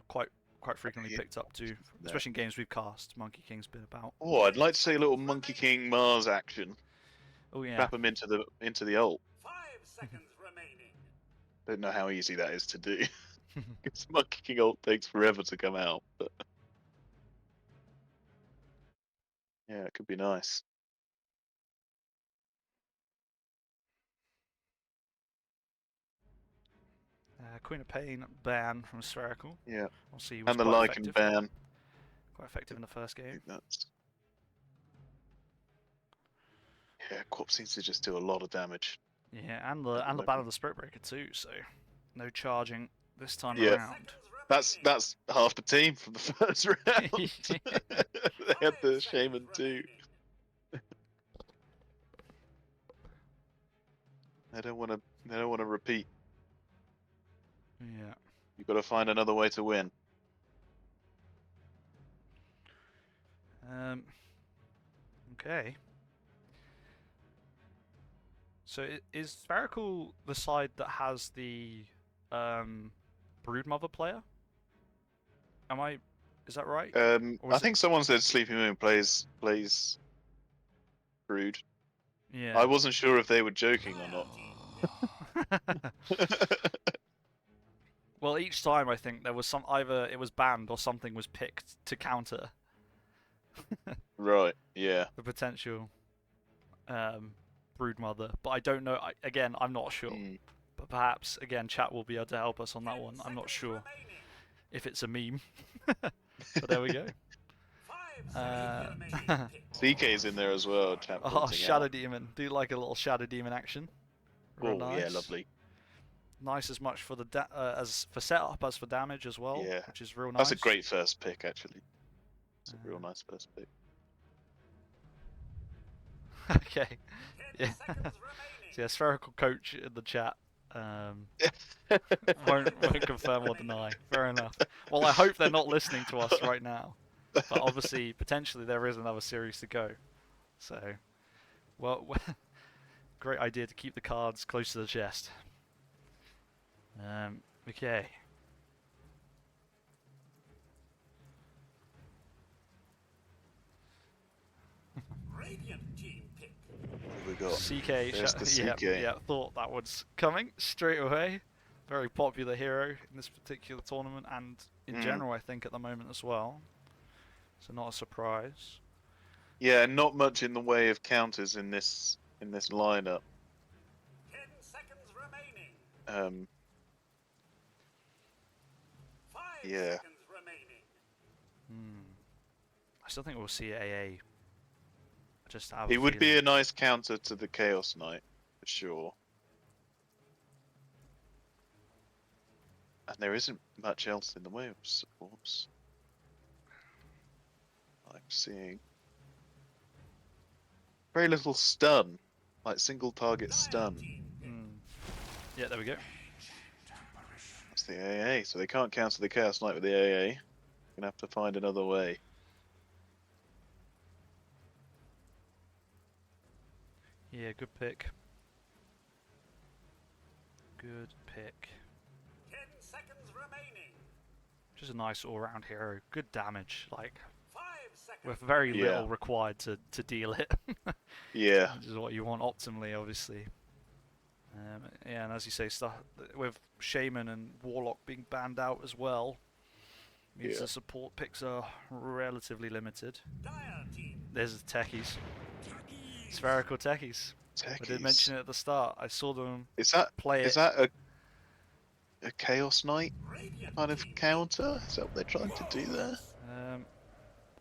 Quite frequently picked up too, especially in games we've cast. Monkey King's been about. Oh, I'd like to see a little Monkey King Mars action. Oh yeah. Trap him into the ult. Don't know how easy that is to do. Because Monkey King ult takes forever to come out. But yeah, it could be nice. Queen of Pain ban from Spherical. Yeah. We'll see. And the Lycan ban. Quite effective in the first game. That's... Yeah, Corp seems to just do a lot of damage. Yeah, and the ban of the Spirit Breaker too. So no charging this time Yeah. around. That's half the team from the first round. They had the Shaman too. They don't want to repeat. Yeah. You've got to find another way to win. Okay. So is Spherical the side that has the Broodmother player. Am I? Is that right? Or I is it? think someone said Sleeping Moon plays Brood. I Yeah. wasn't sure if they were joking or not. Well, each time I think there was either it was banned or something was picked to counter Right. Yeah. the potential Broodmother, but I don't know. Again, I'm not sure. Mm. But perhaps again, chat will be able to help us on that one. I'm not sure if it's a meme, but there we go. CK's in there as well. Chat Oh, pointing Shadow out. Demon. Do you like a little Shadow Demon action? Real Oh yeah, nice. lovely. Nice as much for the as for setup as for damage as well, Yeah. which is real nice. That's a great first pick, actually. It's a real nice first pick. Okay. Yeah. So yeah, Spherical coach in the chat. Won't confirm or deny. Fair enough. Well, I hope they're not listening to us right now. But obviously, potentially there is another series to go. So, well, great idea to keep the cards close to the chest. Okay. Radiant team pick. What have we got? CK, There's the yeah, CK. yeah, thought that was coming straight away. Very popular hero in this particular tournament and in general, I think, at the moment as well. So not a surprise. Yeah, not much in the way of counters in this lineup. 10 seconds remaining. 5 Yeah. seconds remaining. I still think we'll see AA. I just have It a would be a feeling. nice counter to the Chaos Knight, for sure. And there isn't much else in the way of supports. I'm seeing very little stun, like single target stun. Yeah, there we go. That's the AA, so they can't counter the Chaos Knight with the AA. Gonna have to find another way. Yeah, good pick. Good pick. 10 seconds remaining. Just a nice all-round hero. Good damage, like 5 seconds. with very Yeah. little required to deal it. Yeah, Which is what you want optimally, obviously. Yeah, and as you say, stuff with Shaman and Warlock being banned out as well, means Yeah. the support picks are relatively limited. Dire team. There's the techies. Spherical techies. I did mention techies. it at the start. I saw them Is that play is it. that a Chaos Knight Radiant kind of team. counter? Is that what they're trying to do there?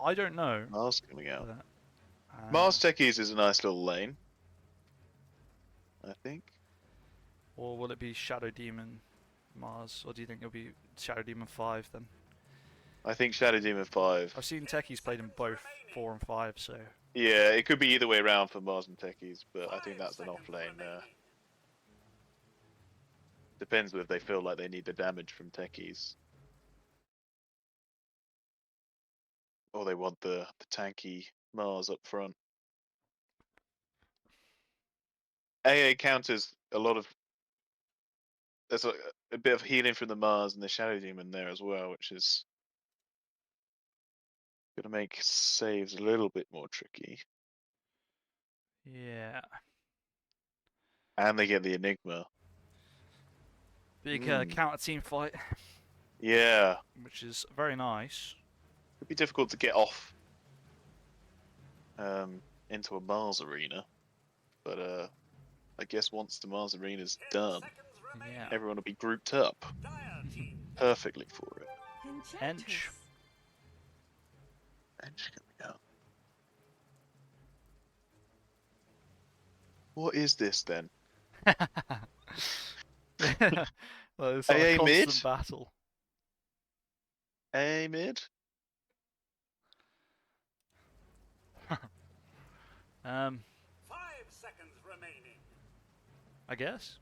I don't know. Mars coming out. But, Mars techies is a nice little lane, I think. or will it be Shadow Demon Mars? Or do you think it'll be Shadow Demon 5 then? I think Shadow Demon 5. I've seen techies played in both 4 and 5, so Yeah, it could be either way around for Mars and techies, but I think that's an off lane. Depends whether they feel like they need the damage from techies. Or they want the tanky Mars up front. AA counters a lot of. There's a bit of healing from the Mars and the Shadow Demon there as well, which is going to make saves a little bit more tricky. yeah. And they get the Enigma. Big Mm. counter team fight, Yeah. which is very nice. It'd be difficult to get off into a Mars arena. But I guess once the Mars arena's 10 done, seconds remaining. Yeah. everyone will be grouped up Dire team. perfectly for it. Hench. And she's coming out. What is this then? Well, it's like a AA constant mid? battle. A mid? Um, 5 seconds remaining. I guess.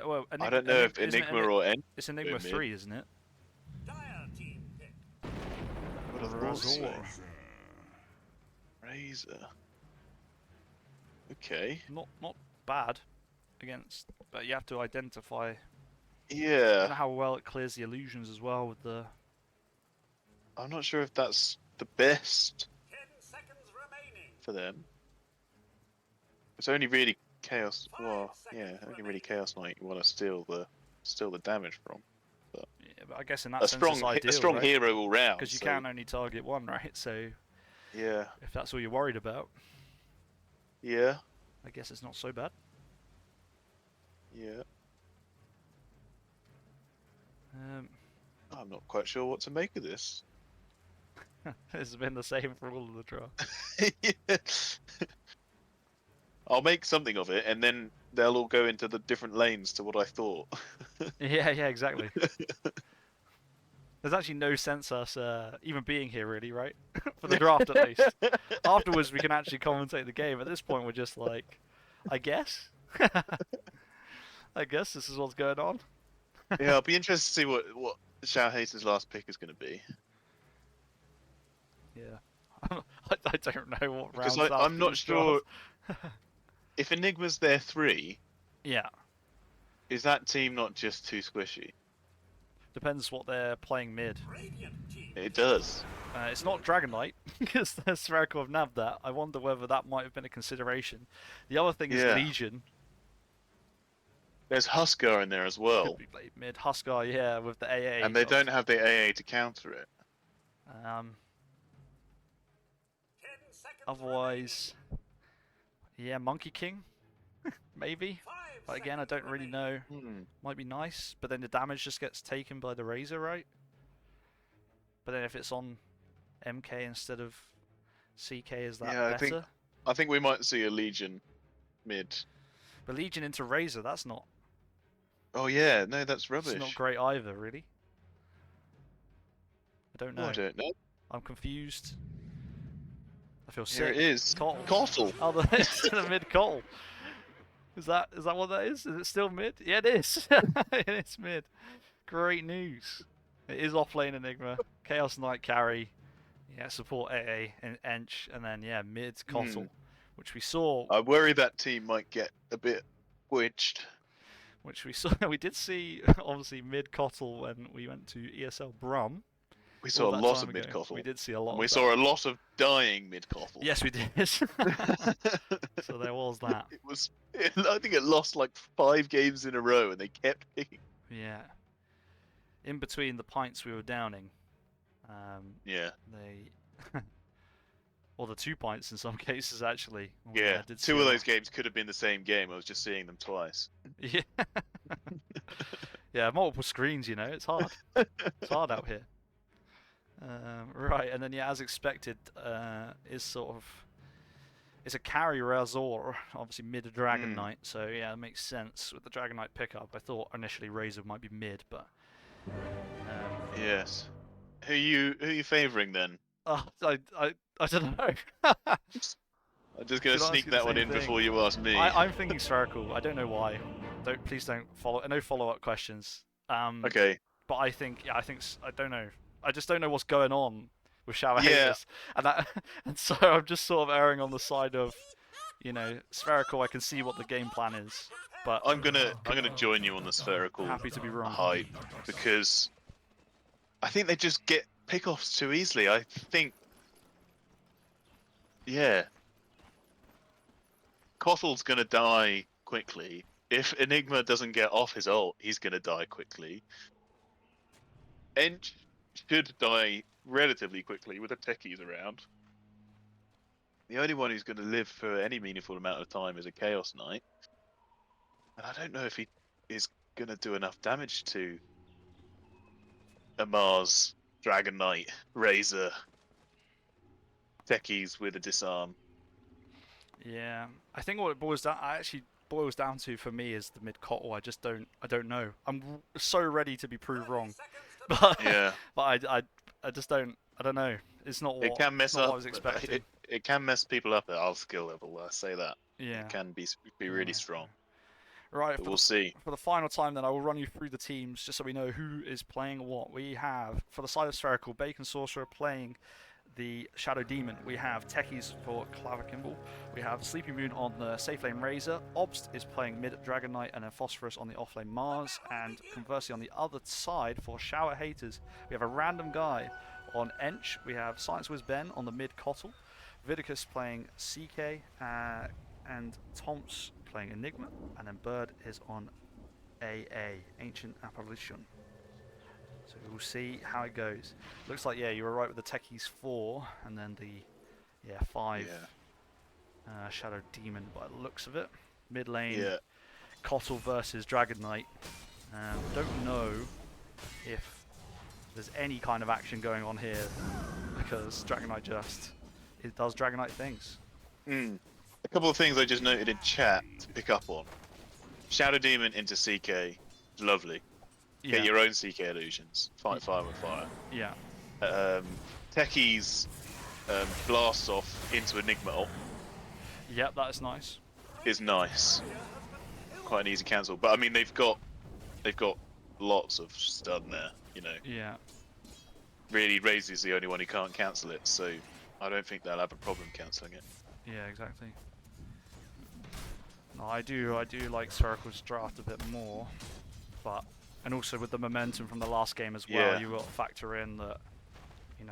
Well, I don't know if isn't it Enigma or Enigma. it's Enigma mid. 3, isn't it? Dire team pick. What have thought so. Razor. Razor. Okay. Not bad against, but you have to identify I Yeah, don't know how well it clears the illusions as well with the. I'm not sure if that's the best 10 seconds remaining. for them. It's only really Chaos. 5 Well, yeah, seconds only really remaining. Chaos Knight you want to steal the damage from. Yeah, but I guess in that sense it's A ideal, strong right? hero all round. Because you So can only target one, right? So yeah, if that's all you're worried about, yeah, I guess it's not so bad. yeah. Um, I'm not quite sure what to make of this. it's been the same for all of the draft. Yeah. I'll make something of it, and then they'll all go into the different lanes to what I thought. Yeah, yeah, exactly. There's actually no sense us even being here, really, right? For the draft, at least. Afterwards, we can actually commentate the game. At this point, we're just like, I guess. I guess this is what's going on. Yeah, I'll be interested to see what Shao Hater's last pick is going to be. Yeah. I don't know what Because rounds I'm after not this sure draft. if Enigma's their 3, Yeah. is that team not just too squishy? Depends what they're playing mid. Radiant team. It does. It's not Dragon Knight, because the Spherical have nabbed that. I wonder whether that might have been a consideration. The other thing is Yeah. Legion. There's Huskar in there as Could well, be played mid. Huskar, yeah, with the AA. and they don't have the AA to counter it. 10 seconds Otherwise, yeah, Monkey King, maybe. 5 But again, I don't really know. Hmm. Might be nice, but then the damage just gets taken by the Razor, right? But then if it's on MK instead of CK, is that Yeah, better? I think we might see a Legion mid. But Legion into Razor, that's not Oh yeah, no, that's it's rubbish. not great either, really. I don't Oh, know. I don't know. I'm confused. I feel Here sick. it is. Cottle. Cottle. Oh, it's the mid Cottle. Is that what that is? Is it still mid? Yeah, it is. It's mid. Great news. It is off lane Enigma. Chaos Knight carry. Yeah, support AA and Ench, and then yeah, mid Cottle, which we saw. I worry that team might get a bit wedged. Which we saw. We did see obviously mid Cottle when we went to ESL Brum. We saw a that lot time of mid ago. Cottle. We did see a lot. We of saw a lot of dying mid Cottle. Yes, we did. So there was that. It was. I think it lost like 5 games in a row, and they kept picking. Yeah. In between the pints we were downing, Yeah. they, or the 2 pints in some cases actually. Yeah. did see 2 a of lot. those games could have been the same game. I was just seeing them twice. Yeah. Yeah, multiple screens. You know, it's hard. It's hard out here. Right, and then yeah, as expected, is sort of it's a carry Razor, obviously mid Dragon Knight. So yeah, it makes sense with the Dragon Knight pickup. I thought initially Razor might be mid, but Yes. Who you favouring then? I don't know. I'm just gonna Should I ask sneak you the that one same in thing? before you ask me. I'm thinking Spherical. I don't know why. Please don't follow. No follow-up questions. Okay. But I think I don't know. I just don't know what's going on with Shower Yeah. Haters, and so I'm just sort of erring on the side of, Spherical. I can see what the game plan is, but I'm gonna join you on the Spherical happy to be wrong. hype because I think they just get pickoffs too easily. I think, yeah, Kottle's gonna die quickly. If Enigma doesn't get off his ult, he's gonna die quickly. Ench should die relatively quickly with the techies around. The only one who's going to live for any meaningful amount of time is a Chaos Knight. And I don't know if he is going to do enough damage to a Mars, Dragon Knight, Razor, techies with a disarm. Yeah, I think what it boils down to for me is the mid Cottle. I don't know. I'm so ready to be proved wrong, but Yeah. but I just don't. I don't know. It's not what It can mess it's not up. what I was expecting. It can mess people up at our skill level. I say that. Yeah. It can be really Yeah. strong. Right. But we'll see. For the final time, then I will run you through the teams just so we know who is playing what. We have for the side of Spherical, Bacon Sorcerer playing the Shadow Demon, we have Techies for Clavikimball. We have Sleepy Moon on the safe lane Razor. Obst is playing mid Dragon Knight and then Phosphorus on the off lane Mars. And conversely, on the other side for Shower Haters, we have a random guy on Ench. We have Science Wiz Ben on the mid Kotl. Vidicus playing CK. And Tomps playing Enigma. And then Bird is on AA, Ancient Apparition. So we'll see how it goes. Looks like, yeah, you were right with the Techies 4 and then the 5 Shadow Demon by the looks of it. Mid lane, Yeah. Kotl versus Dragon Knight. Don't know if there's any kind of action going on here because Dragon Knight it does Dragon Knight things. A couple of things I just noted in chat to pick up on. Shadow Demon into CK, lovely. Get your own CK illusions. Fight fire with fire. Yeah. Techies blast off into Enigma ult Yep, that is nice. is nice. Quite an easy cancel. But I mean they've got lots of stun there, you know. Yeah. Really Razor's the only one who can't cancel it, so I don't think they'll have a problem cancelling it. Yeah, exactly. No, I do like Spherical's draft a bit more, but and also with the momentum from the last game as well, Yeah. you got to factor in that, you know,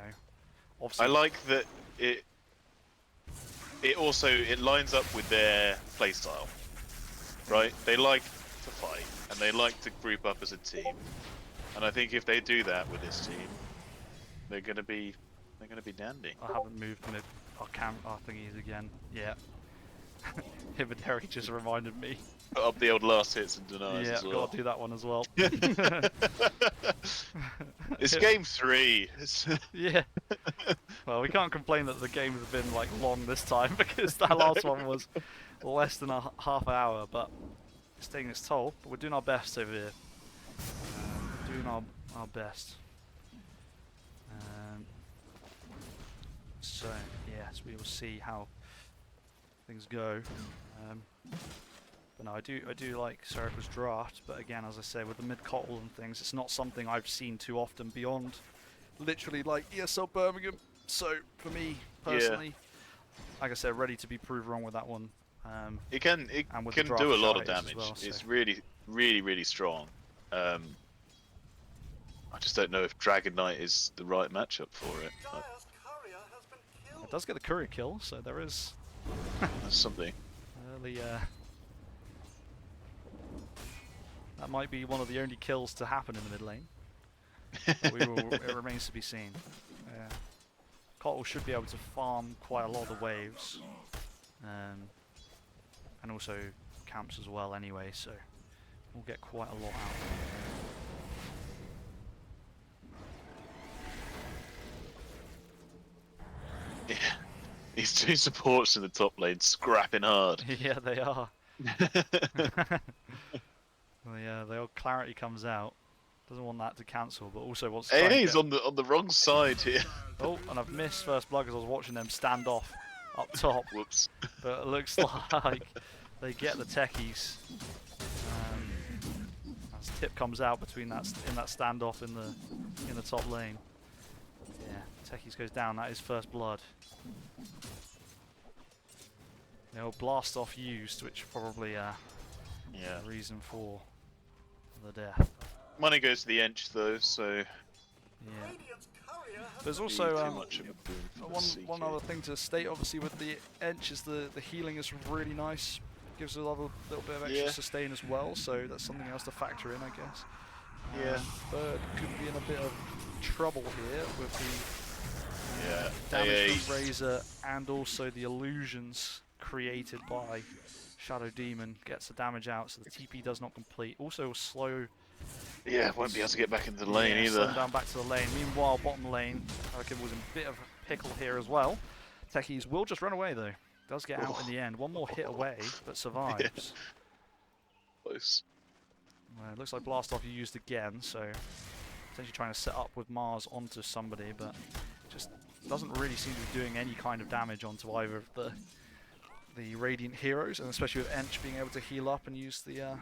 obviously. I like that it also lines up with their playstyle, right? They like to fight and they like to group up as a team, and I think if they do that with this team, they're gonna be dandy. I haven't moved our thingies again. Yeah. Hibideri just reminded me. Put up the old last hits and denies Yeah, as well. gotta do that one as well. It's game 3. Yeah. Well, we can't complain that the game has been like long this time because that last one was less than a half hour, but it's taking its toll. But we're doing our best over here. Doing our best. So yes, we will see how things go. But no, I do like Spherikal's draft, but again, as I say, with the mid-Kotl and things, it's not something I've seen too often beyond literally like ESL Birmingham. So for me personally, like I said, ready to be proved wrong with that one. It can and with the draft do a lot Shadow of Haters as damage. well, so. It's really strong. I just don't know if Dragon Knight is the right matchup for it. It does get the courier kill, so there is That's something. early. That might be one of the only kills to happen in the mid lane. It remains to be seen. Kotl should be able to farm quite a lot of the waves, and also camps as well anyway, so we'll get quite a lot out. Yeah, these two supports in the top lane scrapping hard. Yeah, they are. Well, yeah, the old Clarity comes out. Doesn't want that to cancel, but also wants to try and He's get... on the wrong side here. Oh, and I've missed first blood because I was watching them stand off up top. Whoops. But it looks like they get the techies. As Tip comes out between that standoff in the top lane. Yeah, techies goes down. That is first blood. The old blast off used, which probably Yeah. the reason for the death. Money goes to the Ench though, so Yeah. There's also too much of a boon for the one CK. other thing to state, obviously, with the Ench is the healing is really nice. Gives a little bit of extra Yeah. sustain as well, so that's something else to factor in, I guess. Yeah. Bird could be in a bit of trouble here with Yeah. the damage AA. from Razor and also the illusions created by Shadow Demon. Gets the damage out, so the TP does not complete. Also slow. Yeah, won't be able to get back into the lane Yeah, slow either. down back to the lane. Meanwhile, bottom lane, Hurricane was in a bit of a pickle here as well. Techies will just run away though. Does get out in the end. One more hit away, but survives. Close. It looks like Blast Off you used again, so potentially trying to set up with Mars onto somebody, but just doesn't really seem to be doing any kind of damage onto either of the Radiant heroes, and especially with Ench being able to heal up and use the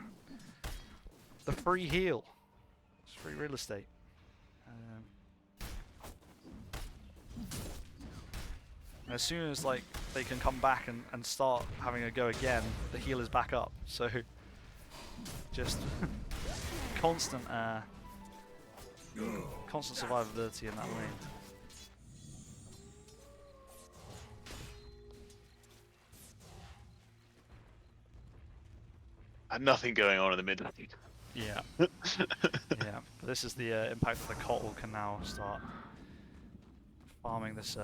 free heal. It's free real estate. And as soon as like they can come back and start having a go again, the heal is back up. So just constant constant survivability in that lane. And nothing going on in the mid lane. Yeah. Yeah. But this is the impact that the Kotl can now start farming this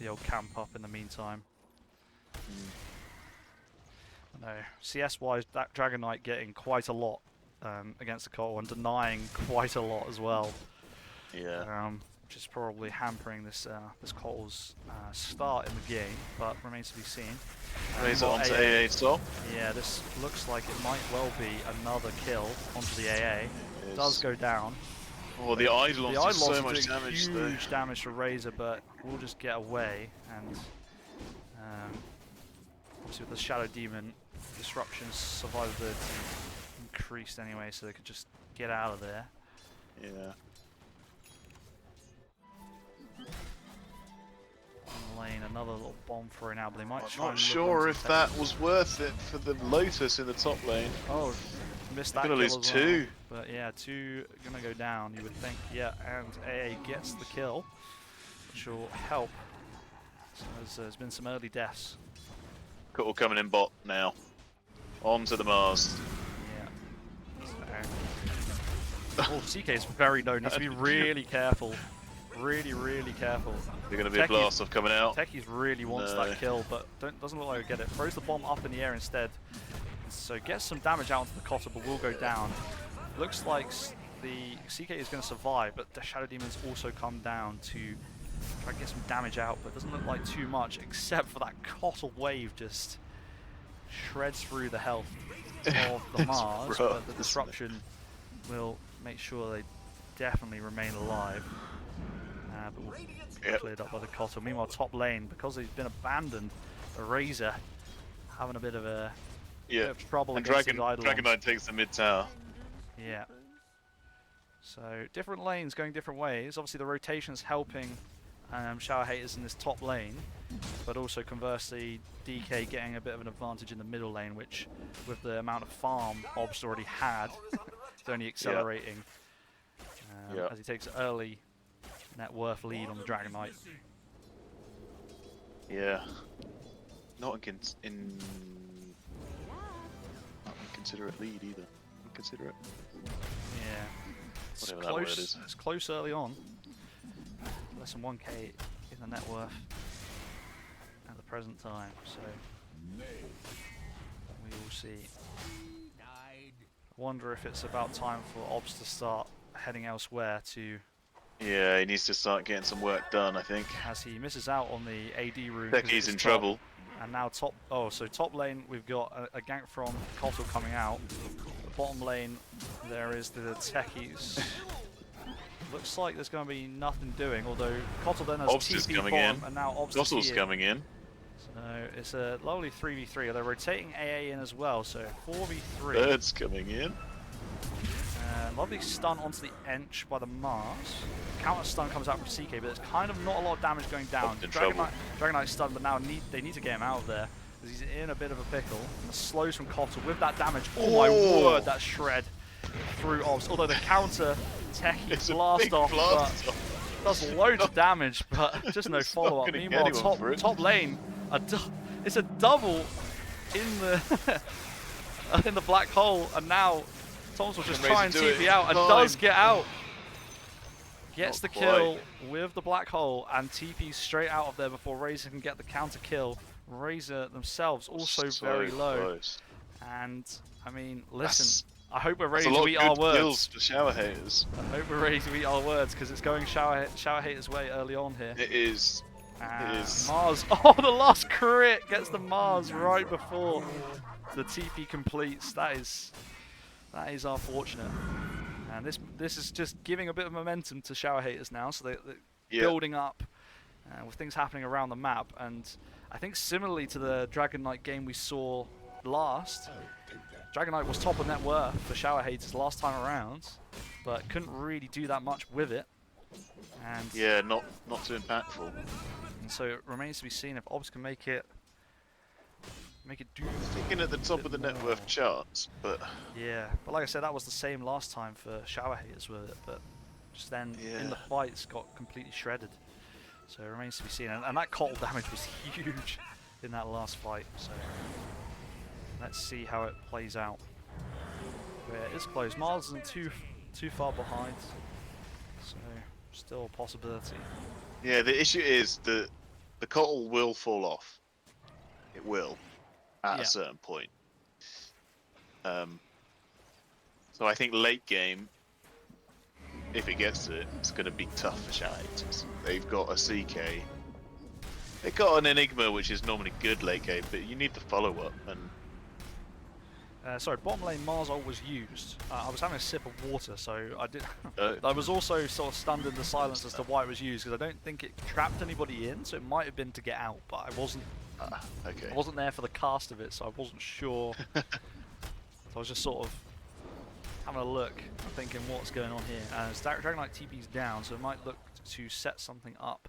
the old camp up in the meantime. I know. CS wise, that Dragon Knight getting quite a lot against the Kotl and denying quite a lot as well. Yeah. Which is probably hampering this this Kotl's start in the game, but remains to be seen. Raise it onto AA top. Yeah, this looks like it might well be another kill onto the AA. It does go down. Oh, the Eidolons do so are much doing damage huge damage to Razor, but we'll just get away. And obviously with the Shadow Demon, disruptions, survivability increased anyway, so they could just get out of there. Yeah. On the lane, another little bomb thrown out, but they might I'm try not and sure look if that was worth it for the Lotus in the top lane. Oh, missed that Gonna kill lose as two. well. But yeah, two gonna go down, you would think. Yeah, and AA gets the kill, which will help. So there's been some early deaths. Kotl coming in bot now. On to the Mars. Yeah. So. Oh, CK is very low. Needs to be really careful. Really, really careful. They're going to be a blast off coming out. Techies really wants that kill, but doesn't look like he'll get it. Throws the bomb up in the air instead. So gets some damage out onto the Kotl, but will go down. Looks like the CK is going to survive, but the Shadow Demon's also come down to try and get some damage out, but doesn't look like too much, except for that Kotl wave just shreds through the health of the Mars, rough, but the disruption will make sure they definitely remain alive. But we'll get cleared up by the Kotl. Meanwhile, top lane, because he's been abandoned, the Razor having a bit of a bit of trouble and against his Eidolons. Dragon Knight takes the mid tower. Yeah. So different lanes going different ways. Obviously the rotation's helping Shower Haters in this top lane, but also conversely DK getting a bit of an advantage in the middle lane, which with the amount of farm Obst already had, it's only accelerating as he takes early net worth lead on the Dragon Knight. Yeah. Not in not inconsiderate lead either. Inconsiderate. Yeah. It's Whatever that word close. is. It's close early on. Less than 1k in the net worth at the present time. So we will see. I wonder if it's about time for Obs to start heading elsewhere to. Yeah, he needs to start getting some work done, I think. As he misses out on the AD rune. Becky's in trouble. And now top. Oh, so top lane we've got a gank from Kotl coming out. The bottom lane there is the techies. Looks like there's going to be nothing doing. Although Kotl then has Obst is TP coming bottom, in. and now Obst Gossels is here. coming in. So it's a lovely 3v3. They're rotating AA in as well. So 4v3. Bird's coming in. Lovely stun onto the Ench by the Mars. Counter stun comes out from CK, but there's kind of not a lot of damage going down. Dragon Knight stun, but now they need to get him out of there because he's in a bit of a pickle. And the slows from Kotl with that damage. Oh my word, that shred through Obs. Although the counter techie blast off does loads of damage, but just no follow up. Meanwhile, top lane, it's a double in the in the black hole, and now Thomas will just try and TP out and does get out. Gets the kill with the black hole and TPs straight out of there before Razor can get the counter kill. Razor themselves also very low. Close. And I mean, listen, I hope we're ready to eat our our words. Kills for Shower Haters. I hope we're ready to eat our words because it's going Shower Haters' way early on here. It is. It is. Mars, oh, the last crit gets the Mars right before the TP completes. That is unfortunate. And this is just giving a bit of momentum to Shower Haters now, so they're building up with things happening around the map. And I think similarly to the Dragon Knight game we saw last, Dragon Knight was top of net worth for Shower Haters last time around, but couldn't really do that much with it. And yeah, not too impactful. and so it remains to be seen if Obs can make it do. Thinking at the top of the net worth more. charts, but Yeah, but like I said, that was the same last time for Shower Haters with it, but just then in the Yeah. fights got completely shredded. So it remains to be seen, and that cold damage was huge in that last fight. So let's see how it plays out. But yeah, it is close. Mars isn't too far behind, so still a possibility. yeah, the issue is that the cottle will fall off. It will, at Yeah. a certain point. So I think late game, if it gets to it, it's going to be tough for Shades. They've got a CK. They've got an Enigma, which is normally good late game, but you need the follow-up. And Sorry, bottom lane Mars ult was used. I was having a sip of water, so I did. Oh. I was also sort of stunned in the silence as to why it was used, because I don't think it trapped anybody in, so it might have been to get out, but I wasn't okay. there for the cast of it, so I wasn't sure. So I was just sort of having a look, thinking what's going on here. And Dragon Knight TP's down, so it might look to set something up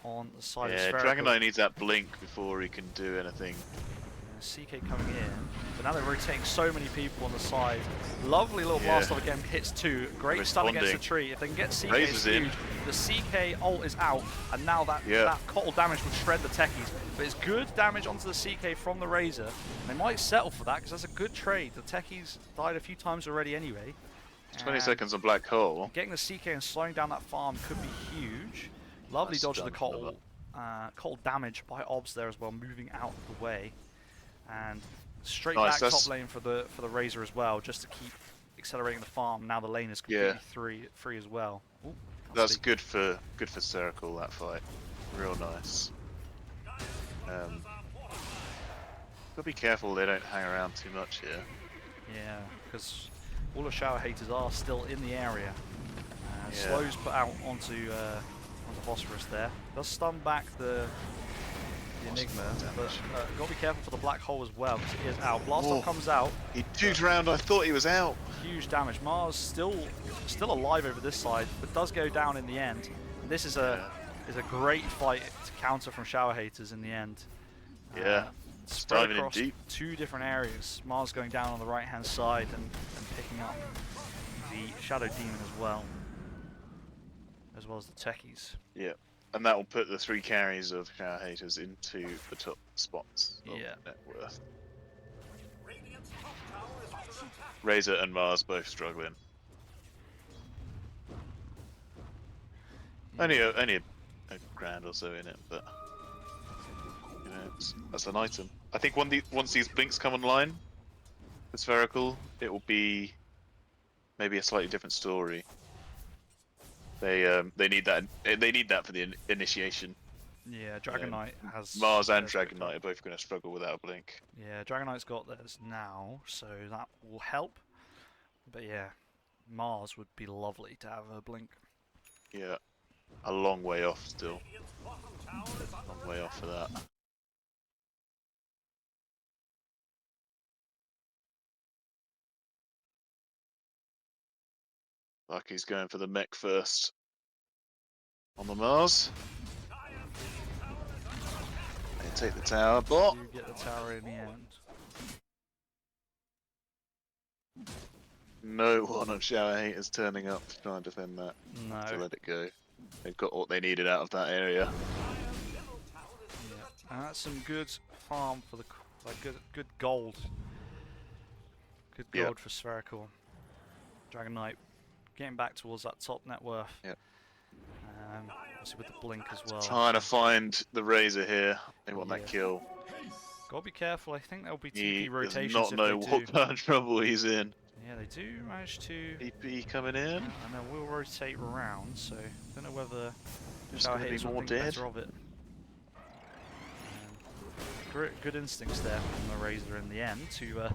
on the side of Yeah, Spherical. Dragon Knight needs that blink before he can do anything. CK coming in, but now they're rotating so many people on the side. Lovely little blast off again, hits 2. Great stun against the tree. If they can get CK, it's huge. The CK ult is out, and now that Cottle damage will shred the techies. But it's good damage onto the CK from the Razor. They might settle for that because that's a good trade. The techies died a few times already anyway. 20 seconds on Black Hole. Getting the CK and slowing down that farm could be huge. Lovely Nice dodge of the stun. Cottle. Cottle damage by Obs there as well, moving out of the way. And straight Nice, back top lane for the Razor as well, just to keep accelerating the farm. Now the lane is completely free as well. Ooh, That's good for Spherical, that fight. Real nice. Gotta be careful they don't hang around too much here. Yeah, because all the Shower Haters are still in the area. Slow's put out onto Phosphorus there. Does stun back the Enigma, but gotta be careful for the Black Hole as well, because it is out. Blast off comes out. He duked round, I thought he was out. Huge damage. Mars still alive over this side, but does go down in the end. This is a great fight to counter from Shower Haters in the end. Yeah. Spread Diving in across deep. 2 different areas. Mars going down on the right hand side and picking up the Shadow Demon as well as the techies. Yeah. And that will put the 3 carries of Shower Haters into the top spots of net worth. Razor and Mars both struggling. Only a grand or so in it, but you know, that's an item. I think once these blinks come online, the Spherical, it will be maybe a slightly different story. They need that. They need that for the initiation. Yeah, Dragon Knight has... Mars and Dragon Knight are both going to struggle without a blink. Yeah, Dragon Knight's got theirs now, so that will help. But yeah, Mars would be lovely to have a blink. Yeah, a long way off still. Long way off for that. Lucky's going for the mech first. On the Mars. They take the tower, bot. You get the tower in the end. No one on Shower Haters turning up to try and defend that. No. To let it go. They've got what they needed out of that area. Yeah. And that's some good farm for the good gold. Good gold for Spherical. Dragon Knight getting back towards that top net worth. Yep. Obviously with the blink as well. Trying to find the Razor here. They want that kill. Gotta be careful. I think there'll be He TP does rotations not if know they what do. kind of trouble he's in. Yeah, they do manage to. TP coming in. And then we'll rotate around. So don't know whether There's Shower gonna be Haters will more think dead. better of it. Good instincts there from the Razor in the end to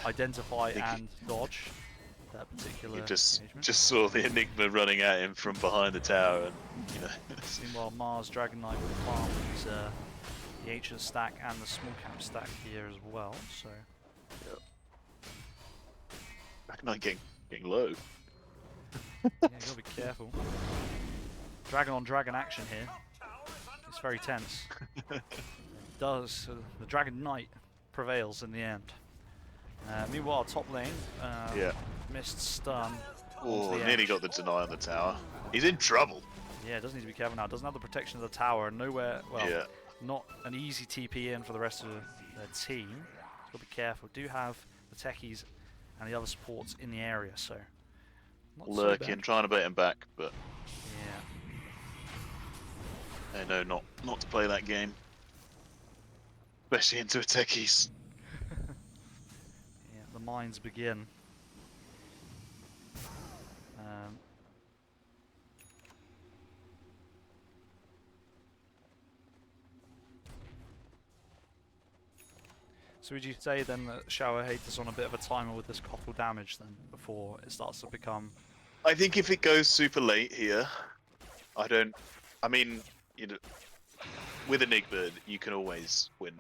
identify and dodge that particular engagement. Just saw the Enigma running at him from behind the tower, and you know. Meanwhile, Mars Dragon Knight will farm the ancient stack and the small cap stack here as well. So Dragon Knight getting low. yeah, you gotta be careful. Dragon on dragon action here. It's very tense. It does. The Dragon Knight prevails in the end. Meanwhile, top lane, Yeah. missed stun. Oh, onto the nearly edge. got the deny on the tower. He's in trouble. Yeah, does need to be careful now. Doesn't have the protection of the tower. Nowhere. Well, Yeah. not an easy TP in for the rest of their team. Got to be careful. Do have the techies and the other supports in the area, so not so Lurking, bad. trying to bait him back, but Yeah. they know not to play that game. Especially into a techies. Yeah, the mines begin. So would you say then that Shower Hate is on a bit of a timer with this couple damage then before it starts to become? I think if it goes super late here, I mean, you know, with Enigma, you can always win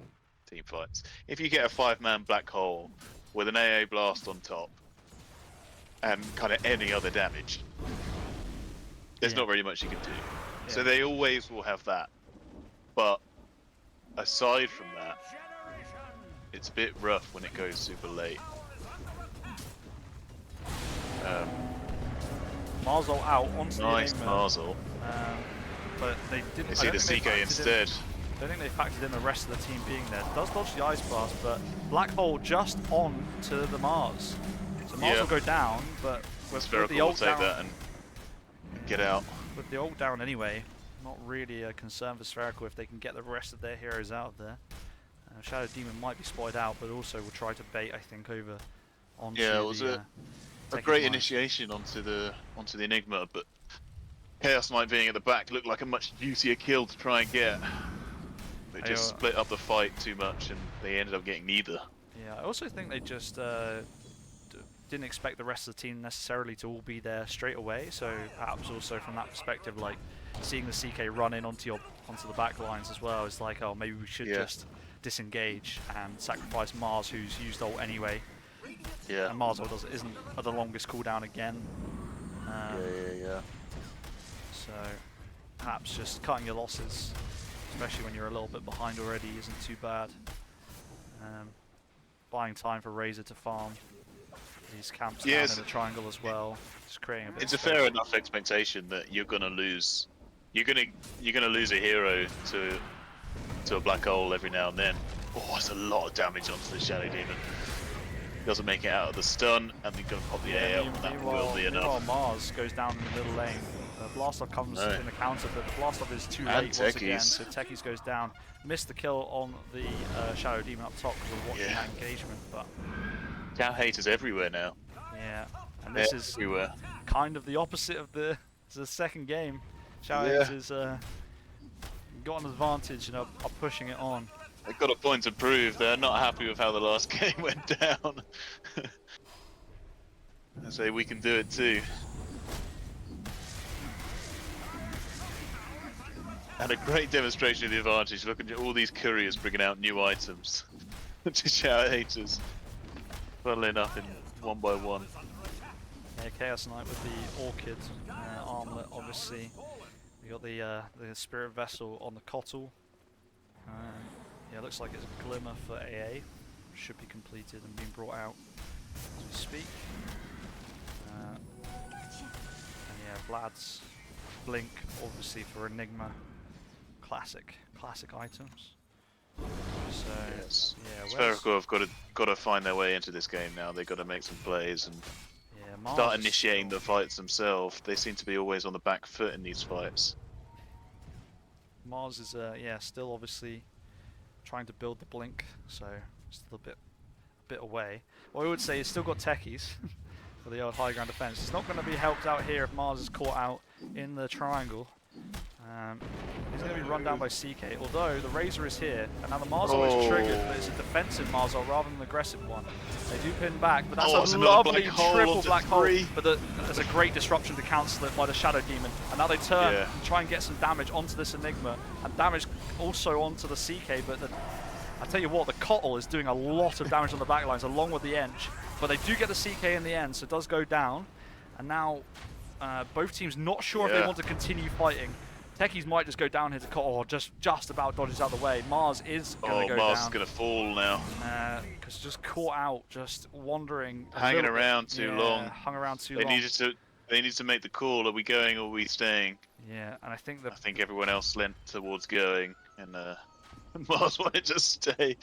team fights. If you get a 5-man black hole with an AA blast on top and kind of any other damage, there's Yeah. not really much you can do. So Yeah. they always will have that. But aside from that, it's a bit rough when it goes super late. Marzel out onto Nice the Enigma. Marzel. But they didn't. You see the CK instead. I don't think they factored in the rest of the team being there. Does dodge the Ice Blast, but Black Hole just on to the Mars. So Mars Yeah. will go down, but with Spherical the will ult take down, that and get out. with the ult down anyway, not really a concern for Spherical if they can get the rest of their heroes out of there. Shadow Demon might be spotted out, but also will try to bait, I think, over onto Yeah, it was the, a Techies great mine. initiation onto the Enigma, but Chaos Knight being at the back looked like a much juicier kill to try and get. They just split up the fight too much, and they ended up getting neither. Yeah, I also think they just didn't expect the rest of the team necessarily to all be there straight away. So perhaps also from that perspective, like seeing the CK run in onto the back lines as well is like, oh, maybe we should just disengage and sacrifice Mars, who's used ult anyway. Yeah. And Mars ult isn't at the longest cooldown again. Yeah. So perhaps just cutting your losses, especially when you're a little bit behind already, isn't too bad. Buying time for Razor to farm these camps down in the triangle as well, just creating a bit. It's of a fair space. enough expectation that you're gonna lose. You're gonna lose a hero to a black hole every now and then. Oh, that's a lot of damage onto the Shadow Demon. Doesn't make it out of the stun, and you're gonna pop the AA out, and that will be Meanwhile, enough. Mars goes down in the middle lane. Blastoff comes No. in the counter, but the Blastoff is too And late once again, Techies. so Techies goes down. Missed the kill on the Shadow Demon up top because of watching that engagement, but Cow haters everywhere now. yeah. And They're this is everywhere. kind of the opposite of the second game. Shadow Yeah. Haters got an advantage and are pushing it on. They've got a point to prove. They're not happy with how the last game went down. I say we can do it too. And a great demonstration of the advantage. Look at all these couriers bringing out new items to Shower Haters. Funnily enough, in 1 by 1. Yeah, Chaos Knight with the Orchid armlet, obviously. We got the Spirit Vessel on the Kotl. Yeah, looks like it's a Glimmer for AA. Should be completed and being brought out as we speak. And yeah, Vlad's Blink, obviously for Enigma. Classic items. So Yes. yeah, where's- Spherical have got to find their way into this game now. They've got to make some plays and yeah, Mars start is initiating still- the fights themselves. They seem to be always on the back foot in these fights. Mars is yeah, still obviously trying to build the Blink, so still a bit away. What I would say is still got techies for the old high ground defense. It's not going to be helped out here if Mars is caught out in the triangle. He's going to be run down by CK, although the Razor is here, and now the Marzol is triggered, but it's a defensive Marzol rather than an aggressive one. They do pin back, but that's it's a another lovely black hole triple onto black hole. 3. But there's a great disruption to cancel it by the Shadow Demon, and now they turn and try and get some damage onto this Enigma, and damage also onto the CK, but I tell you what, the Kotl is doing a lot of damage on the backlines along with the Edge, but they do get the CK in the end, so it does go down, and now both teams not sure if they want to continue fighting. Techies might just go down here to cut, or just about dodges out of the way. Mars is going to Oh, go Mars down. is going to fall now. Because just caught out, just wandering. Hanging around too long. Hung around too They long. needed to make the call. Are we going or are we staying? Yeah, and I think that I think everyone else leant towards going, and Mars wanted to stay.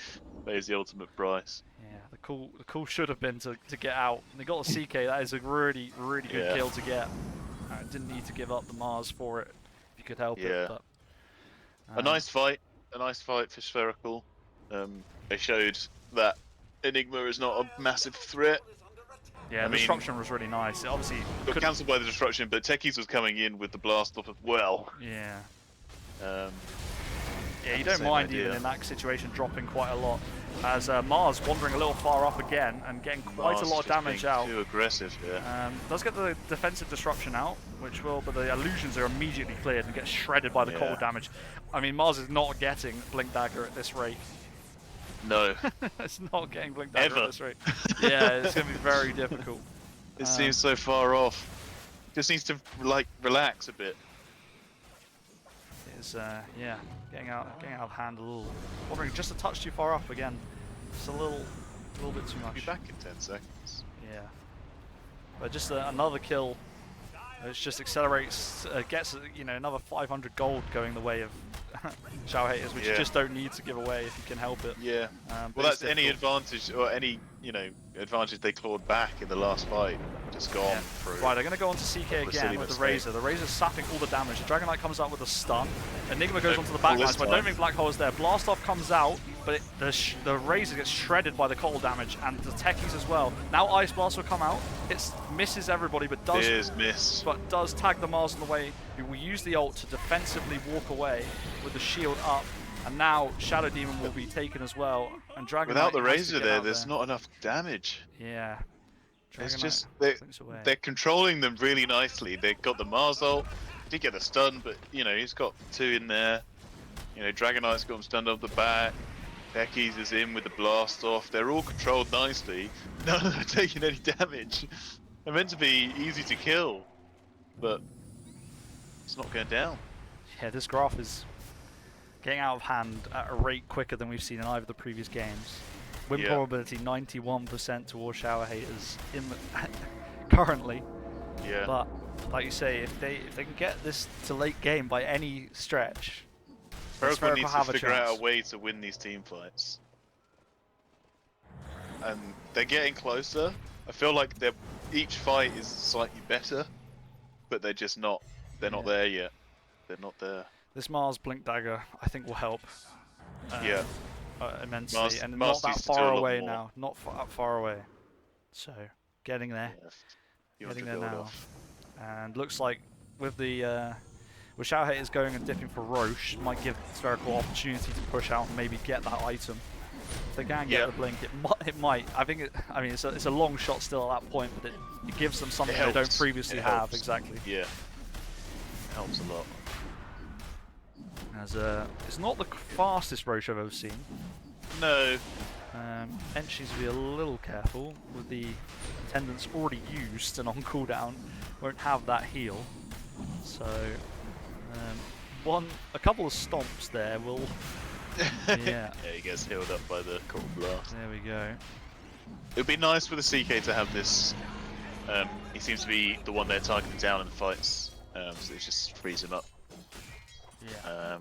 Pays the ultimate price. yeah, the call should have been to get out. And they got the CK. That is a really good Yeah. kill to get. Didn't need to give up the Mars for it if you could help Yeah. it. But, A nice fight for Spherical. They showed that Enigma is not a massive threat. Yeah, I the mean, disruption was really nice. It obviously Got cancelled by the destruction, but Techies was coming in with the blast off as well. Yeah. Um, Yeah, you the don't same mind idea. even in that situation dropping quite a lot. As Mars wandering a little far up again and getting quite Mars a lot of just damage being out. Too aggressive, yeah. Does get the defensive disruption out, which will, but the illusions are immediately cleared and get shredded by the cold damage. I mean, Mars is not getting Blink Dagger at this rate. No, It's not getting Blink Dagger Ever. at this rate. Yeah, it's going to be very difficult. it seems so far off. Just needs to like relax a bit. It's yeah, getting out of hand a little. Wandering just a touch too far up again. Just a little bit too I'll be much. back in 10 seconds. Yeah. But just another kill, which just accelerates, gets another 500 gold going the way of Shower Haters, which you Yeah. just don't need to give away if you can help it. Yeah. But Well, it's that's any difficult. advantage or any advantage they clawed back in the last fight. Just gone Yeah. through. Right, they're going to go on to CK What a again silly with the mistake. Razor. The Razor's sapping all the damage. The Dragonite comes out with a stun. Enigma goes No, onto the pull backlines, this but I don't time. think Black Hole is there. Blast Off comes out, but the Razor gets shredded by the cold damage, and the Techies as well. Now Ice Blast will come out. It misses everybody, but does tag the Mars on the way, who will use the ult to defensively walk away with the shield up. And now Shadow Demon will be taken as well. And Dragonite Without the has to Razor get there, out there's not enough damage. Yeah. It's Dragonite just flicks away. they're controlling them really nicely. They got the Mars ult, did get the stun, but he's got 2 in there. Dragonite's got him stunned up the back. Becky's is in with the blast off. They're all controlled nicely. None of them are taking any damage. They're meant to be easy to kill, but it's not going down. Yeah, this graph is getting out of hand at a rate quicker than we've seen in either of the previous games. Win Yeah. probability 91% towards Shower Haters currently. Yeah. But like you say, if they can get this to late game by any stretch, Spherical needs to have a figure out chance. a way to win these team fights. And they're getting closer. I feel like each fight is slightly better, but they're just not. They're not there yet. They're not there. This Mars Blink Dagger I think will help. Yeah. Immensely, Mars- and Mars not needs that to do a far lot away more. now. Not far away. So getting there. You Getting want to there build now. off. And looks like with the with Shower Haters going and dipping for Roche, might give Spherical opportunity to push out and maybe get that item. If they can get Yeah. the blink, it might. I think it's a long shot still at that point, but it gives them something they don't helps. previously It have. helps. Exactly. Yeah. It helps a lot. As it's not the fastest Roche I've ever seen. No. Entries to be a little careful with the attendants already used and on cooldown. Won't have that heal. So a couple of stomps there will. Yeah. Yeah, he gets healed up by the cold blast. There we go. It would be nice for the CK to have this. He seems to be the one they're targeting down in the fights, so it just frees him up. Yeah.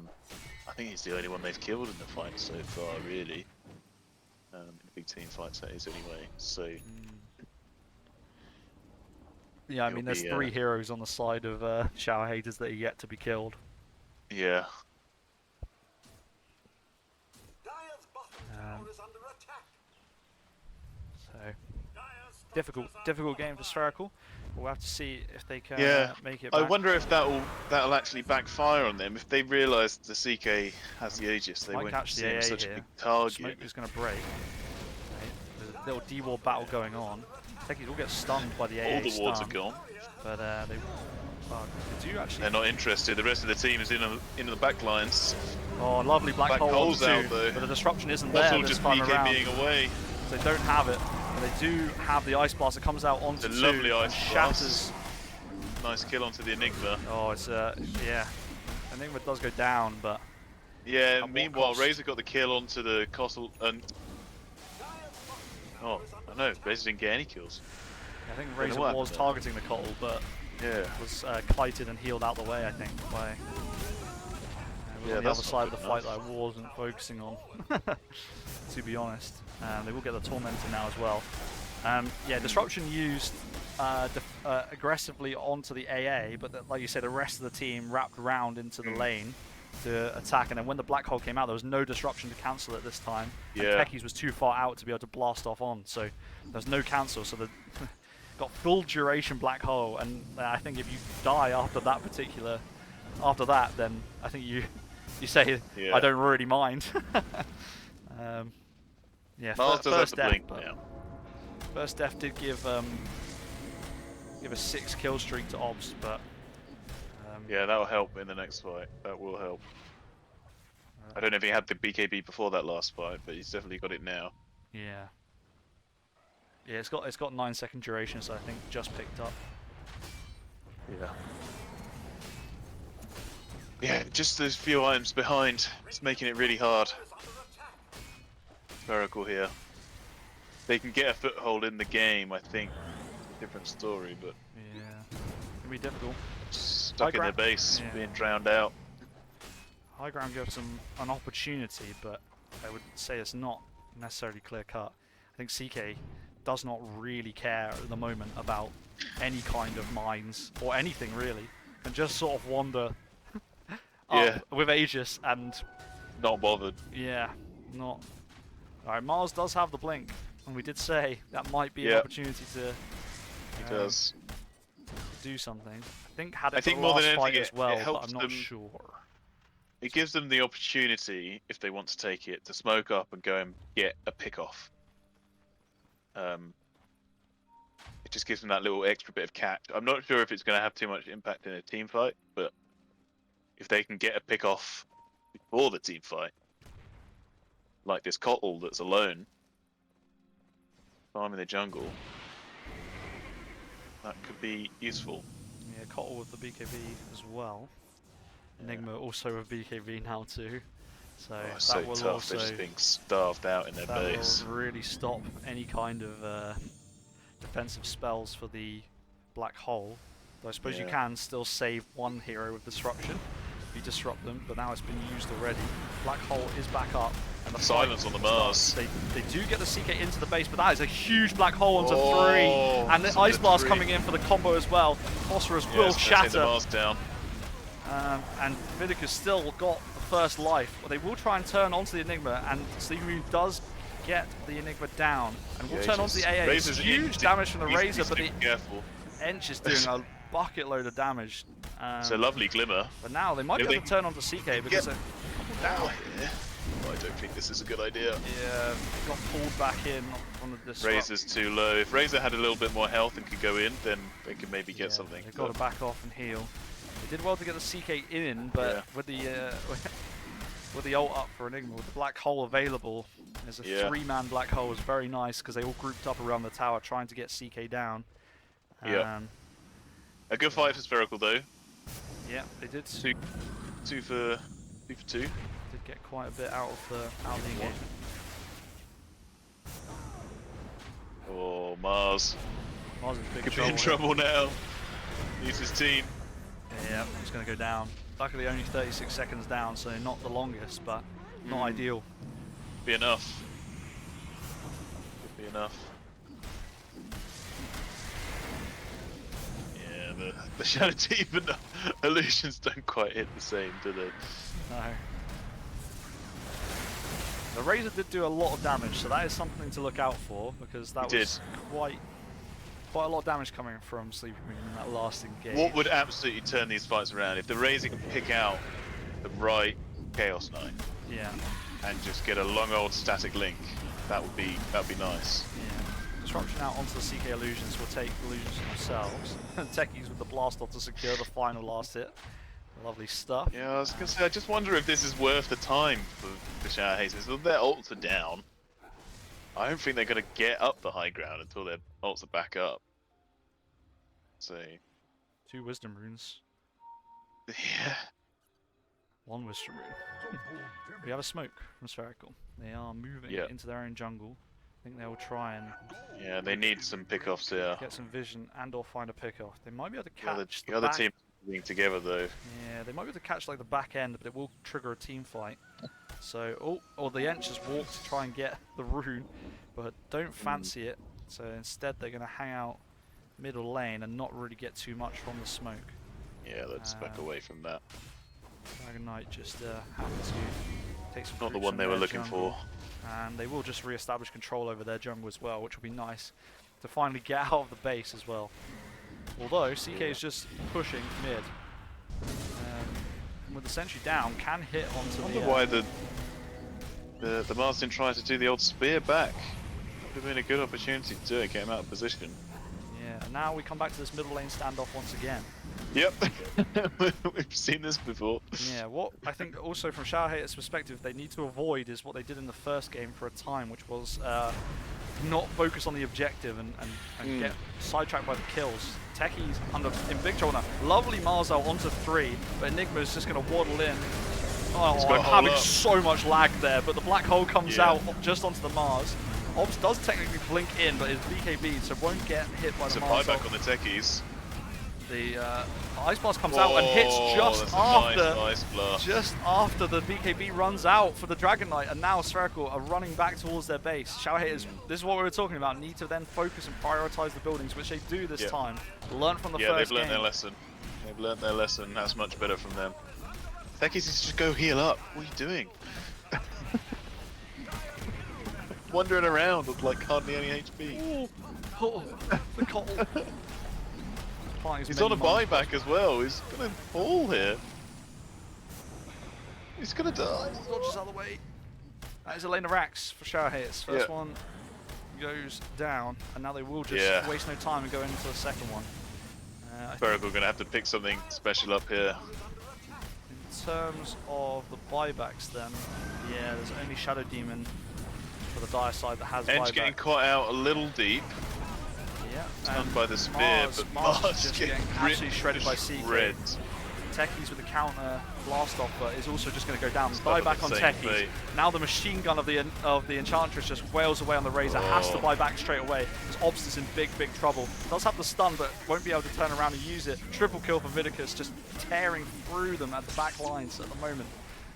I think he's the only one they've killed in the fight so far, really. In the big team fights, that is anyway. So Yeah, I It'll mean, there's be, 3 heroes on the side of Shower Haters that are yet to be killed. yeah, So difficult game for Spherical. We'll have to see if they can yeah. make it I back. wonder if that'll actually backfire on them if they realise the CK has the Aegis. They Might won't catch the see him AA as such here. a big target. Smoke is going to break. Okay. There's a little D-War battle going on. Techies will get stunned by the AA All the wards are stun, gone. but they do actually. They're not interested. The rest of the team is in the back lines. Oh, lovely black Black hole hole's onto, out, though. but the disruption isn't That's there all this just time PK around. being away. So they don't have it, but they do have the Ice Blast that comes out onto It's a 2 lovely and Ice shatters. Blast. Nice kill onto the Enigma. Oh, it's yeah. Enigma does go down, but Yeah. what Meanwhile, cost? Razor got the kill onto the castle, and oh, I know Razor didn't get any kills. I think Don't know Razor what was happened there. targeting the Cottle, but Yeah. was kited and healed out the way, I think, by... it was Yeah, on the other that's side not of the good fight that enough. I wasn't focusing on, to be honest. They will get the Tormentor now as well. Yeah, Disruption used aggressively onto the AA, but like you said, the rest of the team wrapped around into the lane to attack, and then when the Black Hole came out, there was no Disruption to cancel it this time, and Yeah. Techies was too far out to be able to blast off on, so there's no cancel, so the got full duration Black Hole, and I think if you die after that, then I think you say, Yeah. I don't really mind. Yeah, Mars does have first the death, blink but now. first death did give a 6 kill streak to Obs, but Yeah, that'll help in the next fight. That will help. I don't know if he had the BKB before that last fight, but he's definitely got it now. yeah, it's got 9-second duration, so I think just picked up. Yeah. Yeah, just those few items behind. It's making it really hard. Spherical here. They can get a foothold in the game, I think. Different story, but Yeah, it'll be difficult. stuck in their ground- base, yeah. being drowned out. High ground gives them an opportunity, but I would say it's not necessarily clear cut. I think CK does not really care at the moment about any kind of mines or anything really, and just sort of wander Yeah. up with Aegis, and Not bothered. yeah, not. Alright, Mars does have the blink, and we did say that might be an Yeah. opportunity to He does. do something. I think had it I think the more than last fight anything, as well, it but helps I'm not them. sure. It gives them the opportunity, if they want to take it, to smoke up and go and get a pick off. It just gives them that little extra bit of catch. I'm not sure if it's going to have too much impact in a team fight, but if they can get a pick off before the team fight, like this Cottle that's alone, farming the jungle, that could be useful. Yeah, Cottle with the BKB as well. Yeah. Enigma also with BKB now too. So Oh, that so will tough. also They're just being starved out in their that base. will really stop any kind of defensive spells for the Black Hole. Though I suppose you Yeah. can still save one hero with Disruption if you disrupt them, but now it's been used already. Black Hole is back up. And the Silence fight on the Mars. starts. They do get the CK into the base, but that is a huge Black Hole onto Oh, 3. And the onto Ice Blast 3. coming in for the combo as well. Phosphorus Yeah, will it's gonna take the shatter. Mars down. And Vidica's still got the first life. Well, they will try and turn onto the Enigma, and Sleepy Moon does get the Enigma down. And will Yeah, turn onto the AA. It's Razor's huge in- damage from the needs to be Razor, but the super careful. Ench is doing a bucket load of damage. It's a lovely glimmer. But now they might be If able they to turn onto CK because get- they're coupled down. Yeah. I don't think this is a good idea. Yeah, got pulled back in on the disrupt. Razor's too low. If Razor had a little bit more health and could go in, then they could maybe get Yeah, something. They've got to but- back off and heal. They did well to get the CK in, but Yeah. with the with the ult up for Enigma, with the Black Hole available, there's a Yeah. 3-man Black Hole. It's very nice because they all grouped up around the tower trying to get CK down. Yeah. A good fight for Spherical though. Yeah, they did. Two for two. Did get quite a bit out of the engagement. Oh, Mars Mars is in big could be trouble. in here. trouble now. Needs his team. Yeah, it's going to go down. Luckily only 36 seconds down, so not the longest, but not ideal. Be enough. Could be enough. Yeah, the Shadow Team and the Illusions don't quite hit the same, do they? No. The Razor did do a lot of damage, so that is something to look out for, because that He was quite a lot of damage coming from Sleepy Moon in that last engage. What would absolutely turn these fights around if the Razor can pick out the right Chaos Knight Yeah, and just get a long old static link? That'd be nice. yeah. Disruption out onto the CK Illusions will take Illusions themselves. Techies with the blast off to secure the final last hit. Lovely stuff. Yeah, I was gonna say, I just wonder if this is worth the time for the Shadow Hazers. Well, their ults are down. I don't think they're gonna get up the high ground until their ults are back up. So, 2 Wisdom Runes. yeah. One Wisdom Rune. We have a smoke from Spherical. They are moving Yeah. into their own jungle. I think they will try and Yeah, they need some pickoffs here. get some vision and or find a pickoff. They might be able to The other, catch the the other back. team being together though. Yeah, they might be able to catch like the back end, but it will trigger a team fight. So, the Ench just walked to try and get the rune, but don't fancy it. So instead, they're going to hang out middle lane and not really get too much from the smoke. Yeah, let's back away from that. Dragon Knight just happened to take some Not the creeps one from they were their looking jungle, for. and they will just re-establish control over their jungle as well, which will be nice to finally get out of the base as well. Although CK is just pushing mid. With the sentry down, can hit onto I the. wonder why the Mars didn't try to do the old spear back. Would have been a good opportunity to do it, get him out of position. Yeah, and now we come back to this middle lane standoff once again. Yep, we've seen this before. Yeah, what I think also from Shower Hater's perspective they need to avoid is what they did in the first game for a time, which was not focus on the objective and get sidetracked by the kills. Techie's in big trouble now. Lovely Marzo onto 3, but Enigma's just going to waddle in. Oh, He's got I'm hole having up. so much lag there, but the black hole comes Yeah. out just onto the Mars. Obs does technically blink in, but is BKB, so won't get hit by It's the a Mars. buyback on the techies. The Ice Blast comes out and hits just that's a after. nice blast. Just after the BKB runs out for the Dragon Knight, and now Spherical are running back towards their base. Shower Haters, this is what we were talking about, need to then focus and prioritize the buildings, which they do this time. Learn from the Yeah, first they've learned game. their lesson. They've learned their lesson. That's much better from them. Techies is just go heal up. What are you doing? Wandering around with like hardly any HP. Oh, the cold. He's on a buyback as well. He's gonna fall here. He's gonna die. Dodges out of the way. That is a lane of racks for Shower Haters. First one goes down, and now they will just waste no time and go into the second one. Spherical gonna have to pick something special up here. In terms of the buybacks then, yeah, there's only Shadow Demon for the dire side that has Edge buyback. getting caught out a little deep. Yeah, Stunned by the spear, but Mars is just getting absolutely shredded by CK. Shreds. Techies with the counter blast off, but is also just going to go down. Stuck on Buyback the on same Techies. fate. Now the machine gun of the Enchantress just wails away on the Razor. Has to buy back straight away. Because Obst is in big trouble. Does have the stun, but won't be able to turn around and use it. Triple kill for Vidicus, just tearing through them at the back lines at the moment.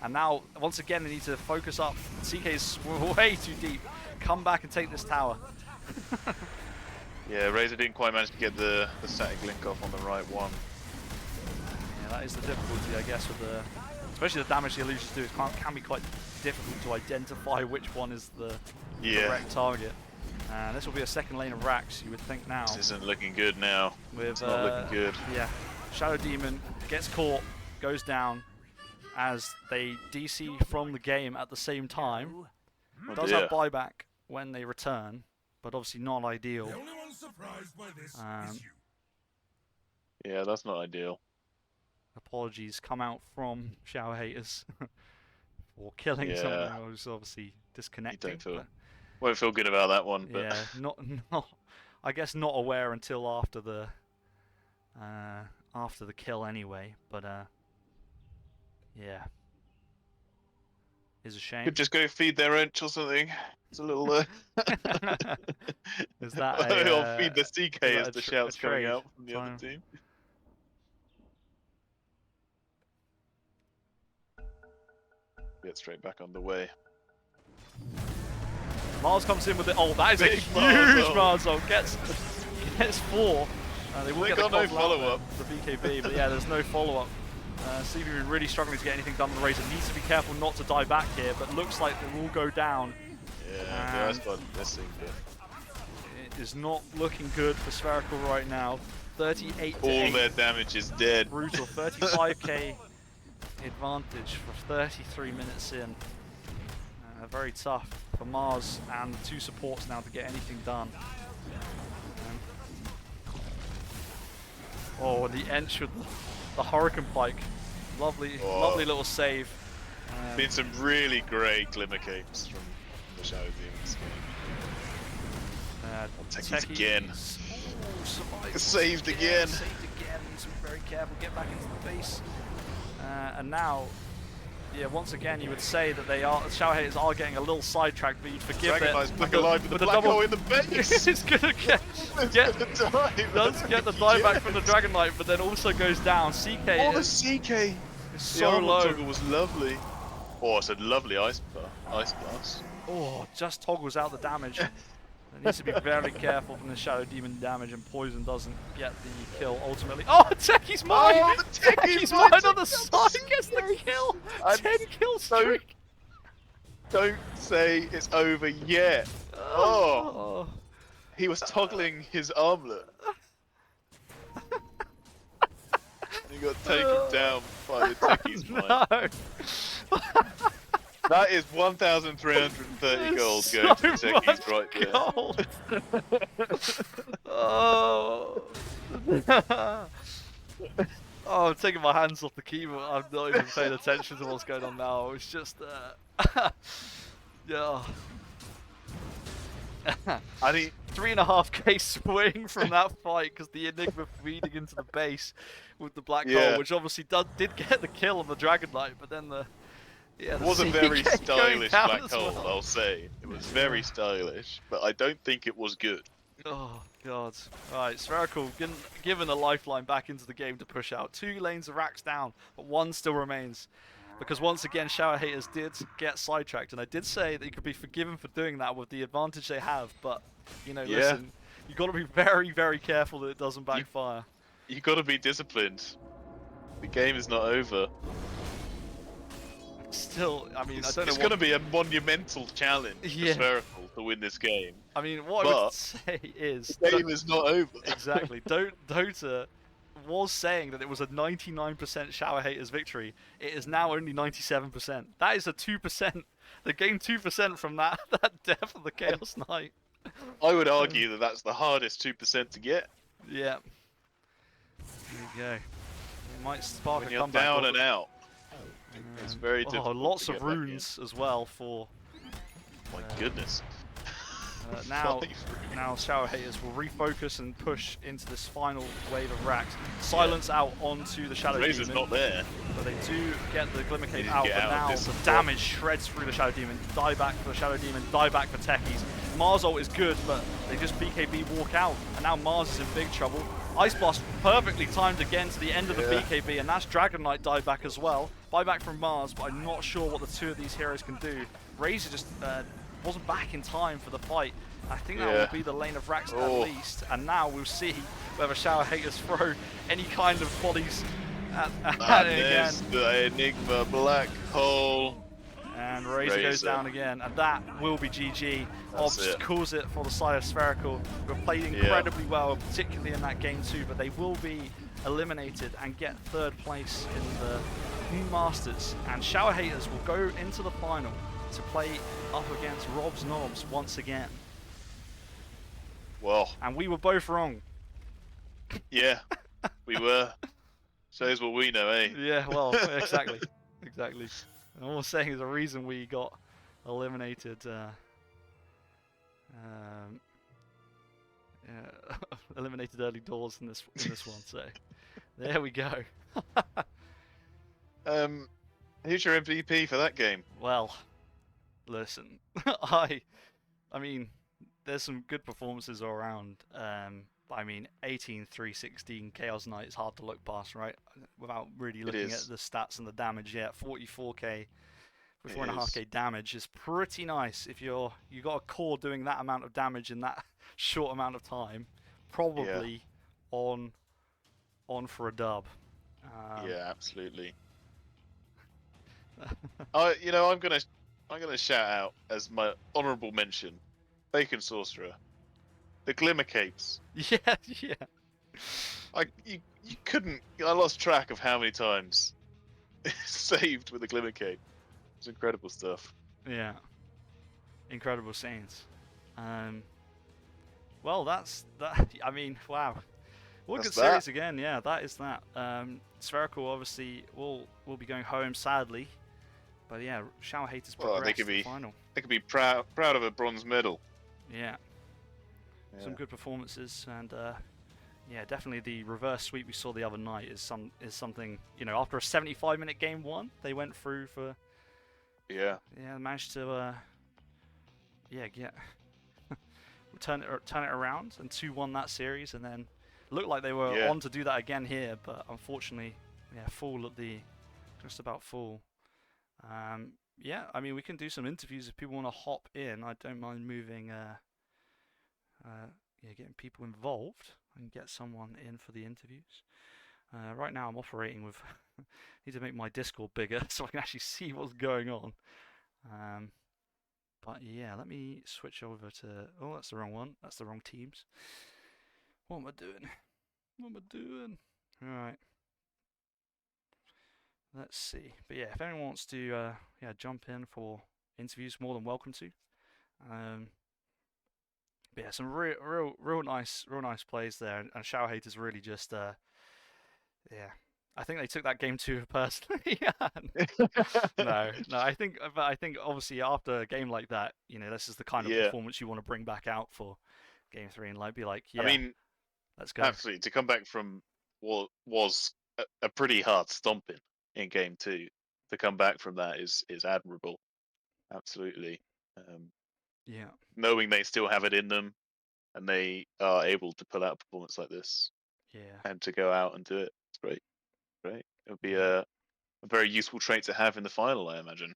And now, once again, they need to focus up. CK is way too deep. Come back and take this tower. Yeah, Razor didn't quite manage to get the static link off on the right one. Yeah, that is the difficulty, I guess, with especially the damage the illusions do. It can be quite difficult to identify which one is the correct target. And this will be a second lane of racks, you would think now. This isn't looking good now. It's not looking good. Yeah, Shadow Demon gets caught, goes down as they DC from the game at the same time. Oh Does dear. have buyback when they return, but obviously not ideal. The only one surprised by this is you. Yeah, that's not ideal. Apologies come out from Shower Haters for killing Yeah. someone who's obviously disconnecting. don't feel- but Won't feel good about that one, but yeah, not. I guess not aware until after the kill anyway. But yeah, is a shame. could just go feed their ench or something. It's a little. Is that Or feed the CK that as a the tr- shouts a coming trade out from the time? other team. Get straight back on the way. Mars comes in with it. Oh, that is Big a huge Marzo. Marzo. Gets 4. They will They get the got no cobble out follow-up. there, the BKB, but yeah, there's no follow-up. CB really struggling to get anything done on the Razor. Needs to be careful not to die back here, but looks like they will go down. Yeah, the ice blood missing. But It is not looking good for Spherical right now. 38 to all 8. their damage is dead. Brutal. 35k advantage for 33 minutes in. Very tough for Mars and the 2 supports now to get anything done. Oh, and the Ench with the Hurricane Pike. Lovely, lovely little save. Been some really great glimmer capes from the Shadow Demons. Techies again. Survived. Saved again. Saved again. Needs to be very careful. Get back into the base. And now yeah, once again, you would say that Shower Haters are getting a little sidetracked, but you'd forgive Dragon it. Knight's back alive with the black double. hole in the base. It's gonna get does get the dieback from the Dragon Knight, but then also goes down. CK Oh, the is CK. The so armor low. toggle was lovely. Oh, it's a lovely ice blast. Oh, just toggles out the damage. It needs to be very careful from the Shadow Demon damage, and Poison doesn't get the kill ultimately. Oh, Techie's mine! Oh, the Techie's mine on the side gets the kill! And 10 kill streak! Don't say it's over yet. Oh, Oh. he was toggling his armlet. And he got taken down by the Techie's mine. No! That is 1,330 gold So going to the Techies right there. gold. Oh. Oh, I'm taking my hands off the keyboard. I'm not even paying attention to what's going on now. It's just, yeah. I mean, 3.5k swing from that fight because the Enigma feeding into the base with the black Yeah. hole, which obviously did get the kill on the Dragon Knight, but then it was a very CK going stylish down black as hole, well. I'll say. It was very stylish, but I don't think it was good. Oh god. Right, Spherical given a lifeline back into the game to push out. 2 lanes of racks down, but 1 still remains. Because once again, Shower Haters did get sidetracked, and I did say that you could be forgiven for doing that with the advantage they have, but, you know, Yeah. listen, you got to be very, very careful that it doesn't backfire. You gotta be disciplined. The game is not over. Still, I mean, I It's, don't know it's what... gonna be a monumental challenge Yeah. for Spherical to win this game. I mean, what I would but say is... The game is not over. Exactly. Dota was saying that it was a 99% Shower Haters victory. It is now only 97%. That is a 2%. They gained 2% from that death of the Chaos Knight. I would argue that that's the hardest 2% to get. Yeah. There you go. It might spark When a you're comeback. down and out. It's very Oh, difficult. lots to of get back in. runes as well for... My goodness. Now, 5 runes. now Shower Haters will refocus and push into this final wave of racks. Silence out onto the Shadow Razor's Demon. not there. But they do get the Glimmer They Cape did out, get but out now of this the one. damage shreds through the Shadow Demon. Die back for the Shadow Demon, die back for Techies. Mars ult is good, but they just BKB walk out, and now Mars is in big trouble. Ice Blast perfectly timed again to the end of the Yeah. BKB, and that's Dragon Knight dieback as well. Buyback from Mars, but I'm not sure what the 2 of these heroes can do. Razor just wasn't back in time for the fight. I think that Yeah. will be the lane of racks Oh. at least, and now we'll see whether Shower Haters throw any kind of bodies at And it there's again. the Enigma black hole. And Razor goes Razor. down again, and that will be GG. That's Obs it. calls it for the side of Spherical. We've played incredibly well, particularly in that game too, but they will be eliminated and get 3rd place in the New Masters. And Shower Haters will go into the final to play up against Rob's Knobs once again. Well, And we were both wrong. yeah, we were. Shows what we know, eh? Yeah, well, exactly. Exactly. And all I'm saying is the reason we got eliminated eliminated early doors in this one, so there we go. Who's your MVP for that game? Well, listen, I mean, there's some good performances all around. I mean, 18, 3, 16 Chaos Knight is hard to look past, right? Without really looking at is. the stats and the damage yet. 44k, It 4.5k damage is pretty nice. If you got a core doing that amount of damage in that short amount of time, probably on for a dub. Yeah, absolutely. I'm gonna shout out as my honourable mention, Bacon Sorcerer, the Glimmer Capes. Yeah, yeah. You couldn't. I lost track of how many times saved with the Glimmer Cape. It's incredible stuff. Yeah. Incredible scenes. Well, that's that. I mean, wow. What a good That's series that. again. Yeah, that is that. Spherical obviously will be going home sadly, but yeah, Shower Haters Well, they progressed could to the be- final. They could be proud of a bronze medal. Yeah, some Yeah. good performances, and yeah, definitely the reverse sweep we saw the other night is something. You know, after a 75-minute game one, they went through for Yeah. managed to get turn it around and 2-1 that series, and then looked like they were Yeah. on to do that again here, but unfortunately, full at the just about full. Yeah, I mean we can do some interviews if people want to hop in. I don't mind moving. Getting people involved and get someone in for the interviews. Right now I'm operating with. Need to make my Discord bigger so I can actually see what's going on. But yeah, let me switch over to. Oh, that's the wrong one. That's the wrong teams. What am I doing? What am I doing? Alright. Let's see. But yeah, if anyone wants to jump in for interviews, more than welcome to. But yeah, some real nice plays there, and Shower Haters really just yeah. I think they took that game too personally. No, I think obviously after a game like that, this is the kind of Yeah. performance you want to bring back out for game 3, and be like, I yeah, mean, let's go. absolutely. To come back from what was a pretty hard stomping in game 2, to come back from that is admirable. Absolutely. Yeah, Knowing they still have it in them, and they are able to pull out a performance like this, yeah, and to go out and do it, it's great. Great. It would be yeah. a very useful trait to have in the final, I imagine.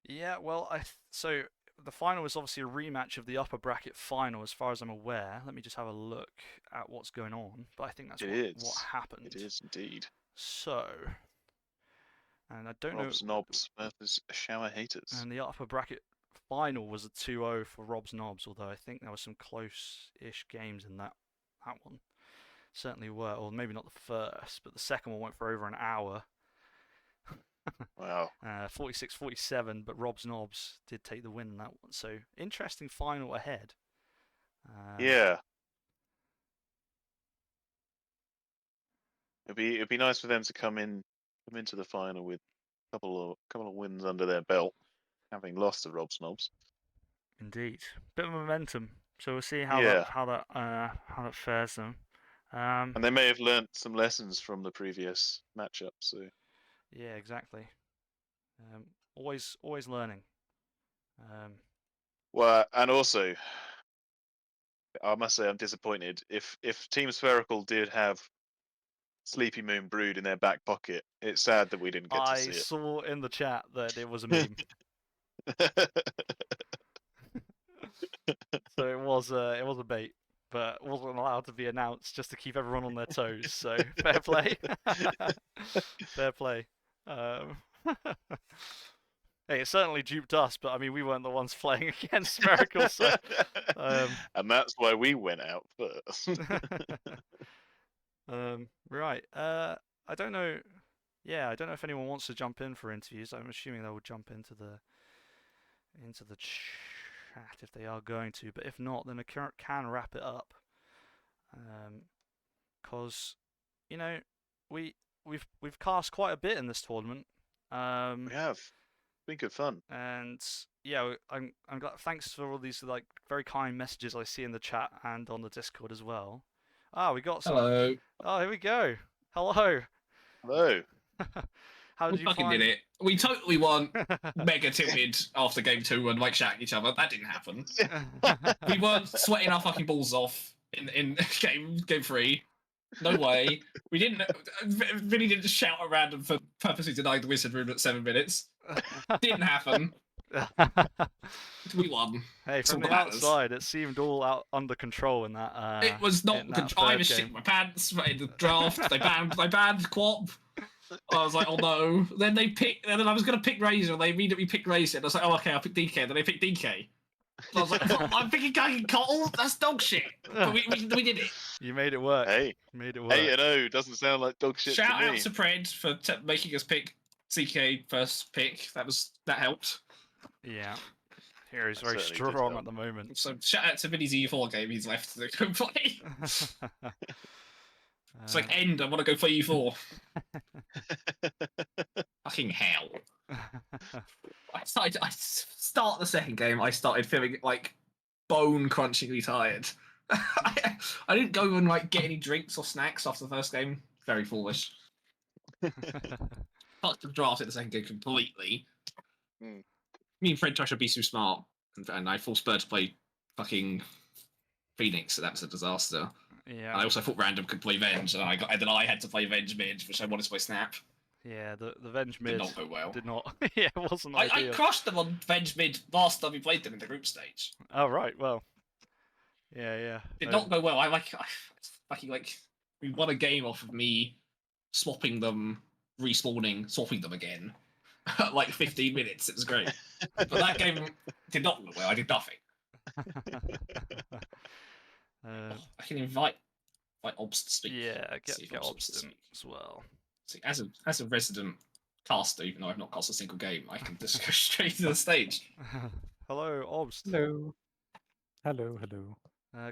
Yeah, well, so the final is obviously a rematch of the upper bracket final, as far as I'm aware. Let me just have a look at what's going on, but I think that's It what is. happened. It is indeed. So, and I don't know, Rob's Knobs versus Shower Haters. and the upper bracket final was a 2-0 for Rob's Knobs, although I think there were some close-ish games in that one. Certainly were, or maybe not the first, but the second one went for over an hour. Wow. 46-47, but Rob's Knobs did take the win in that one. So interesting final ahead. Yeah. It'd be nice for them to come into the final with a couple of wins under their belt, having lost to Rob Snobs. Indeed, bit of momentum. So we'll see Yeah. how that fares them. And they may have learnt some lessons from the previous matchup. So Yeah, exactly. Always learning. well, and also, I must say I'm disappointed. If Team Spherical did have Sleepy Moon Brood in their back pocket, it's sad that we didn't get to I see it. saw in the chat that it was a meme. So it was a bait, but wasn't allowed to be announced just to keep everyone on their toes. So fair play, fair play. Um, hey, it certainly duped us, but I mean we weren't the ones playing against Spherical, so and that's why we went out first. right. I don't know. Yeah, I don't know if anyone wants to jump in for interviews. I'm assuming they will jump into the chat if they are going to, but if not, then I can wrap it up. Cause we've cast quite a bit in this tournament. We have. Been good fun. And yeah, I'm glad. Thanks for all these like very kind messages I see in the chat and on the Discord as well. Ah, we got some. Hello. Oh, here we go. Hello. Hello. How We did you fucking find? did it. We totally won. Mega tilted after game 2 and like shouting each other. That didn't happen. We weren't sweating our fucking balls off in game 3. No way. We didn't. Really didn't shout around and for purposely denied the wizard room at 7 minutes. Didn't happen. We won. Hey, It's from all the that matters. outside, it seemed all out under control in that. It was not. in that I third was game. shitting my pants in the draft. They banned Quap. I was like, oh no. Then they picked. And then I was going to pick Razor, and they immediately picked Razor. And I was like, oh okay, I'll pick DK. And then they picked DK. I was like, I'm picking Gagan Cottle. That's dog shit. But we did it. You made it work. Hey. Made it work. 8-0 doesn't sound like dog shit Shout to out me. to Pred for making us pick CK first pick. That helped. Yeah. Here he's That very certainly did strong help. at the moment. So shout out to Vinny's E4 game he's left to go play. It's like end. I want to go play E4. Fucking hell. I start the second game. I started feeling like bone crunchingly tired. I didn't go and like get any drinks or snacks after the first game. Very foolish. fucked the draft in the second game completely. Hmm. Me and Fred tried to be too smart, and I forced Bird to play fucking Phoenix, so that was a disaster. Yeah. And I also thought Random could play Venge, and then I had to play Venge mid, which I wanted to play Snap. Yeah, the Venge Did mid not go well. did not. Yeah, it wasn't I ideal. crushed them on Venge mid last time we played them in the group stage. Oh right, well. Yeah, yeah. Did No. not go well. I fucking like we won a game off of me swapping them, respawning, swapping them again. Like 15 minutes. It was great. But that game did not go well. I did nothing. I can invite Obs to speak. Yeah, See if get Obs wants to Obstin speak. as well. See, as a resident caster, even though I've not cast a single game, I can just go straight to the stage. Hello, Obst. Hello. Hello, hello.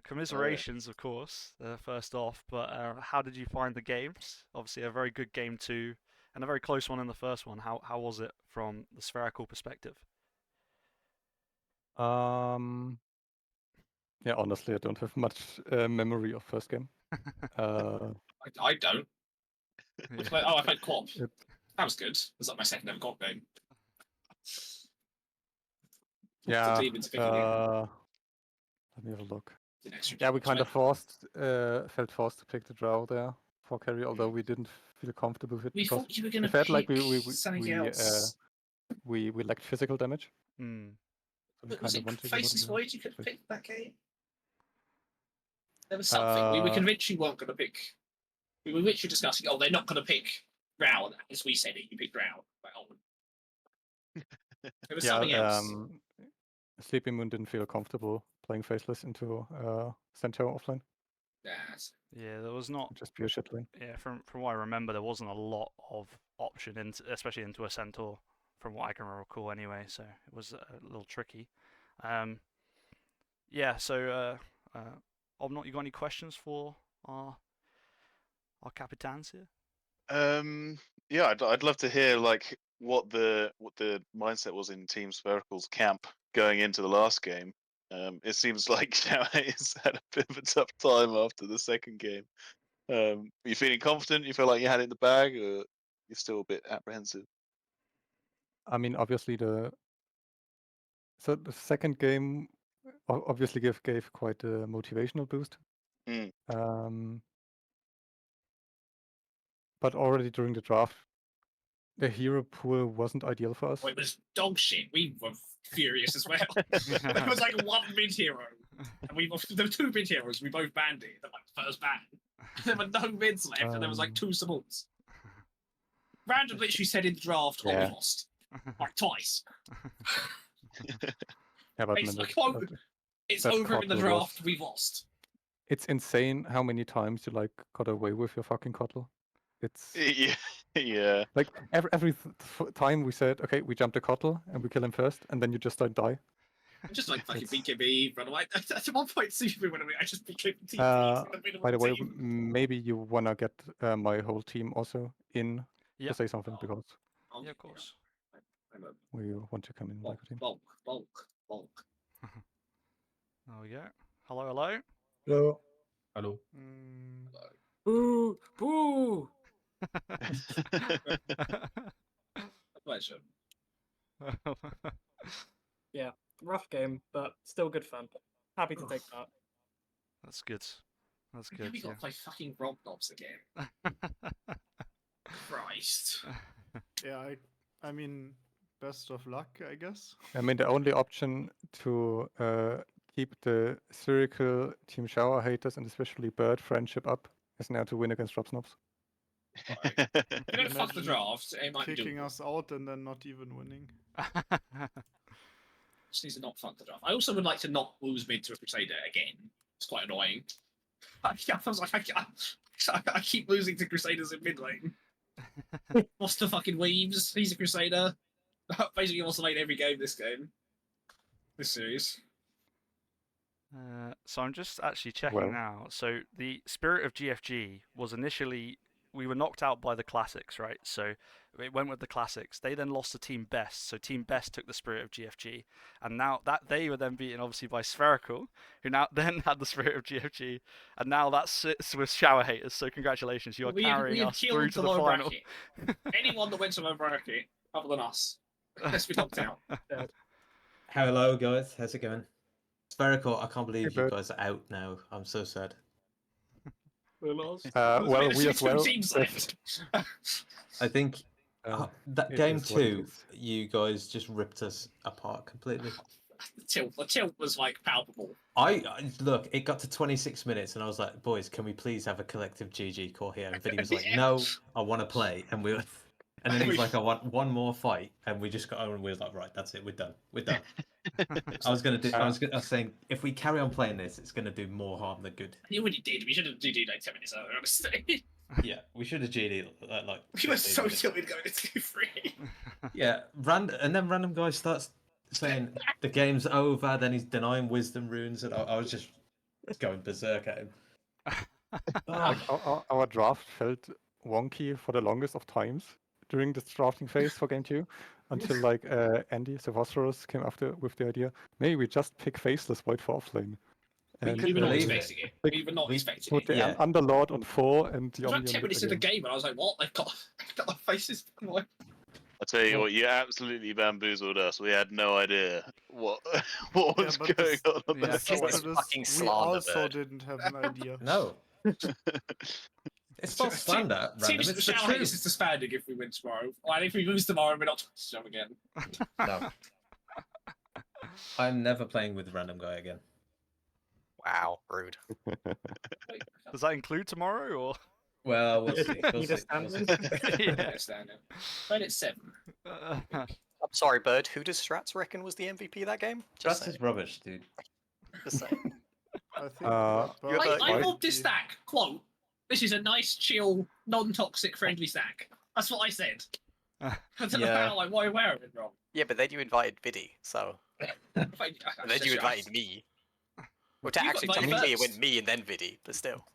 Commiserations, of course, first off, but how did you find the games? Obviously, a very good game too, and a very close one in the first one. How was it from the Spherical perspective? Yeah, honestly, I don't have much memory of first game. I don't. Yeah. I played Quap. It, That was good. It was like my second ever Quap game. yeah, The demons picking it. let me have a look. The next Yeah, we round. kind of felt forced to pick the draw there for carry, although we didn't feel comfortable with it We because thought you were going we to felt like pick something else. we lacked physical damage. Hmm. So we But was kind it of wanted to Faces go Void you could with- pick that game? There was something. We were Uh, convinced you weren't going to pick. We were literally discussing, oh, they're not going to pick Drow. As we said it, you picked Drow. Like, oh. There was something else. Sleepy Moon didn't feel comfortable playing Faceless into Centaur offline, Yes. Yeah, there was not. just pure shit lane. Yeah, from what I remember, there wasn't a lot of option, especially into a Centaur, from what I can recall anyway. So it was a little tricky. Yeah. So, Obnot, you got any questions for our capitans here? Yeah, I'd love to hear like what the mindset was in Team Spherical's camp going into the last game. It seems like Xiaohe's had a bit of a tough time after the second game. Are you feeling confident? You feel like you had it in the bag, or you're still a bit apprehensive? I mean, obviously the second game obviously gave quite a motivational boost. Mm. But already during the draft, the hero pool wasn't ideal for us. Well, it was dog shit. We were furious as well. There was like one mid hero, and there were two mid heroes. We both banned it. The like first ban. There were no mids left, and there was like two supports. Random literally said in the draft, "Oh, we Yeah. lost like twice." Yeah, but It's man, like, oh, it's that over in the Cottle draft. was- We've lost. it's insane how many times you like got away with your fucking Cottle. It's Yeah, yeah. like every time we said, okay, we jump the Cottle and we kill him first, and then you just don't die. Just like fucking It's- BKB, run away. At one point, Super went away. I just became TP in the middle By the of way, the team. maybe you wanna get my whole team also in Yeah. to say something because Yeah, of course. I'm a we want to come in like a team. bulk. There we go. Hello, hello. Hello. Hello. Mm. Boo! Boo! Pleasure. Yeah, rough game, but still good fun. Happy to take part. That's good. That's Now good. we gotta play fucking Rob Knobs again. Yeah. Christ. Yeah, I mean, best of luck, I guess. I mean, the only option to keep the Spherical Team Shower haters and especially Bird friendship up is now to win against Rob Snobs. You don't fuck the Imagine draft, it might be Kicking doable. us out and then not even winning. Just needs to not fuck the draft. I also would like to not lose mid to a Crusader again. It's quite annoying. I was like, I keep losing to Crusaders in mid lane. Lost to fucking Weaves. He's a Crusader. Basically, lost lane every game this game. This series. So I'm just actually checking Well. now. So the Spirit of GFG was initially we were knocked out by the classics, right? So it went with the classics. They then lost to Team Best, so Team Best took the spirit of GFG, and now that they were then beaten obviously by Spherical, who now then had the spirit of GFG, and now that sits with Shower Haters. So congratulations, you are carrying us through to the final. Bracket. Anyone that went to low bracket other than us, let's be knocked out. Hello, guys. How's it going? Spherical, I can't believe Hey, you bud. guys are out now. I'm so sad. We're lost. Well, we as well. Teams but, left. I think that it game is what it 2, is. you guys just ripped us apart completely. The tilt was like palpable. Look, it got to 26 minutes, and I was like, boys, can we please have a collective GG call here? And Vinny was like, Yeah. no, I want to play. And then he was like, I want one more fight, and we just got on, and we were like, right, that's it, we're done. I was saying, if we carry on playing this, it's gonna do more harm than good. You already did. We should have GG'd like 10 minutes earlier, honestly. Yeah, we should have GD like. We were 15 so minutes. tilted going into 2-3. Yeah, and then random guy starts saying the game's over. Then he's denying wisdom runes, and I was just going berserk at him. Like, our draft felt wonky for the longest of times during this drafting phase for game 2, until like Andy Phosphorus came after with the idea, maybe we just pick Faceless Void for offlane. And We were not believe it. expecting it. Like, We were not expecting put it. the Yeah. Underlord on 4 and the It was like Omnium 10 minutes into the again. game, and I was like, what? They've got our faces. Like, I tell you what, you absolutely bamboozled us. We had no idea what what was but going the- on. on Yeah, that Thing Kiss game. is, fucking we slander also bird. didn't have an idea. No, it's not slander. Random. Teams It's the Shower Haters truth. is disbanding if we win tomorrow. And if we lose tomorrow, we're not talking to them again. No, I'm never playing with random guy again. Wow, rude. Does that include tomorrow or? Well, we'll see. We'll You see. just stand We'll there? see. Yeah. Understand it. Played at 7. I'm sorry, Bird. Who does Strats reckon was the MVP that game? Just That's just saying. rubbish, dude. Just saying. I think. You're the- I Right. mobbed this stack. Quote: "This is a nice, chill, non-toxic, friendly stack." That's what I said. I don't know Yeah. how I'm aware of it wrong. Yeah, but then you invited Biddy, so. And then you invited me. Well, You got actually, invited technically it first. went me and then Biddy, but still.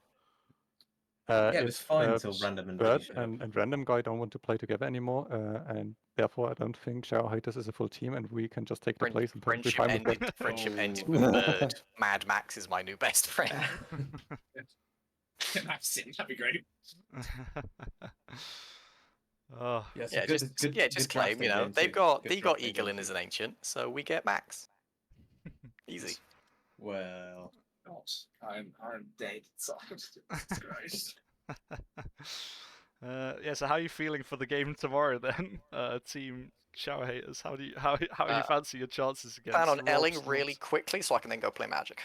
Yeah, it was If, fine until random and Bert Vinny showed up. and Random Guy don't want to play together anymore, and therefore I don't think Shower Haters is a full team, and we can just take the place and perfectly Friendship fine with ended. that. Friendship ended Oh. with Bird. Mad Max is my new best friend. That's it. That'd be great. Oh, Yeah, just claim. You know, they got Eagle in as an ancient, so we get Max. Easy. Well, God, I'm dead. So, Jesus Christ. yeah. So how are you feeling for the game tomorrow then, Team Shower Haters? How do you fancy your chances against? Plan on Rob's Elling Lords? really quickly so I can then go play Magic.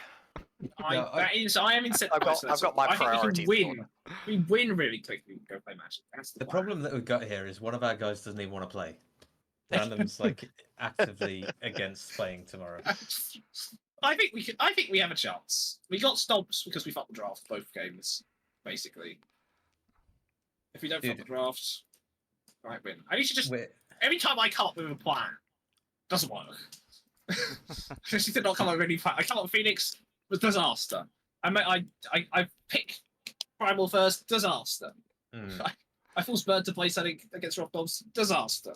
I am in. I've got my priorities We in can win. We win really quickly. Go play Magic. That's the plan. problem that we've got here is one of our guys doesn't even want to play. Random's like actively against playing tomorrow. I think we have a chance. We got stomps because we fucked the draft both games, basically. If we don't fuck Dude. the draft, I might win. I need to just We're- every time I come up with a plan, doesn't work. Especially did not come up with any plan. I come up with Phoenix, was disaster. I pick Primal first, disaster. Mm. I forced Bird to play something against Rock Dogs, disaster.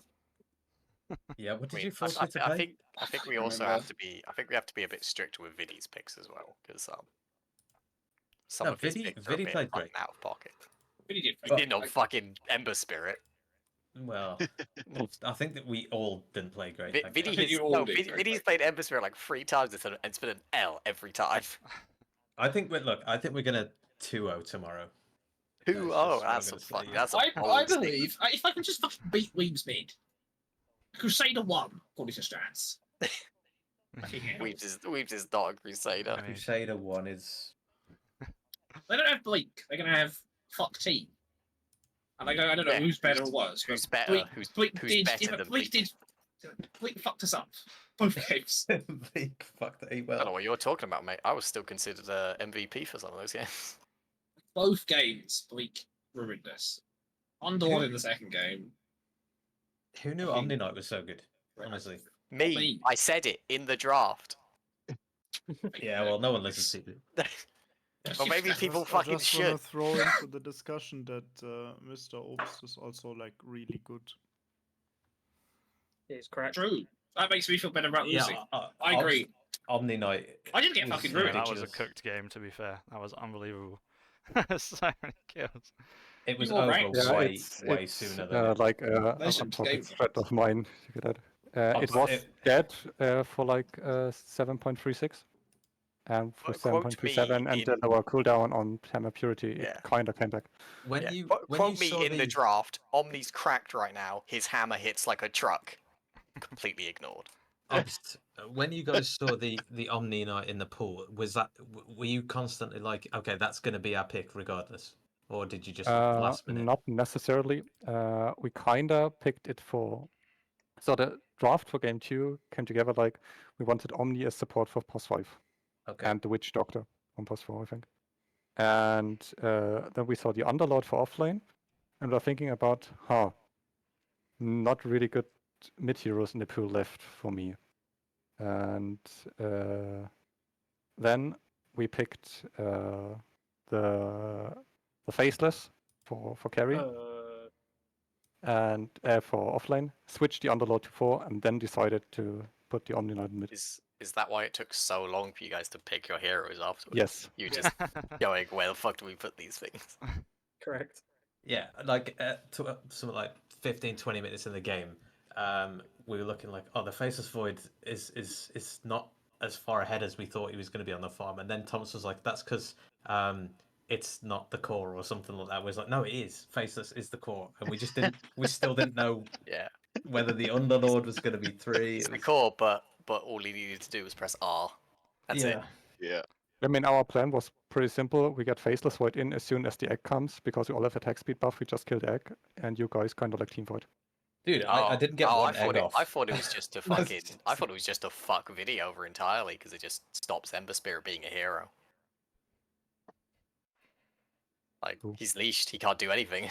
Yeah, what did I you mean, force I me to play? think we also Remember. have to be. I think we have to be a bit stricter with Viddy's picks as well, because some No, of his Viddy- picks are a Viddy bit played fucking great. out of pocket. Really did. He did not fucking Ember Spirit. Well, I think that we all didn't play great. Vi- actually. Viddy think you has, all no, did Viddy, very Viddy's much. played Ember Spirit like 3 times and it's been an L every time. I think I think we're gonna 2-0 tomorrow. Who? That's Oh, just what I'm that's a gonna say. fuck. That's a I bold statement. believe if I can just fucking beat Weems mid, Crusader 1, according to Strats. Fucking hell. Weeps is not a Crusader. I mean, Crusader 1 is. They don't have Bleak. They're gonna have fuck team. And I don't know Yeah, who's better or worse. Who's but better? Bleak Who's did, better yeah, but than Bleak Bleak? did. Bleak fucked us up both games. Bleak fucked it I don't know well. what you're talking about, mate. I was still considered a MVP for some of those games. Both games, Bleak ruined us. Underwater in the second game. Who knew Omni Knight was so good? Honestly. Me, Me. I said it in the draft. Yeah, well, no one listens to you. Or maybe people I fucking just want should. to throw into the discussion that Mr. Obst is also like really good. He's correct. True. That makes me feel better about losing. I agree. Omni Knight. I didn't get was fucking Yeah, ruined. that was a ridiculous. cooked game, to be fair. That was unbelievable. So many kills. It was You were over right. Yeah, way it's sooner than it. like a Legend topic game. thread of mine. If you get that. It was dead for like 7.36, and for Quote me 7.37, and the in lower cooldown on hammer purity, it Yeah. kind of came back. When yeah. you when quote you me saw in the draft. Omni's cracked right now. His hammer hits like a truck. Completely ignored. when you guys saw the Omni Knight in the pool, was that were you constantly like, okay, that's going to be our pick regardless, or did you just last minute? Not necessarily. We kinda picked it for. So the draft for game 2 came together like we wanted Omni as support for POS 5 Okay. and the Witch Doctor on POS 4, I think. And then we saw the Underlord for offlane, and we're thinking about, not really good mid heroes in the pool left for me. And then we picked the Faceless for carry. And for offlane, switched the Underlord to 4, and then decided to put the Omni Knight in mid. Is that why it took so long for you guys to pick your heroes afterwards? Yes. You just going, where the fuck do we put these things? Correct. Yeah, like something like 15-20 minutes in the game, we were looking like, oh, the Faceless Void is not as far ahead as we thought he was going to be on the farm, and then Thomas was like, that's because it's not the core or something like that. We was like, no, it is. Faceless is the core, and we still didn't know Yeah. whether the Underlord was going to be 3. It's the core, but all he needed to do was press R. That's it. Yeah. I mean, our plan was pretty simple. We get Faceless Void in as soon as the egg comes, because we all have attack speed buff. We just kill the egg, and you guys kind of like Team Void. Dude, I didn't get one egg off. I thought it was just a fucking. I thought it was just a fuck video over entirely because it just stops Ember Spirit being a hero. Like he's leashed, he can't do anything.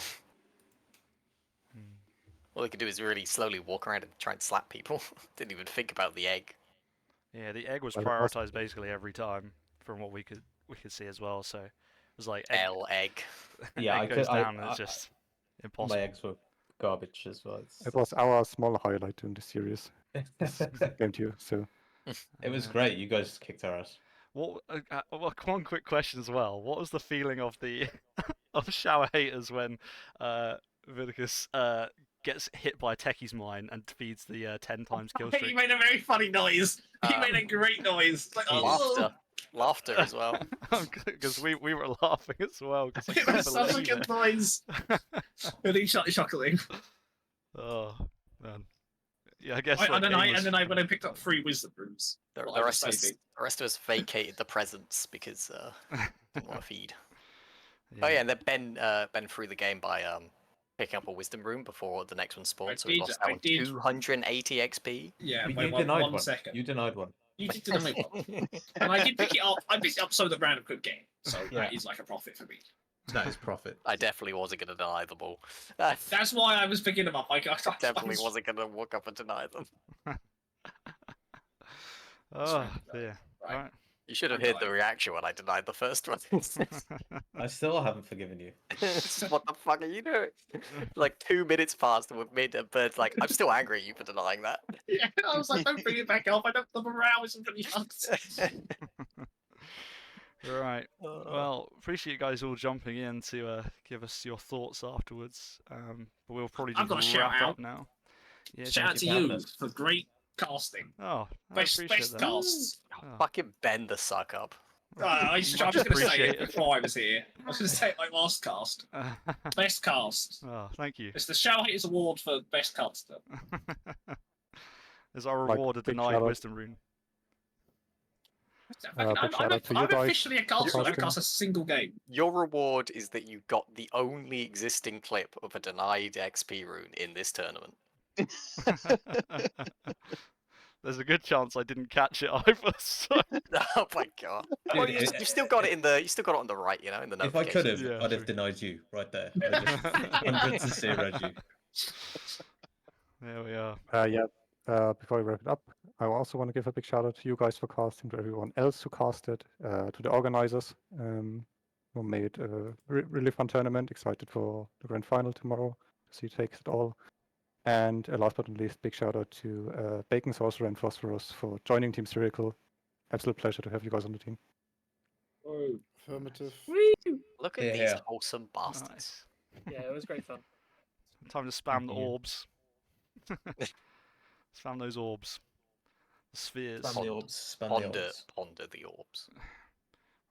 All he can do is really slowly walk around and try and slap people. Didn't even think about the egg. Yeah, the egg was Well, it was- prioritized basically every time, from what we could see as well. So it was like egg. Yeah, egg goes down, and it's just impossible. My eggs were garbage as well. It was our small highlight during the series. Game 2, so. It was great. You guys kicked our ass. Well, one quick question as well. What was the feeling of the of shower haters when Vinicus gets hit by a Techie's mine and feeds the 10 times kill streak? He made a very funny noise. He made a great noise. It's like, Laughter as well. Because we were laughing as well. Cause I it couldn't was such a believe good it. noise. And he started chuckling. Oh man. Yeah, I guess. And then I when I picked up 3 wisdom rooms. The rest of us vacated the presents because didn't want to feed. Yeah. Oh yeah, and then Ben threw the game by picking up a wisdom room before the next one spawned, so we lost that one 280 XP. Yeah, You by denied one one. second. You denied one. You did deny one. And I did pick it up. I picked it up so that random could game. So that is like a profit for me. That is profit. I definitely wasn't going to deny them all. That's why I was picking them up. I definitely wasn't going to walk up and deny them. Oh dear. Right. You should have heard the reaction when I denied the first one. I still haven't forgiven you. What the fuck are you doing? Like 2 minutes passed and we're mid, but like I'm still angry at you for denying that. Yeah, I was like, don't bring it back up. I don't. The morale isn't really up. Right. Well, appreciate you guys all jumping in to give us your thoughts afterwards. But we'll probably I've got a just shout wrap out. up now. Yeah, Shout out to you for great casting. Oh, I best appreciate that. casts. Fucking bend the suck up. I was just going to say it before I was here. I was going to say it like last cast. Best cast. Oh, thank you. It's the Shower Hitters Award for best caster. Is our reward a denied wisdom rune? I'm officially a caster. I haven't cast a single game. Your reward is that you got the only existing clip of a denied XP rune in this tournament. There's a good chance I didn't catch it either. So. Oh my god! Dude, well, you still got it in the. You still got it on the right, you know, in the. If I could have, I'd have denied you right there. I just 100% read you. There we are. Yeah, before I wrap it up, I also want to give a big shout out to you guys for casting, to everyone else who casted, to the organizers who made a really fun tournament. Excited for the grand final tomorrow to see who takes it all. And last but not least, big shout out to Bacon, Sorcerer, and Phosphorus for joining Team Spherical. Absolute pleasure to have you guys on the team. Affirmative. Look at Yeah, these yeah. wholesome bastards. Nice. Yeah, it was great fun. Time to spam the you. orbs. Spam those orbs. The spheres. Spam the orbs. Spam the Ponder, orbs. ponder the orbs.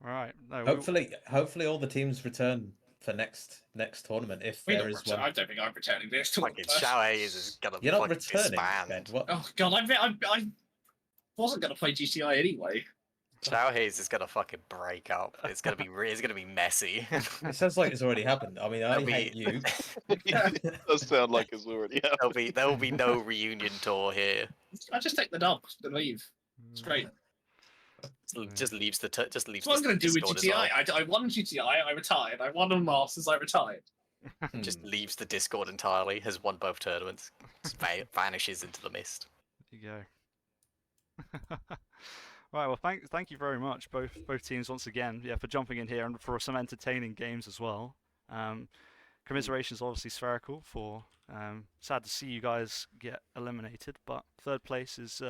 Right. No, Hopefully all the teams return for next tournament if We there don't is return. one. I don't think I'm returning this to Fucking Shower Haze is gonna You're not fucking returning, disband. Ben. What? Oh god, I wasn't gonna play GTI anyway. Shower Haze is gonna fucking break up. It's gonna be messy. It sounds like it's already happened. I mean, I There'll hate be- you. It does sound like it's already happened. there will be no reunion tour here. I just take the dub and leave. It's great. Just leaves the just leaves. That's what I was the going to do with Discord as GTI. well. I won GTI, I retired. I won on Masters, I retired. Just leaves the Discord entirely. Has won both tournaments. Just vanishes into the mist. There you go. Right. Well, thank you very much, both teams once again. Yeah, for jumping in here and for some entertaining games as well. Commiserations, obviously Spherical for. Sad to see you guys get eliminated, but third place is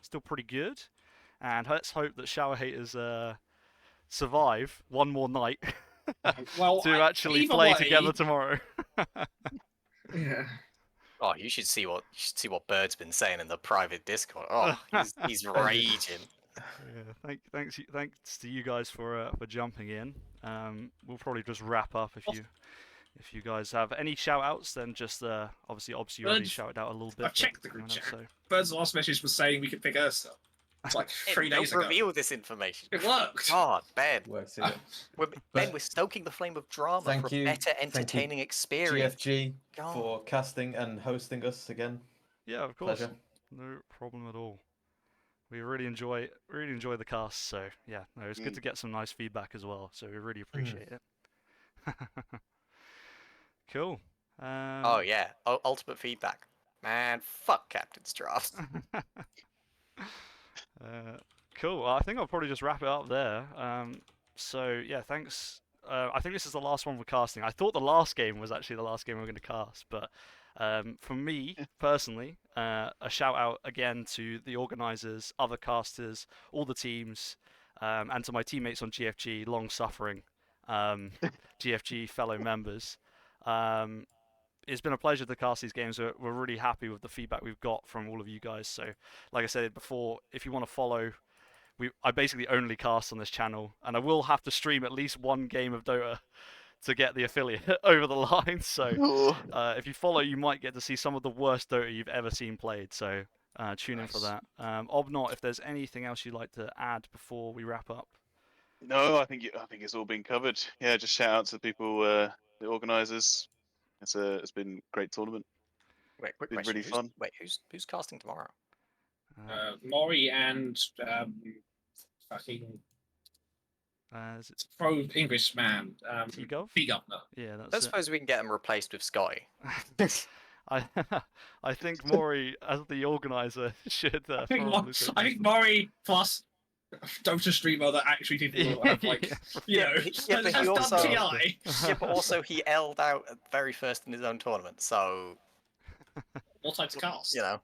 still pretty good. And let's hope that Shower Haters survive one more night Well, to actually either play way- together tomorrow. Yeah. Oh, you should see what Bird's been saying in the private Discord. Oh, he's raging. Yeah, thanks to you guys for jumping in. We'll probably just wrap up if you guys have any shout outs, then just obviously you already shouted out a little bit. I've checked the but, group you know, chat. so. Bird's last message was saying we could pick Ursa. It's like 3 days Don't ago. reveal this information. It worked. God, Ben. Works, is it? Ben, we're stoking the flame of drama Thank for you. a better, Thank you, entertaining experience. GFG God. for casting and hosting us again. Yeah, of course. Pleasure. No problem at all. We really enjoy the cast, so yeah, no, it's good to get some nice feedback as well. So we really appreciate it. Cool. Oh yeah, ultimate feedback. Man, fuck Captain's Draft. Cool. Well, I think I'll probably just wrap it up there. So yeah, thanks. I think this is the last one we're casting. I thought the last game was actually the last game we were going to cast, but for me personally, a shout out again to the organisers, other casters, all the teams, and to my teammates on GFG, long suffering GFG fellow members. It's been a pleasure to cast these games. We're really happy with the feedback we've got from all of you guys. So, like I said before, if you want to follow, I basically only cast on this channel, and I will have to stream at least one game of Dota to get the affiliate over the line. So, if you follow, you might get to see some of the worst Dota you've ever seen played. So, tune in for that. Obnot, if there's anything else you'd like to add before we wrap up. No, I think it's all been covered. Yeah, just shout out to the people, the organisers. It's been a great tournament. Wait, quick Been question. really fun. Who's casting tomorrow? Maury and fucking Is it pro English man. T-Gov? T-Governor. Yeah, I that's it. suppose we can get him replaced with Scotty. I think Maury, as the organizer, should probably take I think Maury plus Dota streamer that actually people have like you know Yeah, but has he also, done TI. yeah, but also he L'd out at very first in his own tournament, so What type to cast? you know.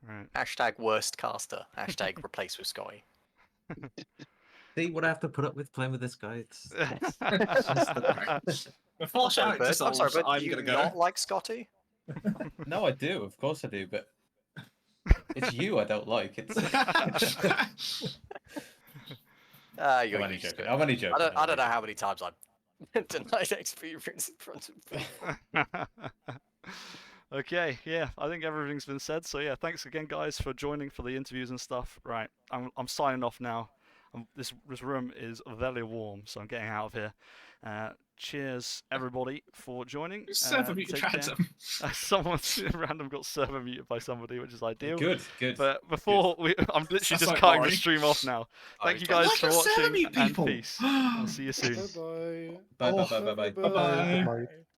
Right. Hashtag worst caster. Hashtag replace with Scotty. See what I have to put up with playing with this guy. It's Before shout I'm sorry, but I'm do you gonna go. not like Scotty? No, I do. Of course I do, but it's you I don't like. It's. You're I'm only used to joking. it. I'm only joking. I don't know how many times I've denied experience in front of people. Okay, yeah, I think everything's been said. So yeah, thanks again, guys, for joining for the interviews and stuff. Right, I'm signing off now. This room is very warm, so I'm getting out of here. Cheers, everybody, for joining. Server muted take care. random. Someone random got server muted by somebody, which is ideal. Good. But before I'm literally That's just so cutting the boring. stream off now. Thank you guys for watching, and peace. I'll see you soon. Bye Bye, bye, bye. bye, bye, bye. Bye-bye. Good night.